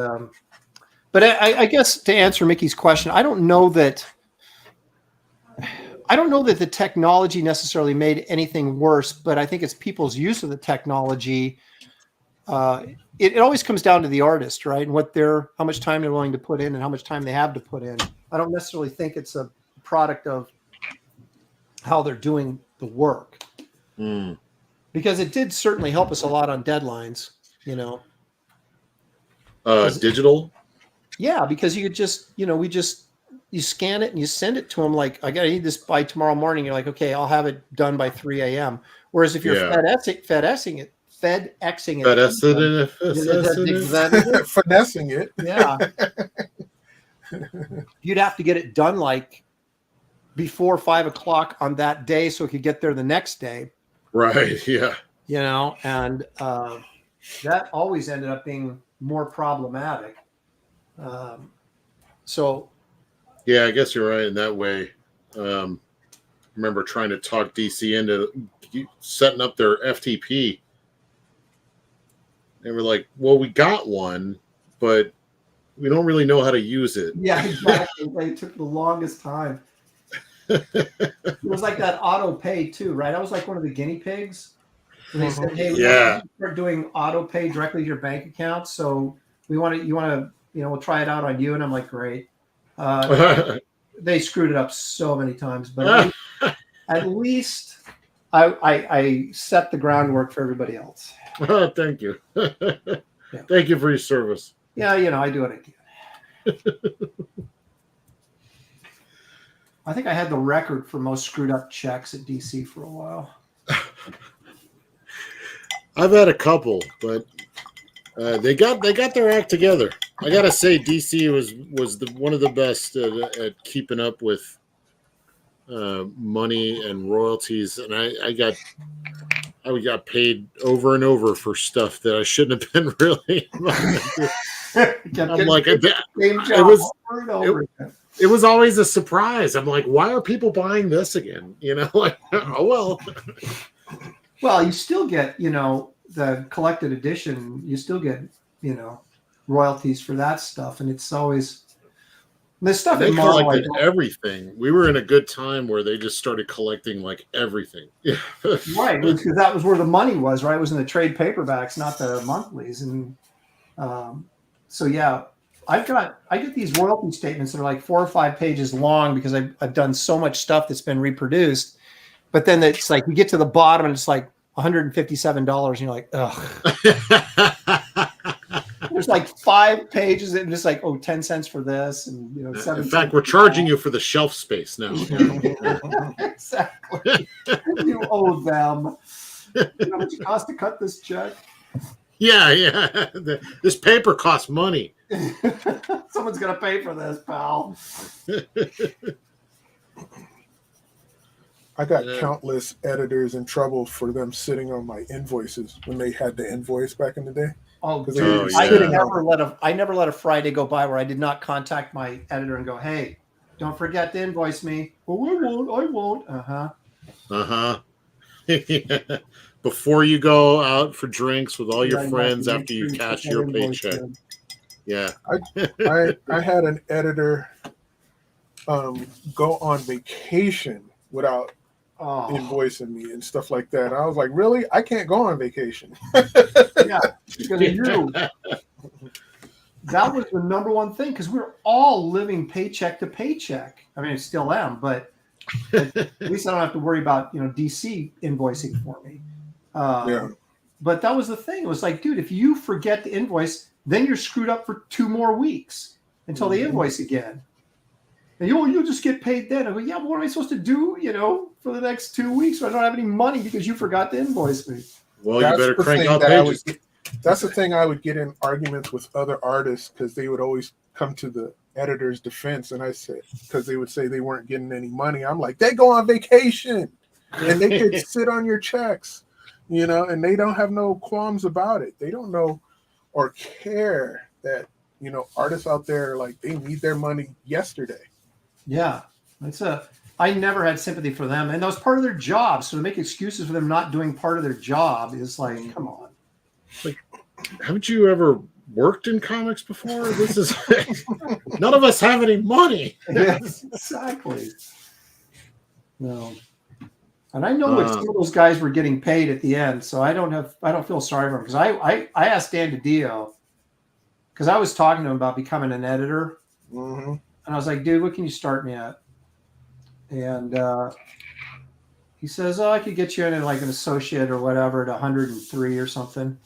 [SPEAKER 3] but I guess to answer Mickey's question, I don't know that the technology necessarily made anything worse, but I think it's people's use of the technology. It always comes down to the artist, right? And how much time they're willing to put in and how much time they have to put in. I don't necessarily think it's a product of how they're doing the work. Because it did certainly help us a lot on deadlines,
[SPEAKER 4] Digital?
[SPEAKER 3] Yeah, because you could just, you scan it and you send it to them like, I need this by tomorrow morning. You're like, okay, I'll have it done by 3 a.m. Whereas if you're FedExing it,
[SPEAKER 5] finessing it.
[SPEAKER 3] Yeah. You'd have to get it done like before 5 o'clock on that day so it could get there the next day.
[SPEAKER 4] Right. Yeah.
[SPEAKER 3] And that always ended up being more problematic. So.
[SPEAKER 4] Yeah, I guess you're right in that way. I remember trying to talk DC into setting up their FTP. They were like, well, we got one, but we don't really know how to use it.
[SPEAKER 3] Yeah, exactly. It took the longest time. It was like that auto pay too, right? I was like one of the guinea pigs. And they said, hey, we're doing auto pay directly to your bank account. So we'll try it out on you. And I'm like, great. They screwed it up so many times, but at least I set the groundwork for everybody else.
[SPEAKER 4] Thank you. Thank you for your service.
[SPEAKER 3] Yeah, I do what I can. I think I had the record for most screwed up checks at DC for a while.
[SPEAKER 4] I've had a couple, but they got their act together. I gotta say, DC was one of the best at keeping up with money and royalties, and I got paid over and over for stuff that I shouldn't have been really. I'm like, it was always a surprise. I'm like, why are people buying this again? Like, oh well.
[SPEAKER 3] Well, you still get, the collected edition. You still get, royalties for that stuff, and it's always the stuff.
[SPEAKER 4] They collected everything. We were in a good time where they just started collecting like everything.
[SPEAKER 3] Right, because that was where the money was. Right, it was in the trade paperbacks, not the monthlies, and so yeah. I get these royalty statements that are like 4 or 5 pages long because I've done so much stuff that's been reproduced. But then it's like you get to the bottom and it's like $157, and you're like, ugh. There's like 5 pages and it's like, 10 cents for this, and
[SPEAKER 4] in fact, we're charging you for the shelf space now.
[SPEAKER 3] Exactly. You owe them. You know how much it costs to cut this check?
[SPEAKER 4] Yeah. This paper costs money.
[SPEAKER 3] Someone's gonna pay for this, pal.
[SPEAKER 5] I got countless editors in trouble for them sitting on my invoices when they had the invoice back in the day.
[SPEAKER 3] Oh, dude, I never let a Friday go by where I did not contact my editor and go, "Hey, don't forget to invoice me." Oh, I won't.
[SPEAKER 4] Yeah. Before you go out for drinks with all your friends after you cash your paycheck. Yeah.
[SPEAKER 5] I had an editor go on vacation without invoicing me and stuff like that. I was like, really? I can't go on vacation.
[SPEAKER 3] Yeah, because of you. That was the number one thing, because we were all living paycheck to paycheck. I mean, I still am, but at least I don't have to worry about DC invoicing for me. But that was the thing. It was like, dude, if you forget to invoice, then you're screwed up for 2 more weeks until they invoice again. And you'll just get paid then. I go, yeah, well, what am I supposed to do, for the next 2 weeks when I don't have any money because you forgot to invoice me?
[SPEAKER 4] Well, you better crank out pages.
[SPEAKER 5] That's the thing. I would get in arguments with other artists because they would always come to the editor's defense, and I said, because they would say they weren't getting any money. I'm like, they go on vacation and they could sit on your checks, and they don't have no qualms about it. They don't know or care that, artists out there, like, they need their money yesterday.
[SPEAKER 3] Yeah. I never had sympathy for them, and that was part of their job. So to make excuses for them not doing part of their job is like, come on.
[SPEAKER 4] Like, haven't you ever worked in comics before? This is none of us have any money.
[SPEAKER 3] Yes, exactly. No. And I know what some of those guys were getting paid at the end, so I don't feel sorry for them, because I asked Dan DiDio, because I was talking to him about becoming an editor, and I was like, dude, what can you start me at? And he says, I could get you in like an associate or whatever at 103 or something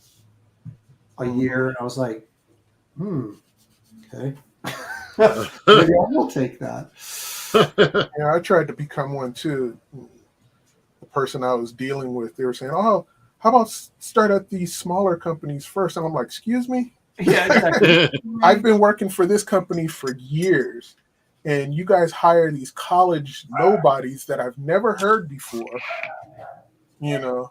[SPEAKER 3] a year. And I was like, okay. Maybe I will take that.
[SPEAKER 5] Yeah, I tried to become one too. The person I was dealing with, they were saying, "Oh, how about start at these smaller companies first?" And I'm like, "Excuse me?
[SPEAKER 3] Yeah, exactly.
[SPEAKER 5] I've been working for this company for years, and you guys hire these college nobodies that I've never heard before, and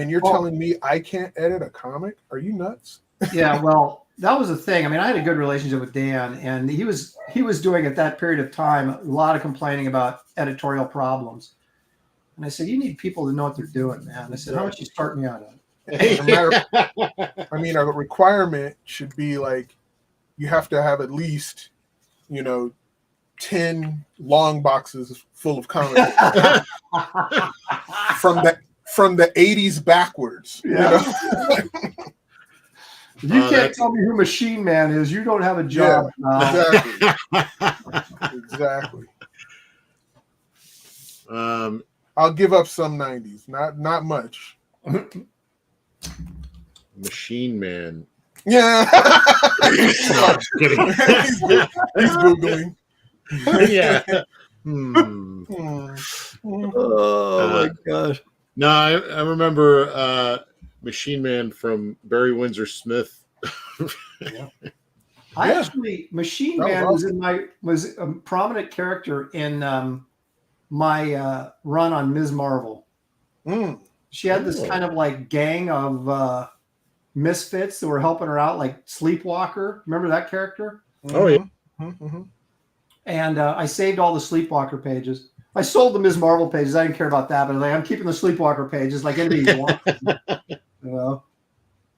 [SPEAKER 5] you're telling me I can't edit a comic? Are you nuts?"
[SPEAKER 3] Yeah, well, that was the thing. I mean, I had a good relationship with Dan, and he was doing at that period of time a lot of complaining about editorial problems. And I said, you need people to know what they're doing, man. I said, how much you start me out on?
[SPEAKER 5] I mean, a requirement should be like, you have to have at least, 10 long boxes full of comics from the 80s backwards.
[SPEAKER 3] Yeah. If you can't tell me who Machine Man is, you don't have a job.
[SPEAKER 5] Yeah, exactly. I'll give up some 90s, not much.
[SPEAKER 4] Machine Man.
[SPEAKER 5] Yeah.
[SPEAKER 4] No, I'm just kidding.
[SPEAKER 5] He's Googling.
[SPEAKER 4] Yeah.
[SPEAKER 2] Oh my gosh.
[SPEAKER 4] No, I remember Machine Man from Barry Windsor Smith.
[SPEAKER 3] Yeah. Machine Man was a prominent character in my run on Ms. Marvel. She had this kind of like gang of misfits that were helping her out, like Sleepwalker. Remember that character?
[SPEAKER 4] Oh yeah.
[SPEAKER 3] And I saved all the Sleepwalker pages. I sold the Ms. Marvel pages. I didn't care about that, but I'm keeping the Sleepwalker pages. Like anybody wants them,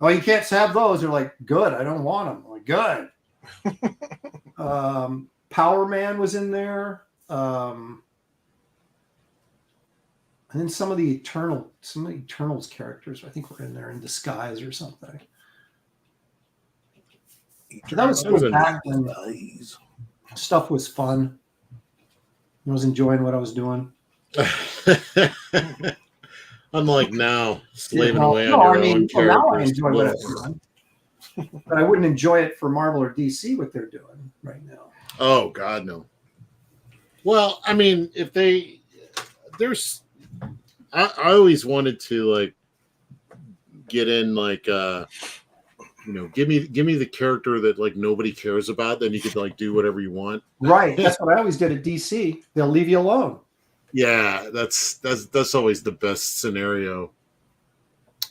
[SPEAKER 3] Oh, you can't have those. They're like, good. I don't want them. I'm like, good. Power Man was in there. And then some of the Eternals characters, I think, were in there in disguise or something. That was sort of back when stuff was fun. I was enjoying what I was doing.
[SPEAKER 4] Unlike now, slaving away on your own characters.
[SPEAKER 3] Now I enjoy what I'm doing. But I wouldn't enjoy it for Marvel or DC, what they're doing right now.
[SPEAKER 4] Oh, God, no. Well, I mean, I always wanted to, like, get in, like, give me the character that, like, nobody cares about, then you could, like, do whatever you want.
[SPEAKER 3] Right. That's what I always did at DC. They'll leave you alone. Yeah,
[SPEAKER 4] that's always the best scenario.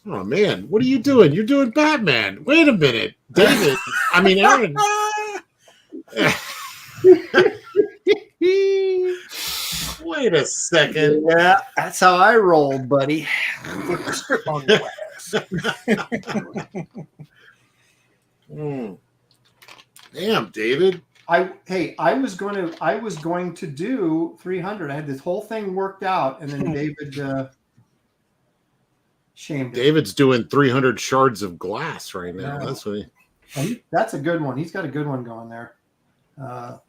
[SPEAKER 4] Oh man, what are you doing? You're doing Batman. Wait a minute, David. I mean, Aaron. Wait a second.
[SPEAKER 3] Yeah, that's how I roll, buddy.
[SPEAKER 5] Put the script on your ass.
[SPEAKER 4] Damn, David.
[SPEAKER 3] I was going to do 300. I had this whole thing worked out, and then David shamed it.
[SPEAKER 4] David's doing 300 shards of glass right now. Yeah. That's what
[SPEAKER 3] that's a good one. He's got a good one going there.
[SPEAKER 4] I'm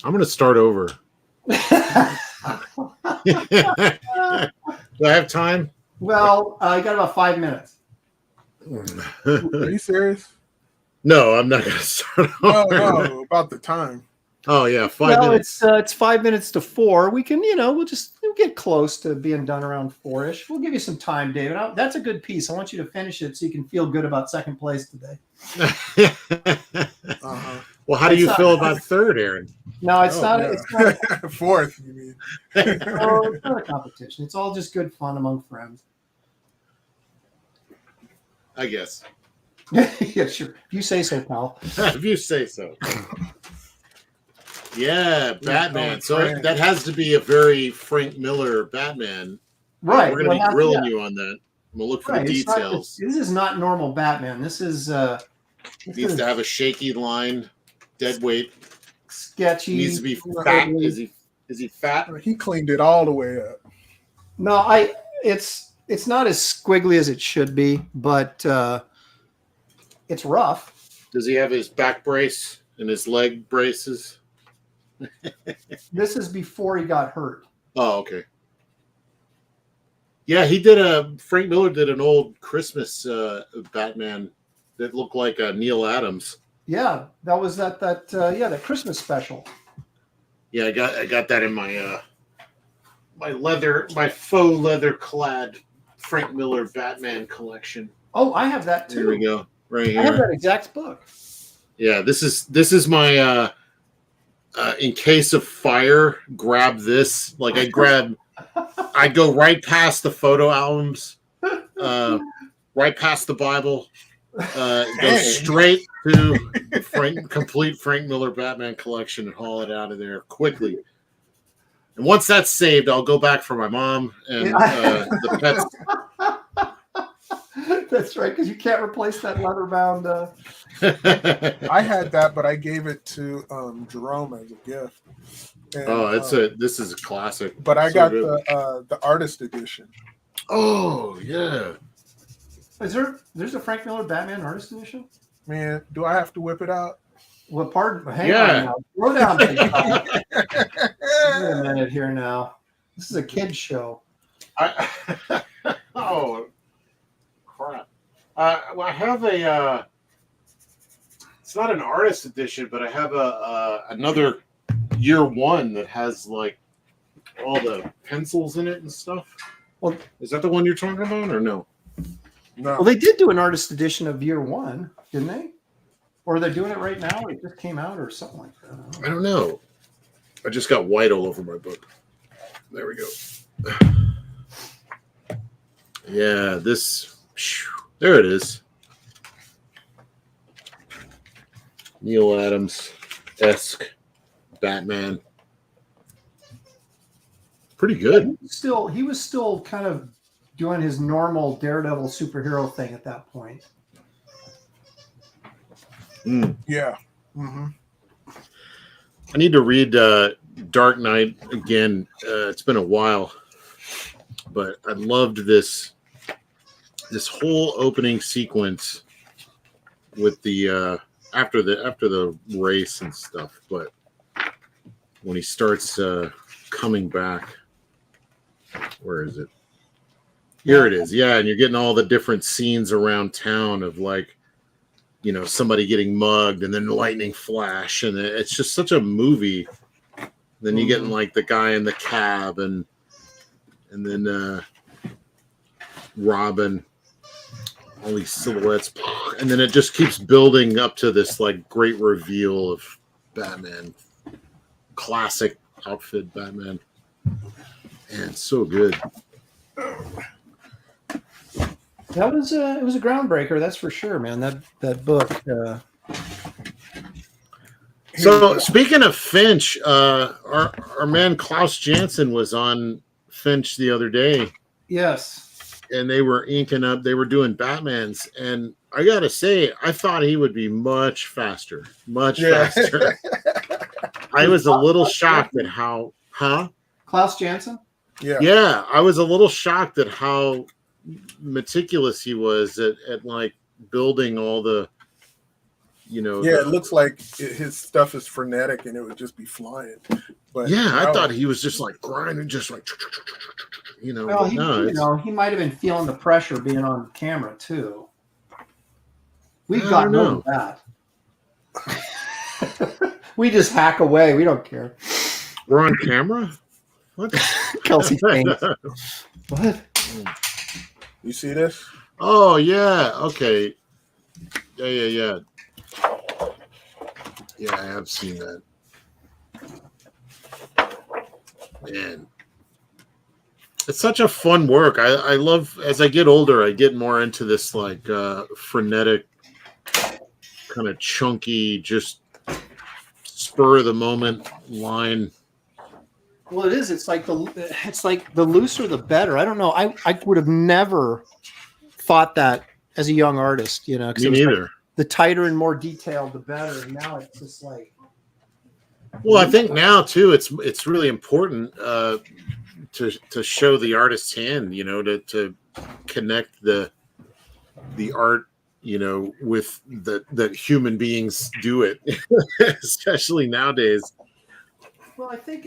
[SPEAKER 4] going to start over. Do I have time?
[SPEAKER 3] Well, I got about 5 minutes.
[SPEAKER 5] Are you serious?
[SPEAKER 4] No, I'm not going to start over.
[SPEAKER 5] No, about the time.
[SPEAKER 4] Oh yeah, 5 minutes.
[SPEAKER 3] It's 5 minutes to 4. We can, we'll get close to being done around 4-ish. We'll give you some time, David. That's a good piece. I want you to finish it so you can feel good about second place today.
[SPEAKER 4] Well, how do you feel about third, Aaron?
[SPEAKER 3] No, it's not.
[SPEAKER 5] Yeah.
[SPEAKER 3] It's not.
[SPEAKER 5] Fourth, you mean?
[SPEAKER 3] No, it's not a competition. It's all just good fun among friends.
[SPEAKER 4] I guess.
[SPEAKER 3] Yeah, sure. If you say so, pal.
[SPEAKER 4] If you say so. Yeah, Batman. So that has to be a very Frank Miller Batman.
[SPEAKER 3] Right.
[SPEAKER 4] We're going to be grilling you on that. I'm going to look for the details.
[SPEAKER 3] This is not normal Batman. This is...
[SPEAKER 4] needs to have a shaky line, dead weight.
[SPEAKER 3] Sketchy.
[SPEAKER 4] Needs to be fat. Is he fat?
[SPEAKER 5] He cleaned it all the way up.
[SPEAKER 3] No, it's not as squiggly as it should be, but it's rough.
[SPEAKER 4] Does he have his back brace and his leg braces?
[SPEAKER 3] This is before he got hurt.
[SPEAKER 4] Oh, okay. Yeah, Frank Miller did an old Christmas Batman that looked like Neil Adams.
[SPEAKER 3] Yeah, that was that Christmas special.
[SPEAKER 4] Yeah, I got that in my my faux leather clad Frank Miller Batman collection.
[SPEAKER 3] Oh, I have that too.
[SPEAKER 4] Here we go, right here.
[SPEAKER 3] I have that exact book.
[SPEAKER 4] Yeah, this is my in case of fire, grab this. Like I go right past the photo albums, right past the Bible, go straight to the complete Frank Miller Batman collection and haul it out of there quickly. And once that's saved, I'll go back for my mom and the pets.
[SPEAKER 3] That's right, because you can't replace that leather-bound.
[SPEAKER 5] I had that, but I gave it to Jerome as a gift. And,
[SPEAKER 4] this is a classic.
[SPEAKER 5] But I got the artist edition.
[SPEAKER 4] Oh yeah.
[SPEAKER 3] There's a Frank Miller Batman artist edition?
[SPEAKER 5] Man, do I have to whip it out?
[SPEAKER 3] Well, hang on now. Slow down. Wait a minute here now. This is a kid's show.
[SPEAKER 4] Oh, crap. Well, I have it's not an artist edition, but I have another year one that has like all the pencils in it and stuff.
[SPEAKER 3] Well,
[SPEAKER 4] is that the one you're talking about or no?
[SPEAKER 5] No.
[SPEAKER 3] Well, they did do an artist edition of year one, didn't they? Or are they doing it right now? It just came out or something like that.
[SPEAKER 4] I don't know. I just got white all over my book. There we go. Yeah, there it is. Neil Adams-esque Batman. Pretty good.
[SPEAKER 3] He was still kind of doing his normal Daredevil superhero thing at that point.
[SPEAKER 5] Yeah. Mm-hmm.
[SPEAKER 4] I need to read Dark Knight again. It's been a while, but I loved this whole opening sequence with the after the race and stuff. But when he starts coming back, where is it? Here it is. Yeah, and you're getting all the different scenes around town of like, somebody getting mugged and then lightning flash, and it's just such a movie. Then you getting like the guy in the cab and then Robin, all these silhouettes, and then it just keeps building up to this like great reveal of Batman, classic outfit Batman, and so good.
[SPEAKER 3] That was it was a groundbreaker, that's for sure, man. That book.
[SPEAKER 4] So speaking of Finch, our man Klaus Janson was on Finch the other day.
[SPEAKER 3] Yes.
[SPEAKER 4] And they were inking up. They were doing Batmans, and I gotta say, I thought he would be much faster. Faster. I was a little shocked at how,
[SPEAKER 3] Klaus Janson?
[SPEAKER 4] Yeah, I was a little shocked at how meticulous he was at like building all the,
[SPEAKER 5] it looks like his stuff is frenetic and it would just be flying. But
[SPEAKER 4] I thought he was just like grinding, just like,
[SPEAKER 3] Well, he might have been feeling the pressure being on camera too. We've got none of that. We just hack away. We don't care.
[SPEAKER 4] We're on camera? What?
[SPEAKER 3] Kelsey thinks. What?
[SPEAKER 5] You see this?
[SPEAKER 4] Oh, yeah. Okay. Yeah. Yeah, I have seen that. Man. It's such a fun work. I love, as I get older, I get more into this like frenetic, kind of chunky, just spur of the moment line.
[SPEAKER 3] Well, it is. It's like the looser the better. I don't know. I would have never thought that as a young artist, you know.
[SPEAKER 4] Me neither.
[SPEAKER 3] Like the tighter and more detailed, the better. And now it's just like.
[SPEAKER 4] Well, I think now too, it's really important to show the artist's hand, you know, to connect the art, you know, with that human beings do it, especially nowadays.
[SPEAKER 3] Well, I think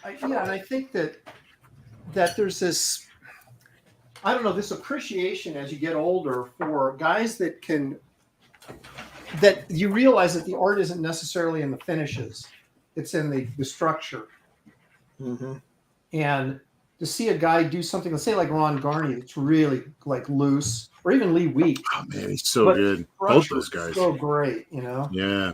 [SPEAKER 3] and I think that there's this, I don't know, this appreciation as you get older for guys that you realize that the art isn't necessarily in the finishes, it's in the structure.
[SPEAKER 5] Mm-hmm.
[SPEAKER 3] And to see a guy do something, let's say like Ron Garney, it's really like loose, or even Lee Week.
[SPEAKER 4] Oh man, he's so good. Both those guys,
[SPEAKER 3] so great, you know.
[SPEAKER 4] Yeah.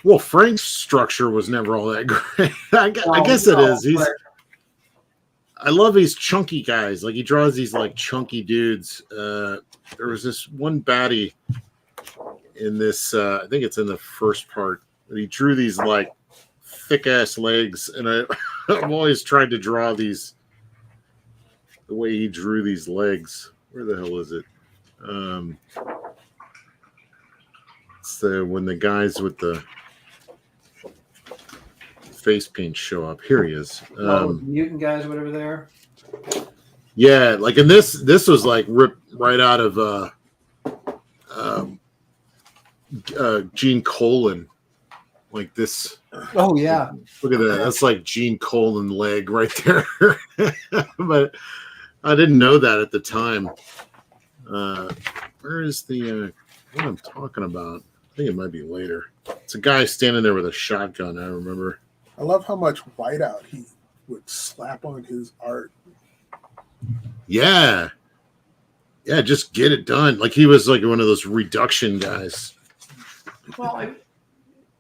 [SPEAKER 4] Well, Frank's structure was never all that great. I guess it is. I love these chunky guys. Like he draws these like chunky dudes. There was this one baddie in this. I think it's in the first part. He drew these like thick ass legs, and I've always tried to draw these the way he drew these legs. Where the hell is it? It's when the guys with the face paint show up. Here he is.
[SPEAKER 3] Mutant guys, whatever they are.
[SPEAKER 4] Yeah, like in this was like ripped right out of Gene Colan. Like this.
[SPEAKER 3] Oh yeah.
[SPEAKER 4] Look at that. That's like Gene Colan leg right there. But I didn't know that at the time. Where is the what I'm talking about? I think it might be later. It's a guy standing there with a shotgun, I remember.
[SPEAKER 5] I love how much whiteout he would slap on his art.
[SPEAKER 4] Yeah. Yeah, just get it done. Like he was like one of those reduction guys.
[SPEAKER 3] Well,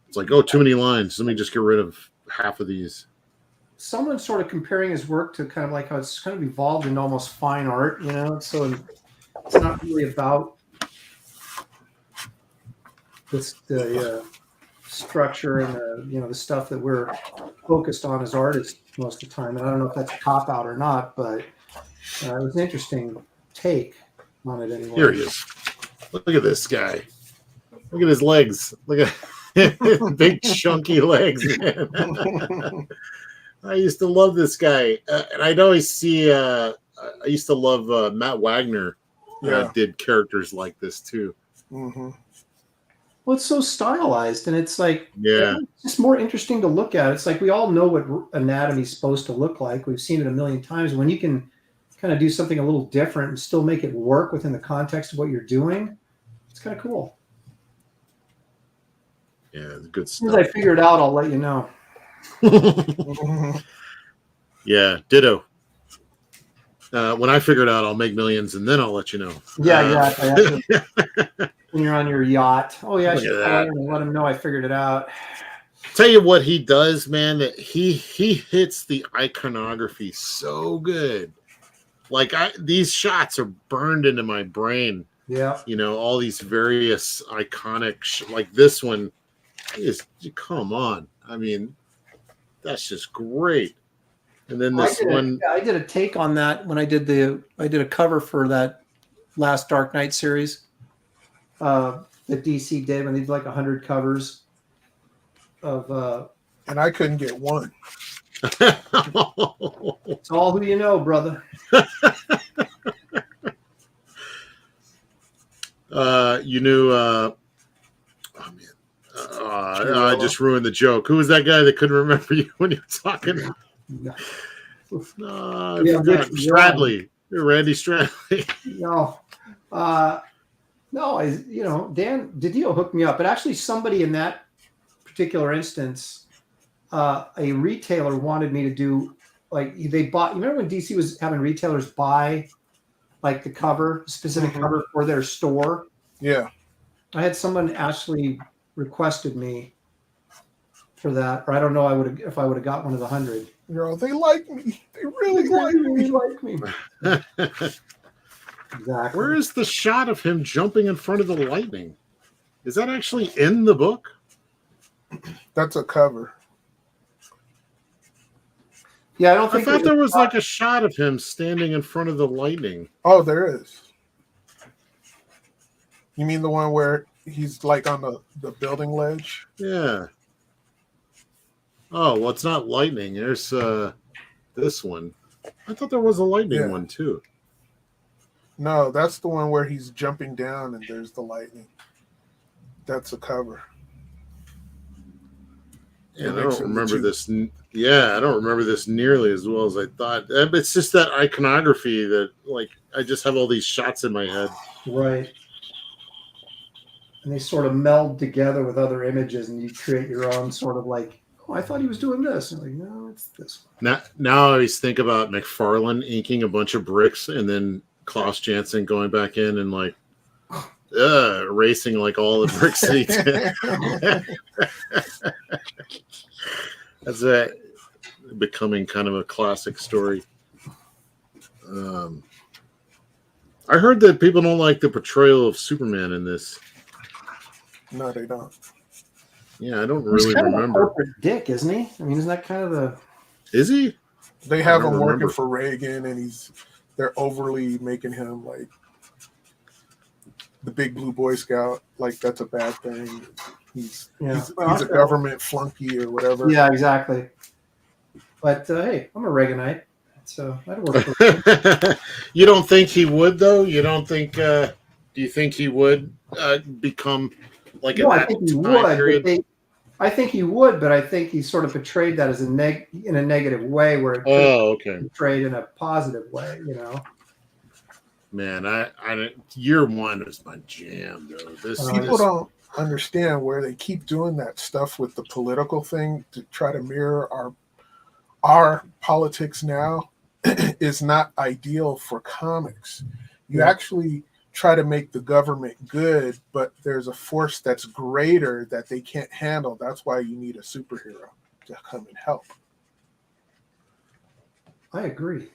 [SPEAKER 4] it's like, oh, too many lines. Let me just get rid of half of these.
[SPEAKER 3] Someone's sort of comparing his work to kind of like how it's kind of evolved into almost fine art, you know? So it's not really about the structure and the stuff that we're focused on as artists most of the time. And I don't know if that's a cop out or not, but it was an interesting take on it anyway.
[SPEAKER 4] Here he is. Look at this guy. Look at his legs. Look at big chunky legs, man. I used to love this guy. And I'd always see, I used to love Matt Wagner. Did characters like this too.
[SPEAKER 5] Mm-hmm.
[SPEAKER 3] Well, it's so stylized, and it's like,
[SPEAKER 4] yeah,
[SPEAKER 3] it's just more interesting to look at. It's like we all know what anatomy is supposed to look like. We've seen it a million times. When you can kind of do something a little different and still make it work within the context of what you're doing, it's kind of cool.
[SPEAKER 4] Yeah, good stuff.
[SPEAKER 3] As soon as I figure it out, I'll let you know.
[SPEAKER 4] Yeah, ditto. When I figure it out, I'll make millions, and then I'll let you know.
[SPEAKER 3] Yeah, exactly. When you're on your yacht. Oh, yeah, I should call him and let him know I figured it out.
[SPEAKER 4] Tell you what he does, man, that he hits the iconography so good. Like these shots are burned into my brain.
[SPEAKER 3] Yeah.
[SPEAKER 4] You know, all these various iconic, like this one is, come on. I mean, that's just great. And then this one.
[SPEAKER 3] I did a take on that when I did a cover for that last Dark Knight series that DC did when they did like 100 covers of.
[SPEAKER 5] And I couldn't get one.
[SPEAKER 3] It's all who you know, brother.
[SPEAKER 4] You knew. Oh man, I just ruined the joke. Who was that guy that couldn't remember you when you were talking? I forgot. Stradley. You're Randy Stradley.
[SPEAKER 3] No. No, Dan DiDio hooked me up, but actually somebody in that particular instance, a retailer wanted me to do like they bought. You remember when DC was having retailers buy like the cover, specific cover for their store?
[SPEAKER 5] Yeah.
[SPEAKER 3] I had someone actually requested me for that, or I don't know. I would have if I would have got one of the 100.
[SPEAKER 5] You're all, they like me. They really like
[SPEAKER 3] Really
[SPEAKER 5] me.
[SPEAKER 3] like me. Exactly.
[SPEAKER 4] Where is the shot of him jumping in front of the lightning? Is that actually in the book?
[SPEAKER 5] That's a cover.
[SPEAKER 3] Yeah, I don't
[SPEAKER 4] I
[SPEAKER 3] think
[SPEAKER 4] thought there was like a shot of him standing in front of the lightning.
[SPEAKER 5] Oh, there is. You mean the one where he's like on the building ledge?
[SPEAKER 4] Yeah. Oh, well, it's not lightning. There's this one. I thought there was a lightning one too.
[SPEAKER 5] No, that's the one where he's jumping down and there's the lightning. That's a cover.
[SPEAKER 4] Yeah, I don't remember this. Yeah, I don't remember this nearly as well as I thought. It's just that iconography that, like, I just have all these shots in my head.
[SPEAKER 3] Right. And they sort of meld together with other images, and you create your own sort of like, oh, I thought he was doing this. And like, no, it's this one.
[SPEAKER 4] Now I always think about McFarlane inking a bunch of bricks and then Klaus Janson going back in and like erasing like all the bricks that he did. That's becoming kind of a classic story. I heard that people don't like the portrayal of Superman in this.
[SPEAKER 5] No, they don't.
[SPEAKER 4] Yeah, I don't
[SPEAKER 3] He's
[SPEAKER 4] really
[SPEAKER 3] kind
[SPEAKER 4] remember.
[SPEAKER 3] of a corporate dick, isn't he? I mean, isn't that kind of the?
[SPEAKER 4] Is he?
[SPEAKER 5] They have him working for Reagan, and they're overly making him like the big blue Boy Scout. Like that's a bad thing. He's a government flunky or whatever.
[SPEAKER 3] Yeah, exactly. But hey, I'm a Reaganite, so that'd work for me.
[SPEAKER 4] You don't think he would, though? You don't think? Do you think he would become like?
[SPEAKER 3] No, I think he would. I think he would, but I think he sort of portrayed that as in a negative way, where it could be portrayed in a positive way. You know.
[SPEAKER 4] Man, I year one was my jam, though.
[SPEAKER 5] People don't understand where they keep doing that stuff with the political thing to try to mirror our politics now is not ideal for comics. You actually try to make the government good, but there's a force that's greater that they can't handle. That's why you need a superhero to come and help.
[SPEAKER 3] I agree.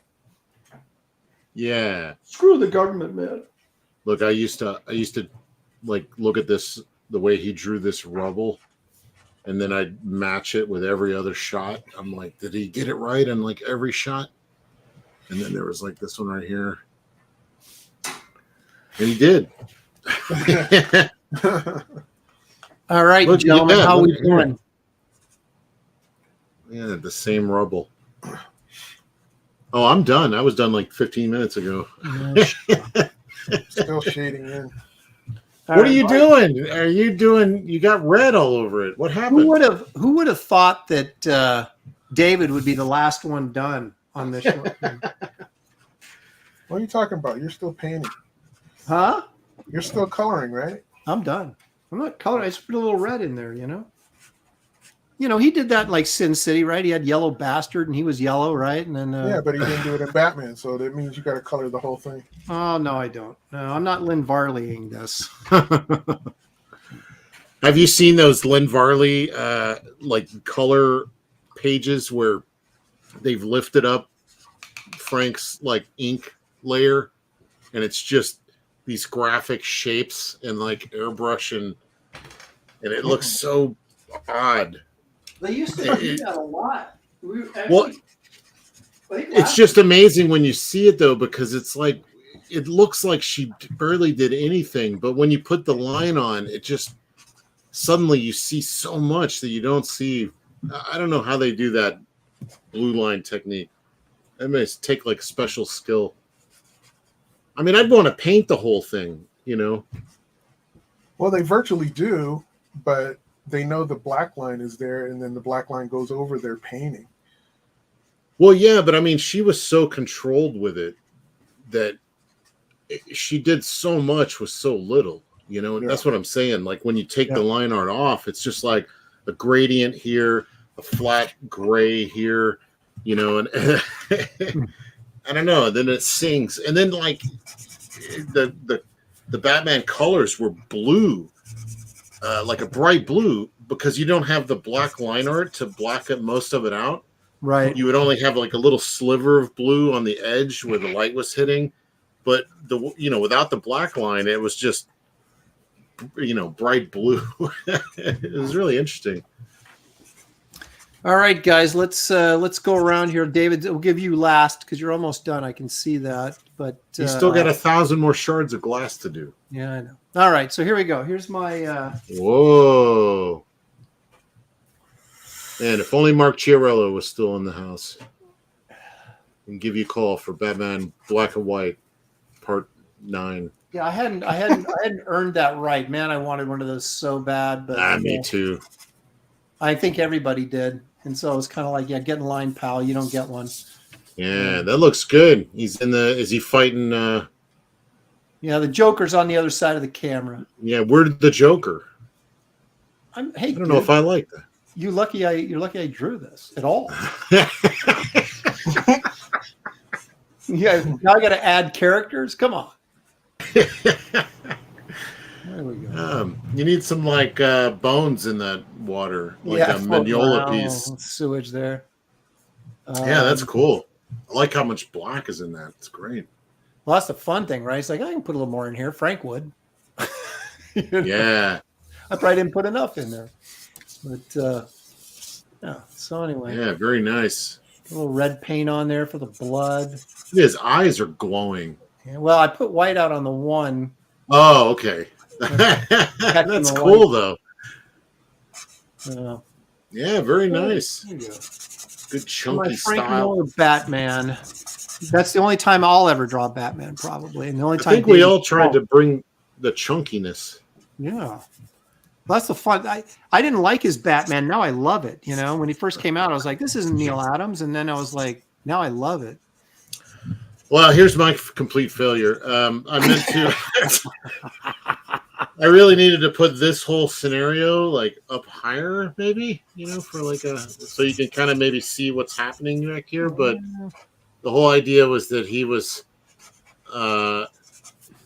[SPEAKER 4] Yeah.
[SPEAKER 3] Screw the government, man.
[SPEAKER 4] Look, I used to like look at this, the way he drew this rubble, and then I'd match it with every other shot. I'm like, did he get it right on like every shot? And then there was like this one right here. And he did.
[SPEAKER 3] All right, look, gentlemen, how we doing?
[SPEAKER 4] Yeah, the same rubble. Oh, I'm done. I was done like 15 minutes ago.
[SPEAKER 5] Still shading in.
[SPEAKER 4] What are you doing? Are you doing? You got red all over it. What happened?
[SPEAKER 3] Who would have thought that David would be the last one done on this show?
[SPEAKER 5] What are you talking about? You're still painting.
[SPEAKER 3] Huh?
[SPEAKER 5] You're still coloring, right?
[SPEAKER 3] I'm done. I'm not coloring. I just put a little red in there, you know? You know, he did that in like Sin City, right? He had Yellow Bastard and he was yellow, right? And then
[SPEAKER 5] yeah, but he didn't do it in Batman, so that means you got to color the whole thing.
[SPEAKER 3] Oh, no, I don't. No, I'm not Lynn Varleying this.
[SPEAKER 4] Have you seen those Lynn Varley like color pages where they've lifted up Frank's like ink layer and it's just these graphic shapes and like airbrush and it looks so odd.
[SPEAKER 3] They used to do that a lot.
[SPEAKER 4] It's just amazing when you see it though, because it's like it looks like she barely did anything, but when you put the line on, it just suddenly you see so much that you don't see. I don't know how they do that blue line technique. It must take like special skill. I mean, I'd want to paint the whole thing, you know.
[SPEAKER 5] Well, they virtually do, but they know the black line is there, and then the black line goes over their painting.
[SPEAKER 4] Well, yeah, but I mean, she was so controlled with it that she did so much with so little. You know,
[SPEAKER 5] Yeah.
[SPEAKER 4] that's what I'm saying. Like when you take
[SPEAKER 3] Yeah.
[SPEAKER 4] the line art off, it's just like a gradient here, a flat gray here, you know, and I don't know. Then it sinks, and then like the Batman colors were blue, like a bright blue, because you don't have the black line art to black it most of it out.
[SPEAKER 3] Right.
[SPEAKER 4] You would only have like a little sliver of blue on the edge where the light was hitting, but without the black line, it was just bright blue. It was really interesting.
[SPEAKER 3] All right, guys, let's go around here. David, we'll give you last because you're almost done. I can see that, but
[SPEAKER 4] You still got 1,000 more shards of glass to do.
[SPEAKER 3] Yeah, I know. All right, so here we go. Here's my.
[SPEAKER 4] Whoa! Man, if only Mark Chiarello was still in the house, and give you a call for Batman Black and White Part 9.
[SPEAKER 3] Yeah, I hadn't earned that right, man. I wanted one of those so bad, but
[SPEAKER 4] Me too.
[SPEAKER 3] I think everybody did, and so it was kind of like, yeah, get in line, pal. You don't get one.
[SPEAKER 4] Yeah, that looks good. He's in the. Is he fighting?
[SPEAKER 3] Yeah, the Joker's on the other side of the camera.
[SPEAKER 4] Yeah, where's the Joker?
[SPEAKER 3] Hey,
[SPEAKER 4] I don't know if I like that.
[SPEAKER 3] You're lucky I drew this at all. Yeah, now I got to add characters. Come on. There we go.
[SPEAKER 4] You need some like bones in that water, like a
[SPEAKER 3] floating
[SPEAKER 4] Mignola
[SPEAKER 3] around,
[SPEAKER 4] piece.
[SPEAKER 3] sewage there.
[SPEAKER 4] Yeah, that's cool. I like how much black is in that. It's great.
[SPEAKER 3] Well, that's the fun thing, right? It's like I can put a little more in here. Frank would.
[SPEAKER 4] Yeah.
[SPEAKER 3] I probably didn't put enough in there, but yeah. So anyway.
[SPEAKER 4] Yeah, very nice.
[SPEAKER 3] A little red paint on there for the blood.
[SPEAKER 4] His eyes are glowing.
[SPEAKER 3] Yeah, well, I put white out on the one.
[SPEAKER 4] Oh, okay. That's cool, though. Yeah, very nice. Good chunky
[SPEAKER 3] My Frank
[SPEAKER 4] style.
[SPEAKER 3] Miller Batman. That's the only time I'll ever draw Batman, probably, and the only time
[SPEAKER 4] I think we all tried to bring the chunkiness.
[SPEAKER 3] Yeah. Well, that's the fun. I didn't like his Batman. Now I love it. You know, when he first came out, I was like, this isn't Neil Adams. And then I was like, now I love it.
[SPEAKER 4] Well, here's my complete failure. I meant to. I really needed to put this whole scenario like up higher, maybe, for like so you can kind of maybe see what's happening back here. But the whole idea was that he was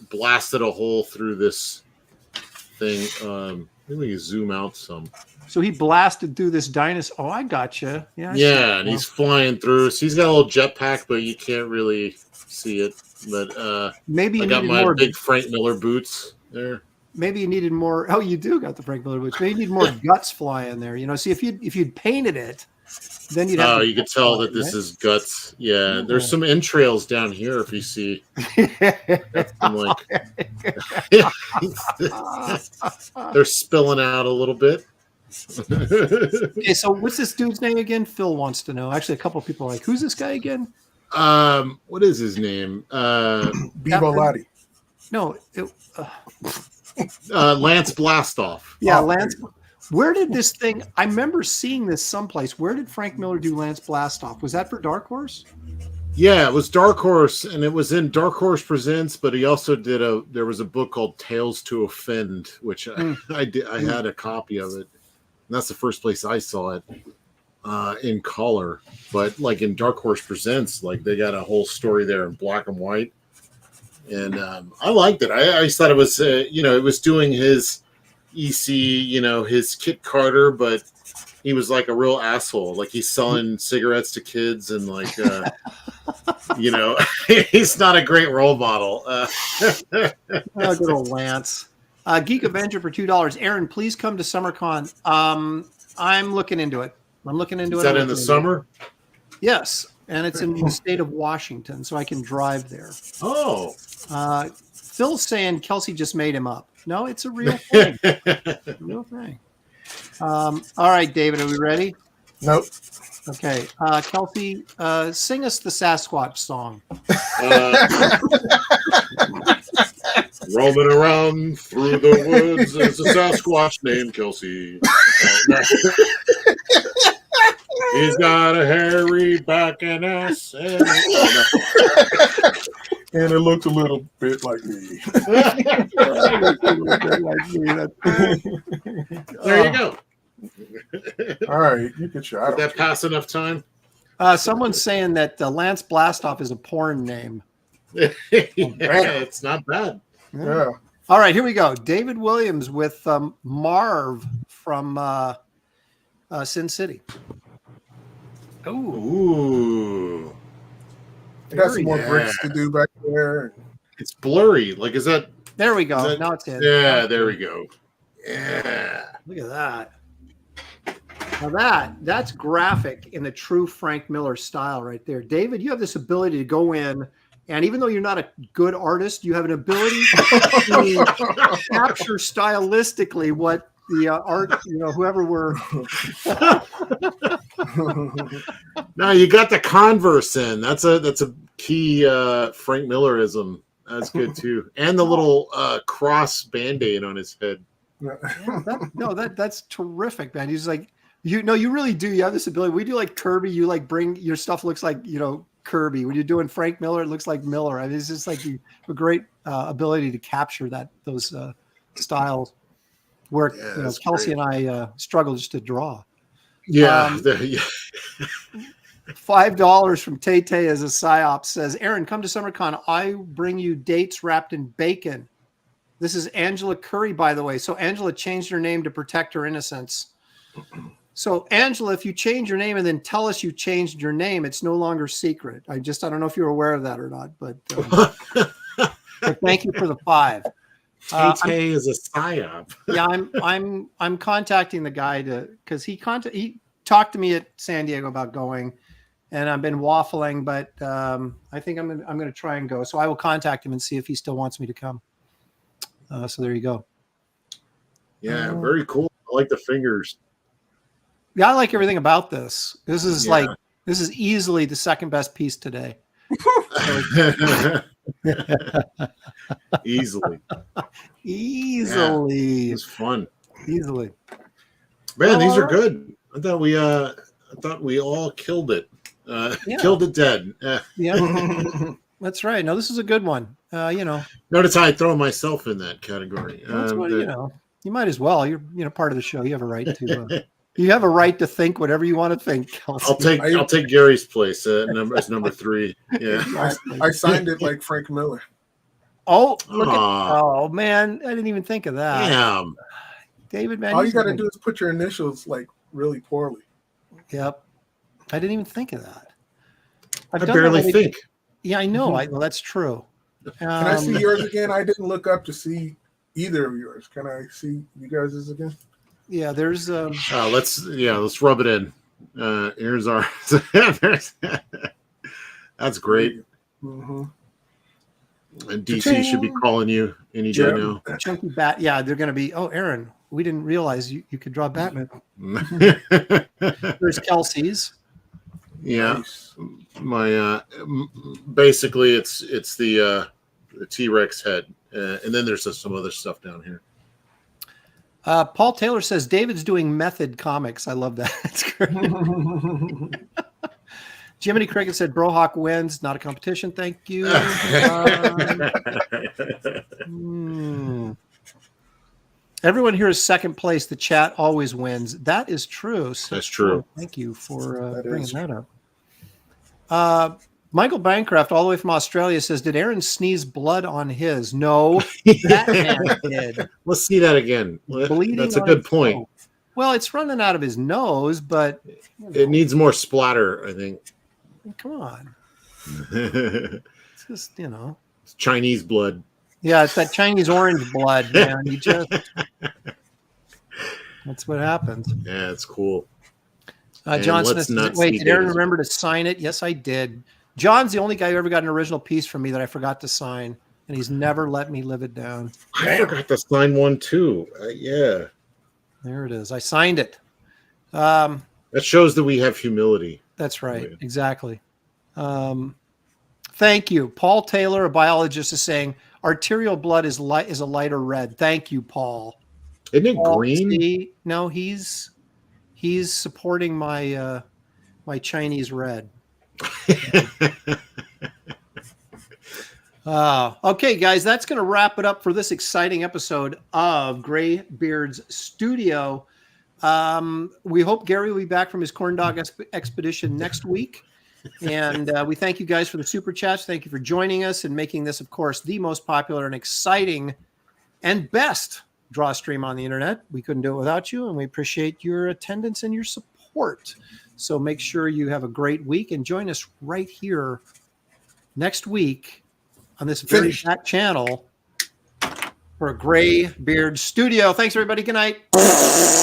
[SPEAKER 4] blasted a hole through this thing. Maybe we can zoom out some.
[SPEAKER 3] So he blasted through this dinosaur. Oh, I gotcha. Yeah.
[SPEAKER 4] Yeah, and he's flying through. So he's got a little jetpack, but you can't really see it. But
[SPEAKER 3] maybe
[SPEAKER 4] I got my big Frank Miller boots there.
[SPEAKER 3] Maybe you needed more. Oh, you do got the Frank Miller boots. Maybe you need more guts flying there. See, if you'd painted it, then you'd have.
[SPEAKER 4] Oh, you could tell that this is guts. Yeah, there's some entrails down here. If you see, I'm like, they're spilling out a little bit.
[SPEAKER 3] Okay, so what's this dude's name again? Phil wants to know. Actually, a couple of people are like, who's this guy again?
[SPEAKER 4] What is his name?
[SPEAKER 5] Bevo Lottie.
[SPEAKER 3] No,
[SPEAKER 4] Lance Blastoff.
[SPEAKER 3] Yeah, Lance. Where did this thing? I remember seeing this someplace. Where did Frank Miller do Lance Blastoff? Was that for Dark Horse?
[SPEAKER 4] Yeah, it was Dark Horse, and it was in Dark Horse Presents. But he also did there was a book called Tales to Offend, which I did. I had a copy of it. And that's the first place I saw it in color. But like in Dark Horse Presents, like they got a whole story there in black and white, and I liked it. I just thought it was, it was doing his EC, his Kit Carter, but he was like a real asshole. Like he's selling cigarettes to kids, and like, he's not a great role model.
[SPEAKER 3] Good old Lance. Geek Avenger for $2. Aaron, please come to SummerCon. I'm looking into it. Is
[SPEAKER 4] that in the summer?
[SPEAKER 3] Yes, and it's in the state of Washington, so I can drive there.
[SPEAKER 4] Oh.
[SPEAKER 3] Phil's saying Kelsey just made him up. No, it's a real thing. Real thing. All right, David, are we ready?
[SPEAKER 5] Nope.
[SPEAKER 3] Okay. Kelsey, sing us the Sasquatch song.
[SPEAKER 4] Roaming around through the woods is a Sasquatch named Kelsey. He's got a hairy back and ass.
[SPEAKER 5] And it looked a little bit like me.
[SPEAKER 4] There you go.
[SPEAKER 5] All right, you can try.
[SPEAKER 4] Did that pass enough time?
[SPEAKER 3] Someone's saying that Lance Blastoff is a porn name.
[SPEAKER 4] Yeah, it's not bad.
[SPEAKER 5] Yeah.
[SPEAKER 3] All right, here we go. David Williams with Marv from Sin City.
[SPEAKER 4] Ooh.
[SPEAKER 5] I got some more
[SPEAKER 4] Yeah.
[SPEAKER 5] bricks to do back there.
[SPEAKER 4] It's blurry. Like, is that?
[SPEAKER 3] There we go.
[SPEAKER 4] Is that-
[SPEAKER 3] Now it's in.
[SPEAKER 4] Yeah, there we go. Yeah.
[SPEAKER 3] Look at that. Now that's graphic in the true Frank Miller style right there. David, you have this ability to go in, and even though you're not a good artist, you have an ability to capture stylistically what the art, whoever we're.
[SPEAKER 4] No, you got the Converse in. That's a key Frank Millerism. That's good too. And the little cross Band-Aid on his head.
[SPEAKER 3] That's terrific, man. He's like, you really do. You have this ability. We do like Kirby. You like bring your stuff looks like Kirby. When you're doing Frank Miller, it looks like Miller. I mean, it's just like a great ability to capture those styles. Where Kelsey
[SPEAKER 4] great.
[SPEAKER 3] and I struggle just to draw.
[SPEAKER 4] Yeah.
[SPEAKER 3] $5 from Tay Tay as a psyop says, Aaron, come to SummerCon. I bring you dates wrapped in bacon. This is Angela Curry, by the way. So Angela changed her name to protect her innocence. So Angela, if you change your name and then tell us you changed your name, it's no longer secret. I don't know if you're aware of that or not, but thank you for the 5.
[SPEAKER 4] Tay is a psyop.
[SPEAKER 3] Yeah, I'm contacting the guy because he talked to me at San Diego about going, and I've been waffling, but I think I'm going to try and go. So I will contact him and see if he still wants me to come. So there you go.
[SPEAKER 4] Yeah, very cool. I like the fingers.
[SPEAKER 3] Yeah, I like everything about this. This is easily the second best piece today.
[SPEAKER 4] Easily.
[SPEAKER 3] Yeah,
[SPEAKER 4] it's fun.
[SPEAKER 3] Easily.
[SPEAKER 4] Man, these are good. I thought we all killed it. Killed it dead.
[SPEAKER 3] Yeah. That's right. No, this is a good one.
[SPEAKER 4] Notice I throw myself in that category.
[SPEAKER 3] That's what, you might as well. You're part of the show. You have a right to. You have a right to think whatever you want to think, Kelsey.
[SPEAKER 4] I'll take Gary's place as number 3. Yeah.
[SPEAKER 5] I signed it like Frank Miller.
[SPEAKER 3] Oh, oh man, I didn't even think of that.
[SPEAKER 4] Damn.
[SPEAKER 3] David, man.
[SPEAKER 5] All you got to do is put your initials like really poorly.
[SPEAKER 3] Yep. I didn't even think of that.
[SPEAKER 4] I barely think.
[SPEAKER 3] Yeah, I know. Well, that's true.
[SPEAKER 5] Can I see yours again? I didn't look up to see either of yours. Can I see you guys' again?
[SPEAKER 3] Yeah, there's
[SPEAKER 4] let's rub it in. Here's our that's great.
[SPEAKER 5] Mm-hmm.
[SPEAKER 4] And DC should be calling you any day now.
[SPEAKER 3] Chunky bat. Yeah, they're gonna be, Aaron, we didn't realize you could draw Batman. There's Kelsey's.
[SPEAKER 4] Yeah.
[SPEAKER 5] Nice.
[SPEAKER 4] My basically it's the T-Rex head. And then there's some other stuff down here.
[SPEAKER 3] Paul Taylor says David's doing method comics. I love that. That's great. Jiminy Cricket said Brohawk wins, not a competition. Thank you. Everyone here is second place. The chat always wins. That is true.
[SPEAKER 4] That's true.
[SPEAKER 3] Thank you for bringing that up. Michael Bancroft, all the way from Australia, says, did Aaron sneeze blood on his? No, that man did.
[SPEAKER 4] Let's see that again.
[SPEAKER 3] Bleeding.
[SPEAKER 4] That's a good point.
[SPEAKER 3] Nose. Well, it's running out of his nose, but
[SPEAKER 4] it needs more splatter, I think.
[SPEAKER 3] Come on. It's just,
[SPEAKER 4] It's Chinese blood.
[SPEAKER 3] Yeah, it's that Chinese orange blood, man. That's what happens.
[SPEAKER 4] Yeah, it's cool.
[SPEAKER 3] Johnson says, wait, did Aaron remember to sign it? Yes, I did. John's the only guy who ever got an original piece from me that I forgot to sign, and he's never let me live it down.
[SPEAKER 4] I forgot to sign one too. Yeah.
[SPEAKER 3] There it is. I signed it.
[SPEAKER 4] That shows that we have humility.
[SPEAKER 3] That's right. Yeah. Exactly. Thank you. Paul Taylor, a biologist, is saying arterial blood is a lighter red. Thank you, Paul.
[SPEAKER 4] Isn't it green?
[SPEAKER 3] No, he's supporting my my Chinese red. Okay, guys, that's going to wrap it up for this exciting episode of Graybeard's Studio. We hope Gary will be back from his corn dog expedition next week. And we thank you guys for the super chats. Thank you for joining us and making this, of course, the most popular and exciting and best draw stream on the internet. We couldn't do it without you, and we appreciate your attendance and your support. So make sure you have a great week and join us right here next week on this very fat channel for Graybeard Studio. Thanks, everybody. Good night.